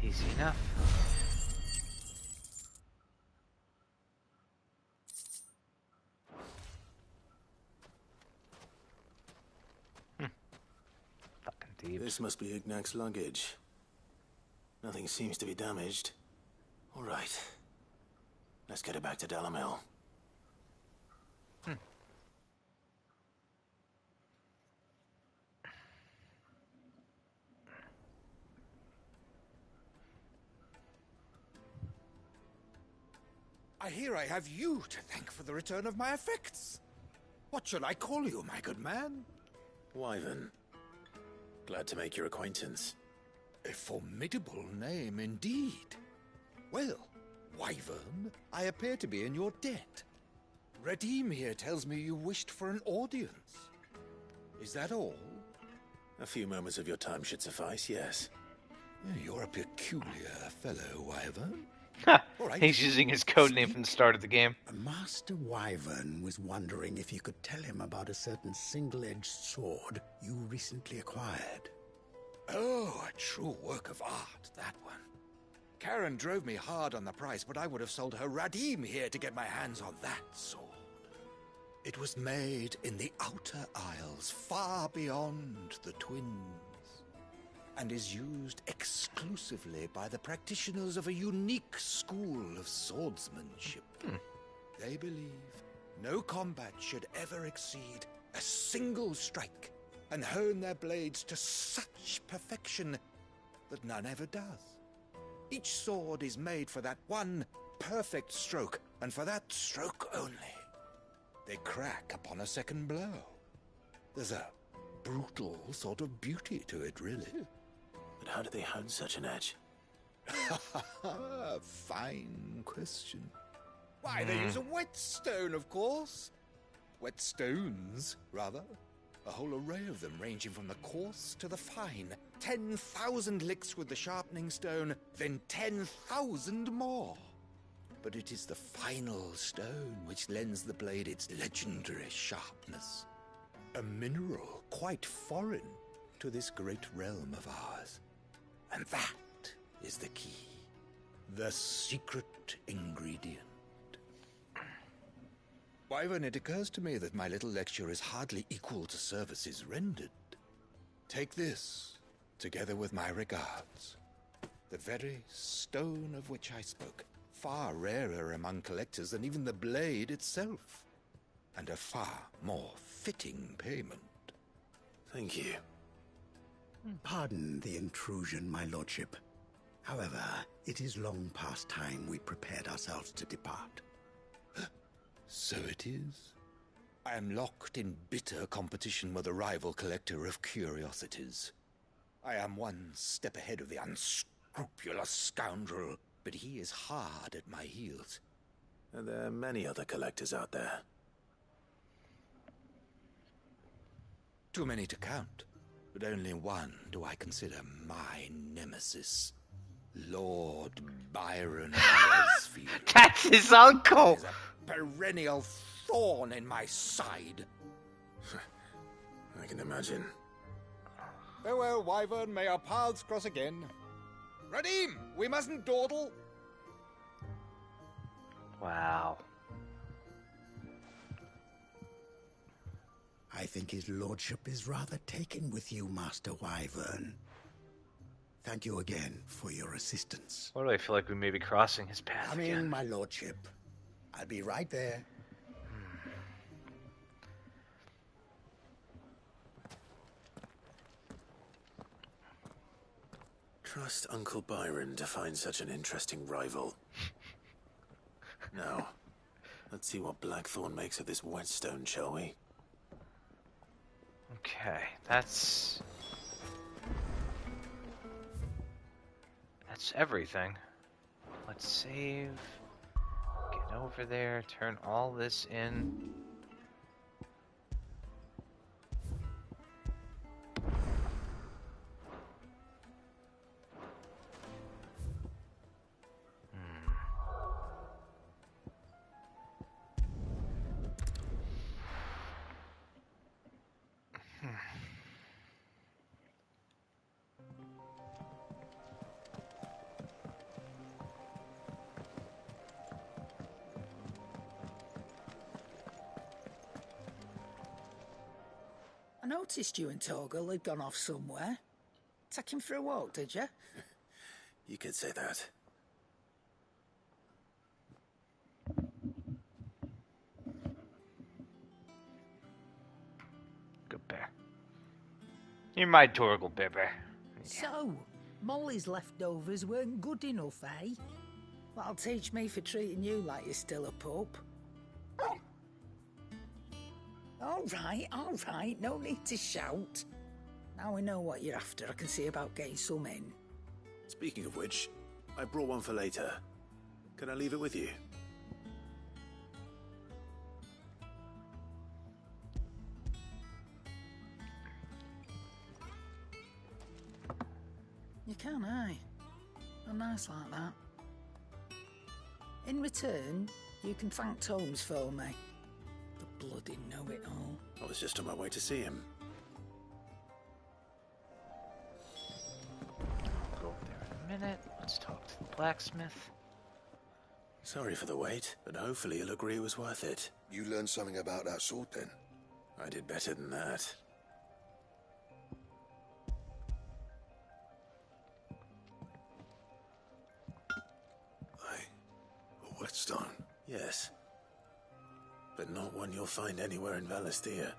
Easy enough. This must be Ignac's luggage. Nothing seems to be damaged. All right. Let's get it back to Dalamel. I hear I have you to thank for the return of my effects. What shall I call you, my good man? Wyvern. Glad to make your acquaintance. A formidable name indeed. Well, Wyvern, I appear to be in your debt. Redeem here tells me you wished for an audience. Is that all? A few moments of your time should suffice, yes. You're a peculiar fellow, Wyvern. He's using his code name from the start of the game. Master Wyvern was wondering if you could tell him about a certain single-edged sword you recently acquired. Oh, a true work of art, that one. Karen drove me hard on the price, but I would have sold her Radim here to get my hands on that sword. It was made in the Outer Isles, far beyond the Twins, and is used exclusively by the practitioners of a unique school of swordsmanship. They believe no combat should ever exceed a single strike, and hone their blades to such perfection that none ever does. Each sword is made for that one perfect stroke, and for that stroke only. They crack upon a second blow. There's a brutal sort of beauty to it, really. But how do they hone such an edge? Fine question. Why, they use a whetstone, of course. Whetstones, rather. A whole array of them, ranging from the coarse to the fine. 10,000 licks with the sharpening stone, then 10,000 more. But it is the final stone which lends the blade its legendary sharpness. A mineral quite foreign to this great realm of ours. And that is the key. The secret ingredient. Wyvern, it occurs to me that my little lecture is hardly equal to services rendered. Take this, together with my regards. The very stone of which I spoke, far rarer among collectors than even the blade itself, and a far more fitting payment. Thank you. Pardon the intrusion, my lordship. However, it is long past time we prepared ourselves to depart. So it is. I am locked in bitter competition with a rival collector of curiosities. I am one step ahead of the unscrupulous scoundrel, but he is hard at my heels. And there are many other collectors out there. Too many to count, but only one do I consider my nemesis. Lord Byron Wesfield. That's his uncle! He's a perennial thorn in my side. I can imagine. Farewell, Wyvern. May our paths cross again. Radim, we mustn't dawdle. Wow. I think his lordship is rather taken with you, Master Wyvern. Thank you again for your assistance. Why do I feel like we may be crossing his path Come again? in, my lordship. I'll be right there. Trust Uncle Byron to find such an interesting rival. Now, let's see what Blackthorn makes of this whetstone, shall we? Okay, that's everything. Let's save, get over there, turn all this in. I noticed you and Torgal had gone off somewhere. Take him for a walk, did you? You could say that. Good bear. You're my adorable bear. So, Molly's leftovers weren't good enough, eh? That'll teach me for treating you like you're still a pup. All right, no need to shout. Now we know what you're after, I can see about getting some in. Speaking of which, I brought one for later. Can I leave it with you? You can, eh? I'm nice like that. In return, you can thank Tomes for me. The bloody know-it-all. I was just on my way to see him. Go over there in a minute. Let's talk to the blacksmith. Sorry for the wait, but hopefully you'll agree it was worth it. You learned something about that sword then? I did better than that. A whetstone? Yes. But not one you'll find anywhere in Valisthea.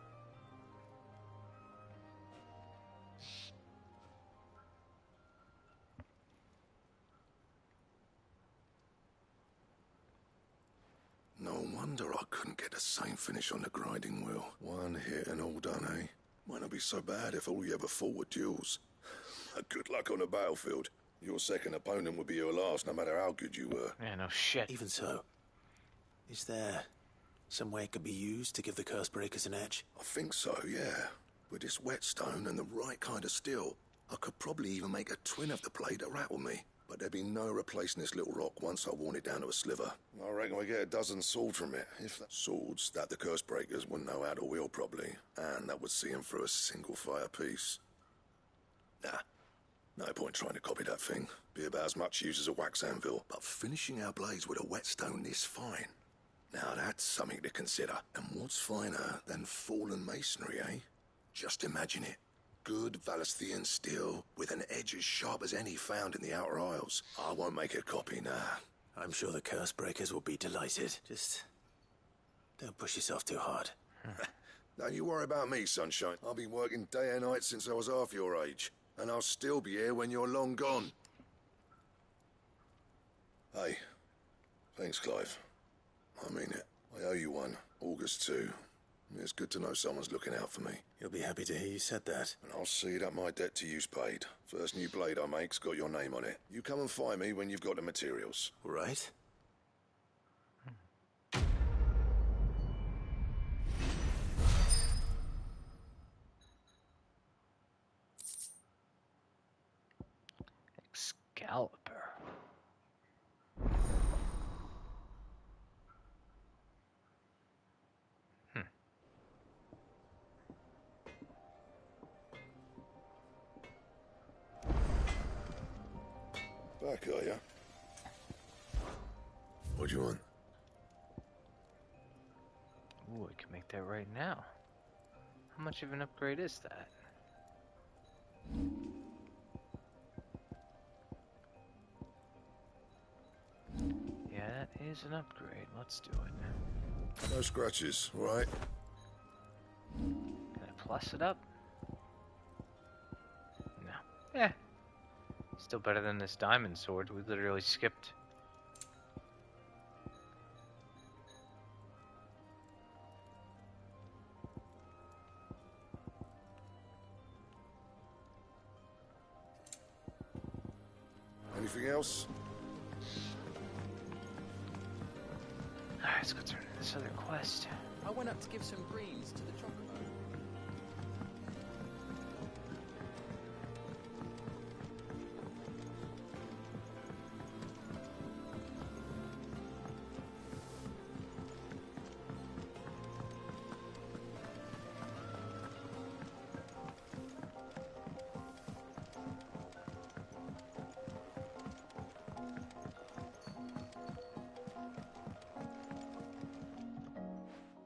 No wonder I couldn't get the same finish on the grinding wheel. One hit and all done, eh? Might not be so bad if all you ever fought were duels. Good luck on the battlefield. Your second opponent would be your last, no matter how good you were. Yeah, no shit. Even so, is there some way it could be used to give the Cursebreakers an edge? I think so, yeah. With this whetstone and the right kind of steel, I could probably even make a twin of the blade that rattled me. But there'd be no replacing this little rock once I worn it down to a sliver. I reckon we get a dozen swords from it. If that swords that the Cursebreakers wouldn't know how to wield properly, and that would see them through a single fire piece. Nah. No point trying to copy that thing. Be about as much use as a wax anvil. But finishing our blades with a whetstone this fine. Now that's something to consider. And what's finer than fallen masonry, eh? Just imagine it. Good Valisthean steel with an edge as sharp as any found in the Outer Isles. I won't make a copy, nah. I'm sure the Cursebreakers will be delighted. Just don't push yourself too hard. Don't you worry about me, sunshine. I've been working day and night since I was half your age. And I'll still be here when you're long gone. Hey, thanks, Clive. I mean it. I owe you one. August too. It's good to know someone's looking out for me. You'll be happy to hear you said that. And I'll see that my debt to you's paid. First new blade I make's got your name on it. You come and find me when you've got the materials. Right? Excalibur. Back, are ya? What do you want? Ooh, I can make that right now. How much of an upgrade is that? Yeah, that is an upgrade. Let's do it. No scratches, right? Can I plus it up? No. Yeah. Still better than this diamond sword. We literally skipped. Anything else? Alright, let's go turn to this other quest. I went up to give some greens to the chocobo.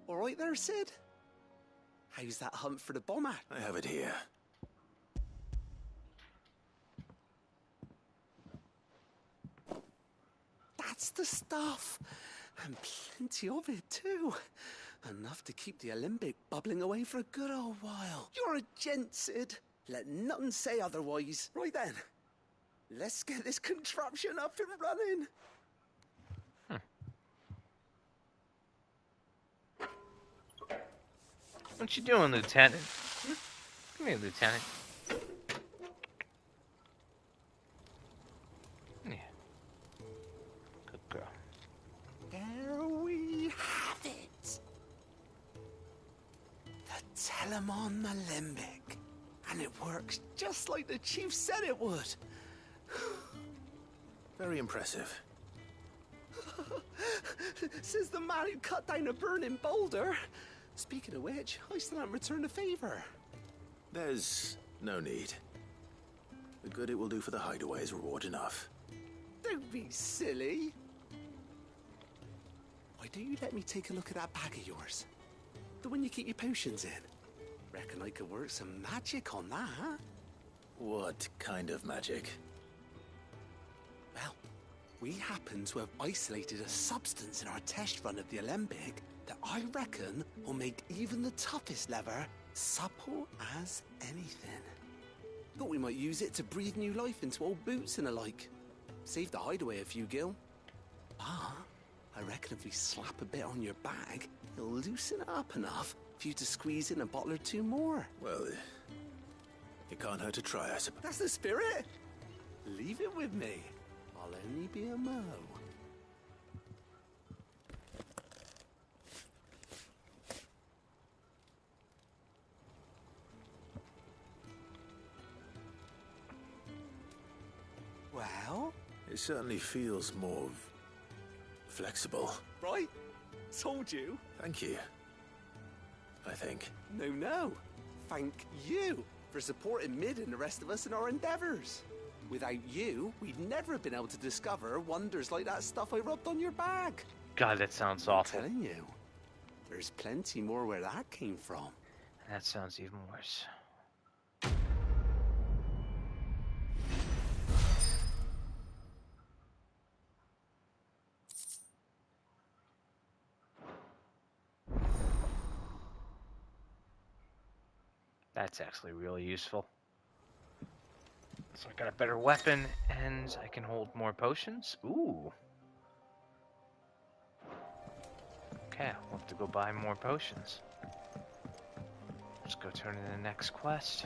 All right there, Sid? How's that hunt for the bomber? I have it here. That's the stuff. And plenty of it, too. Enough to keep the Alembic bubbling away for a good old while. You're a gent, Sid. Let nothing say otherwise. Right then, let's get this contraption up and running. What you doing, Lieutenant? Come here, Lieutenant. Yeah. Good girl. There we have it. The Telemon Alembic. And it works just like the Chief said it would. Very impressive. Says the man who cut down a burning boulder. Speaking of which, I still haven't returned the favor. There's no need. The good it will do for the hideaway is reward enough. Don't be silly. Why don't you let me take a look at that bag of yours? The one you keep your potions in. Reckon I could work some magic on that. What kind of magic? Well, we happen to have isolated a substance in our test run of the Alembic that I reckon will make even the toughest lever supple as anything. Thought we might use it to breathe new life into old boots and the like. Save the hideaway a few gil. But I reckon if we slap a bit on your bag, it'll loosen it up enough for you to squeeze in a bottle or two more. Well, it can't hurt to try, I suppose. That's the spirit. Leave it with me. I'll only be a mo. Well? It certainly feels more flexible. Right? Told you. Thank you. I think. No. Thank you for supporting Mid and the rest of us in our endeavors. Without you, we'd never have been able to discover wonders like that stuff I rubbed on your bag. God, that sounds awful. I'm telling you, there's plenty more where that came from. That sounds even worse. That's actually really useful. So I got a better weapon, and I can hold more potions. Ooh. Okay, we'll have to go buy more potions. Let's go turn in the next quest.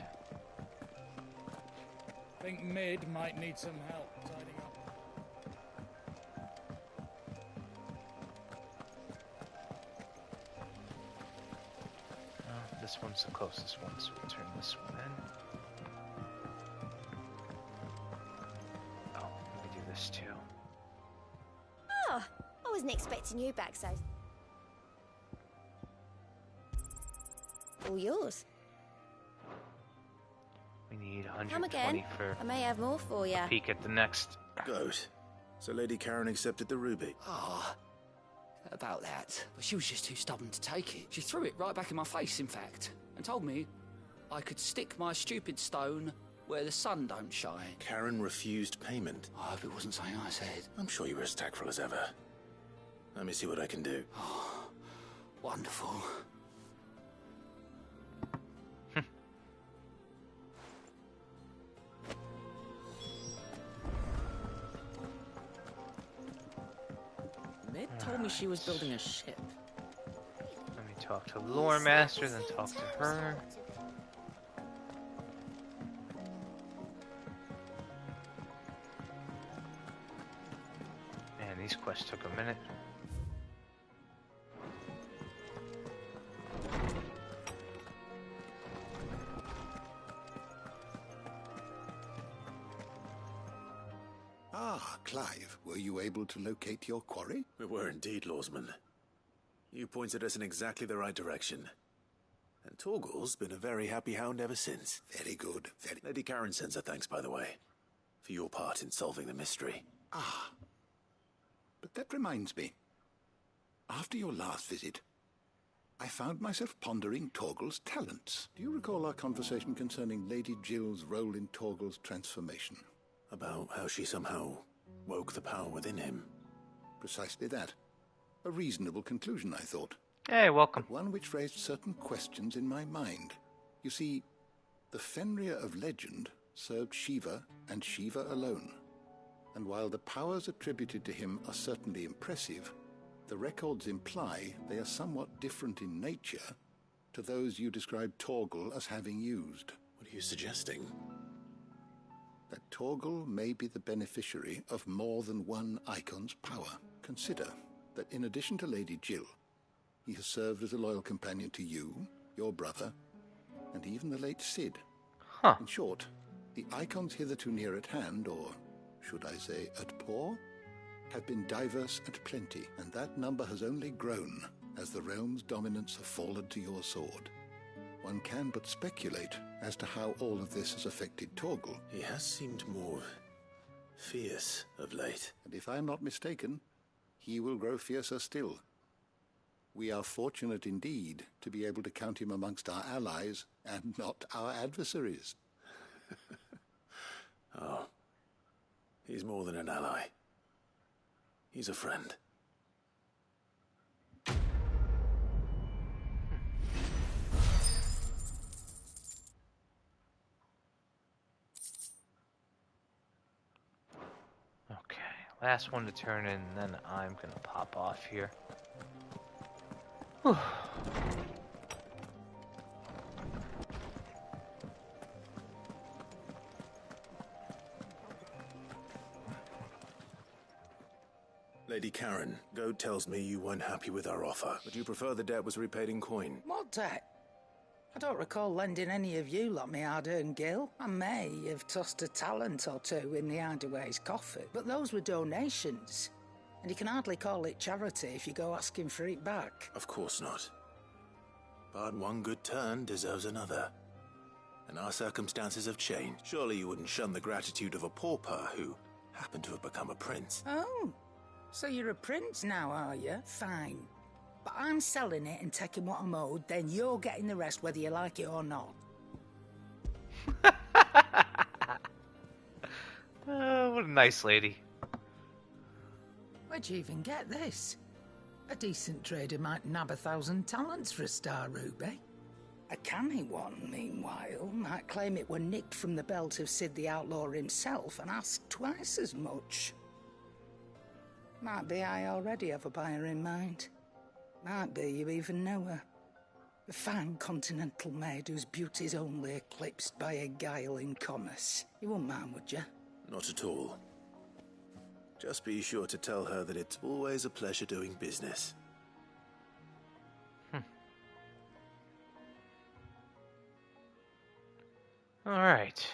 Think Mid might need some help tidying up. This one's the closest one, so we'll turn this one in. Oh, let me do this too. Oh, I wasn't expecting you back, so... All yours. We need Come 120 again. for I may have more for you. a peek at the next. Good. So Lady Karen accepted the ruby. Ah, about that. But she was just too stubborn to take it. She threw it right back in my face, in fact, and told me I could stick my stupid stone where the sun don't shine. Karen refused payment. I hope it wasn't something I said. I'm sure you were as tactful as ever. Let me see what I can do. Oh, wonderful. Mid told me she was building a ship. Let me talk to Lore Master, then talk to her. Man, these quests took a minute. Ah, Clive, were you able to locate your quarry? We were indeed, Lawsman. You pointed us in exactly the right direction. And Torgal's been a very happy hound ever since. Very good, Lady Karen sends her thanks, by the way, for your part in solving the mystery. Ah, but that reminds me. After your last visit, I found myself pondering Torgal's talents. Do you recall our conversation concerning Lady Jill's role in Torgal's transformation? About how she somehow woke the power within him. Precisely that. A reasonable conclusion, I thought. Hey, welcome. But one which raised certain questions in my mind. You see, the Fenrir of legend served Shiva and Shiva alone. And while the powers attributed to him are certainly impressive, the records imply they are somewhat different in nature to those you described Torgal as having used. What are you suggesting? That Torgal may be the beneficiary of more than one icon's power. Consider that in addition to Lady Jill, he has served as a loyal companion to you, your brother, and even the late Cid. Huh. In short, the icons hitherto near at hand, or should I say at paw, have been diverse and plenty, and that number has only grown as the realm's dominance have fallen to your sword. One can but speculate as to how all of this has affected Torgal. He has seemed more fierce of late. And if I'm not mistaken, he will grow fiercer still. We are fortunate indeed to be able to count him amongst our allies and not our adversaries. Oh, he's more than an ally. He's a friend. Okay, last one to turn in, and then I'm gonna pop off here. Whew. Lady Karen, Goad tells me you weren't happy with our offer, but you prefer the debt was repaid in coin. What debt? I don't recall lending any of you lot me hard-earned gil. I may have tossed a talent or two in the Hideaway's coffin, but those were donations. And you can hardly call it charity if you go asking for it back. Of course not. But one good turn deserves another. And our circumstances have changed. Surely you wouldn't shun the gratitude of a pauper who happened to have become a prince. Oh, so you're a prince now, are you? Fine. But I'm selling it and taking what I'm owed, then you're getting the rest whether you like it or not. What a nice lady. Where'd you even get this? A decent trader might nab 1,000 talents for a star ruby. A canny one, meanwhile, might claim it were nicked from the belt of Cid the Outlaw himself and ask twice as much. Might be I already have a buyer in mind. Might be you even know her. A fine continental maid whose beauty's only eclipsed by a guile in commerce. You wouldn't mind, would you? Not at all. Just be sure to tell her that it's always a pleasure doing business. Alright.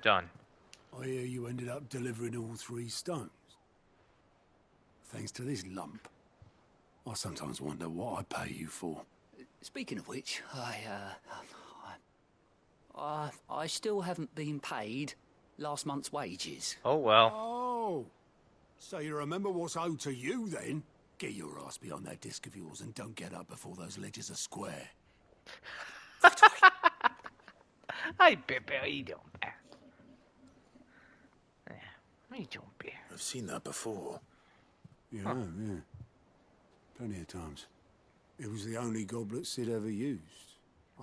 Done. I hear you ended up delivering all 3 stones. Thanks to this lump. I sometimes wonder what I pay you for. Speaking of which, I still haven't been paid last month's wages. Oh, well. Oh, so you remember what's owed to you, then? Get your ass behind that disc of yours and don't get up before those ledgers are square. Hi, Pepe. How you doing, Bear? What are you doing, Bear? I've seen that before. Yeah, yeah. Plenty of times. It was the only goblet Cid ever used.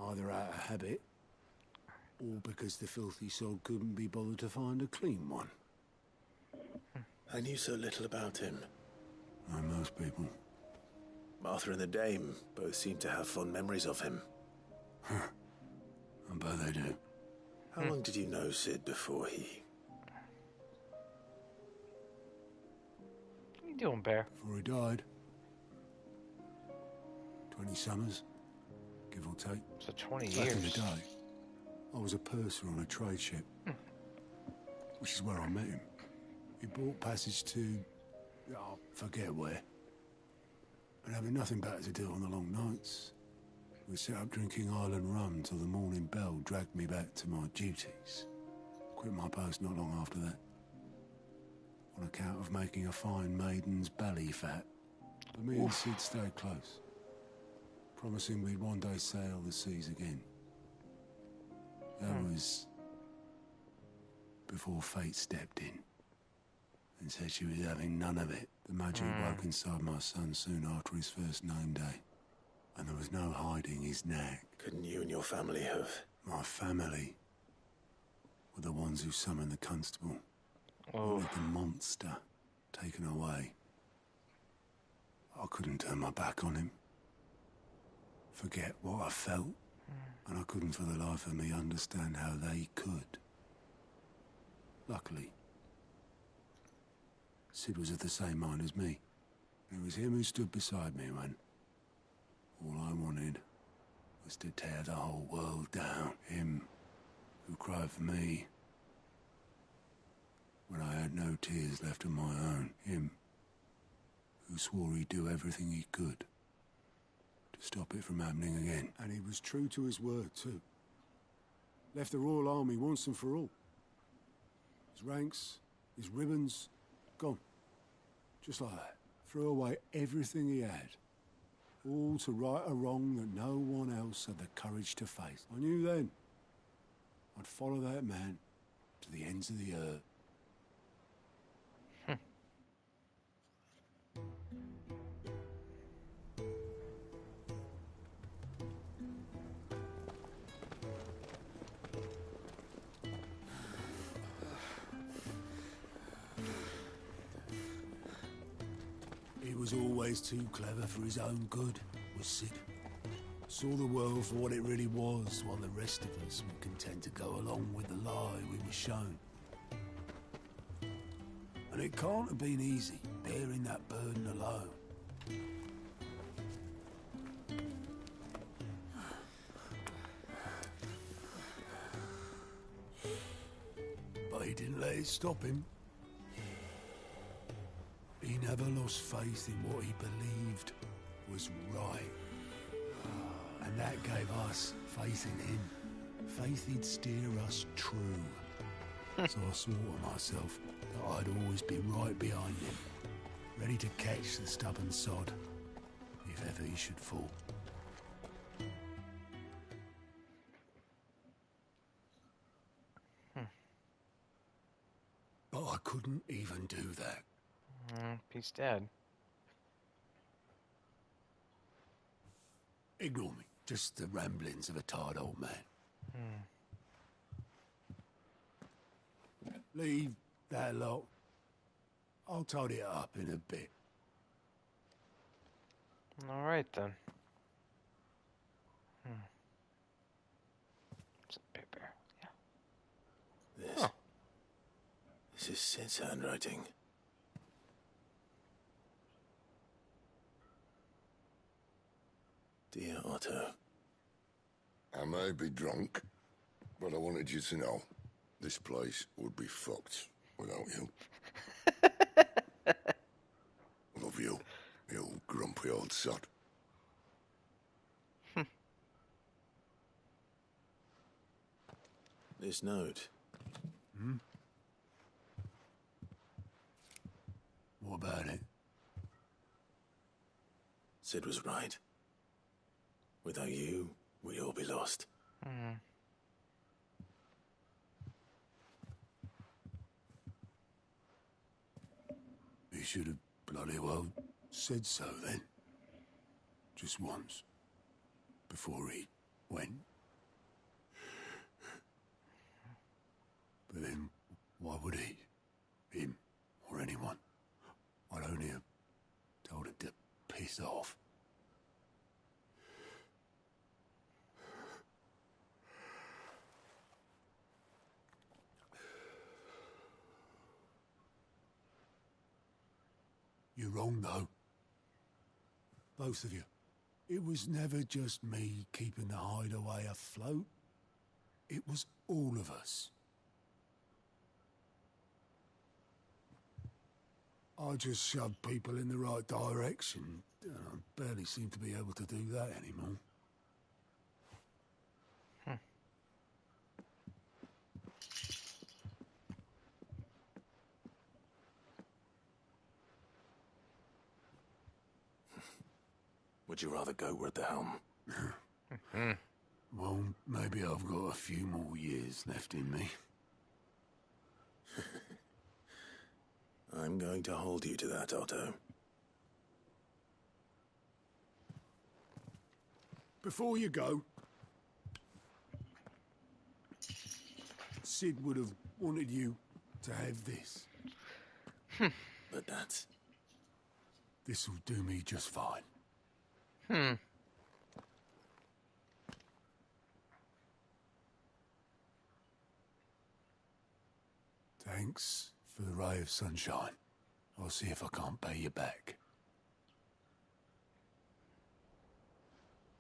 Either out of habit, or because the filthy soul couldn't be bothered to find a clean one. I knew so little about him. Like most people. Martha and the Dame both seem to have fond memories of him. I bet they do. How long did you know Cid before he... What are you doing, Bear? Before he died. 20 summers, give or take. So 20 Back in the years. day, I was a purser on a trade ship. Which is where I met him. He bought passage to... I forget where. And having nothing better to do on the long nights, we set up drinking island rum till the morning bell dragged me back to my duties. Quit my post not long after that. On account of making a fine maiden's belly fat. But me and Cid stayed close. Promising we'd one day sail the seas again. That was... before fate stepped in. and said she was having none of it. The magic woke inside my son soon after his first name day, and there was no hiding his knack. Couldn't you and your family have? My family were the ones who summoned the constable. Oh. Wanted the monster taken away. I couldn't turn my back on him. Forget what I felt. And I couldn't for the life of me understand how they could. Luckily, Sid was of the same mind as me. It was him who stood beside me when all I wanted was to tear the whole world down. Him who cried for me when I had no tears left of my own. Him who swore he'd do everything he could to stop it from happening again. And he was true to his word, too. Left the Royal Army once and for all. His ranks, his ribbons, gone. Just like that. Threw away everything he had. All to right a wrong that no one else had the courage to face. I knew then I'd follow that man to the ends of the earth. He was always too clever for his own good, was Sid. Saw the world for what it really was, while the rest of us were content to go along with the lie we were shown. And it can't have been easy, bearing that burden alone. But he didn't let it stop him. He never lost faith in what he believed was right. And that gave us faith in him. Faith he'd steer us true. So I swore to myself that I'd always be right behind him, ready to catch the stubborn sod, if ever he should fall. But I couldn't even do that. He's dead. Ignore me. Just the ramblings of a tired old man. Leave that lot. I'll tidy it up in a bit. All right then. Some paper. Yeah. This. This is Sid's handwriting. Dear Otto. I may be drunk, but I wanted you to know this place would be fucked without you. Love you, you grumpy old sod. This note. What about it? Sid was right. Without you, we'd all be lost. He should have bloody well said so then. Just once. Before he went. But then, why would he? Him, or anyone? I'd only have told him to piss off. You're wrong, though. Both of you. It was never just me keeping the hideaway afloat. It was all of us. I just shoved people in the right direction. I barely seem to be able to do that anymore. Would you rather go with the helm? Well, maybe I've got a few more years left in me. I'm going to hold you to that, Otto. Before you go, Sid would have wanted you to have this. But that's... This'll do me just fine. Thanks for the ray of sunshine. I'll see if I can't pay you back.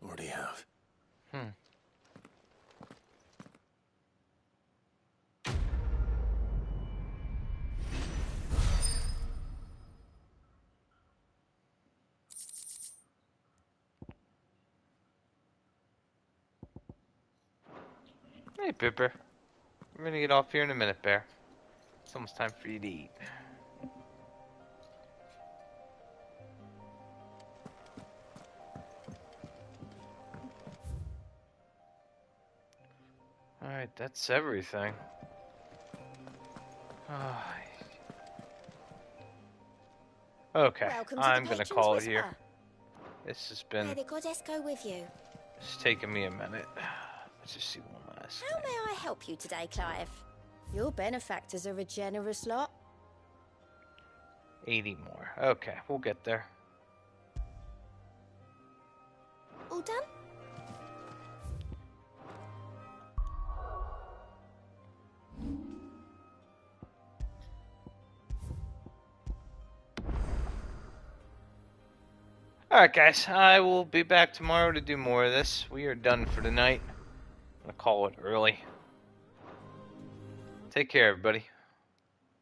Already have. Hey, Pipper. We're gonna get off here in a minute, Bear. It's almost time for you to eat. Alright, that's everything. Okay, Welcome to I'm the gonna Patron's call it Whisper. here. This has May been... the goddess go with you. It's taken me a minute. Let's just see one last. How may I help you today, Clive? Your benefactors are a generous lot. 80 more. Okay, we'll get there. All done? Alright guys, I will be back tomorrow to do more of this. We are done for tonight. I'm gonna call it early. Take care, everybody.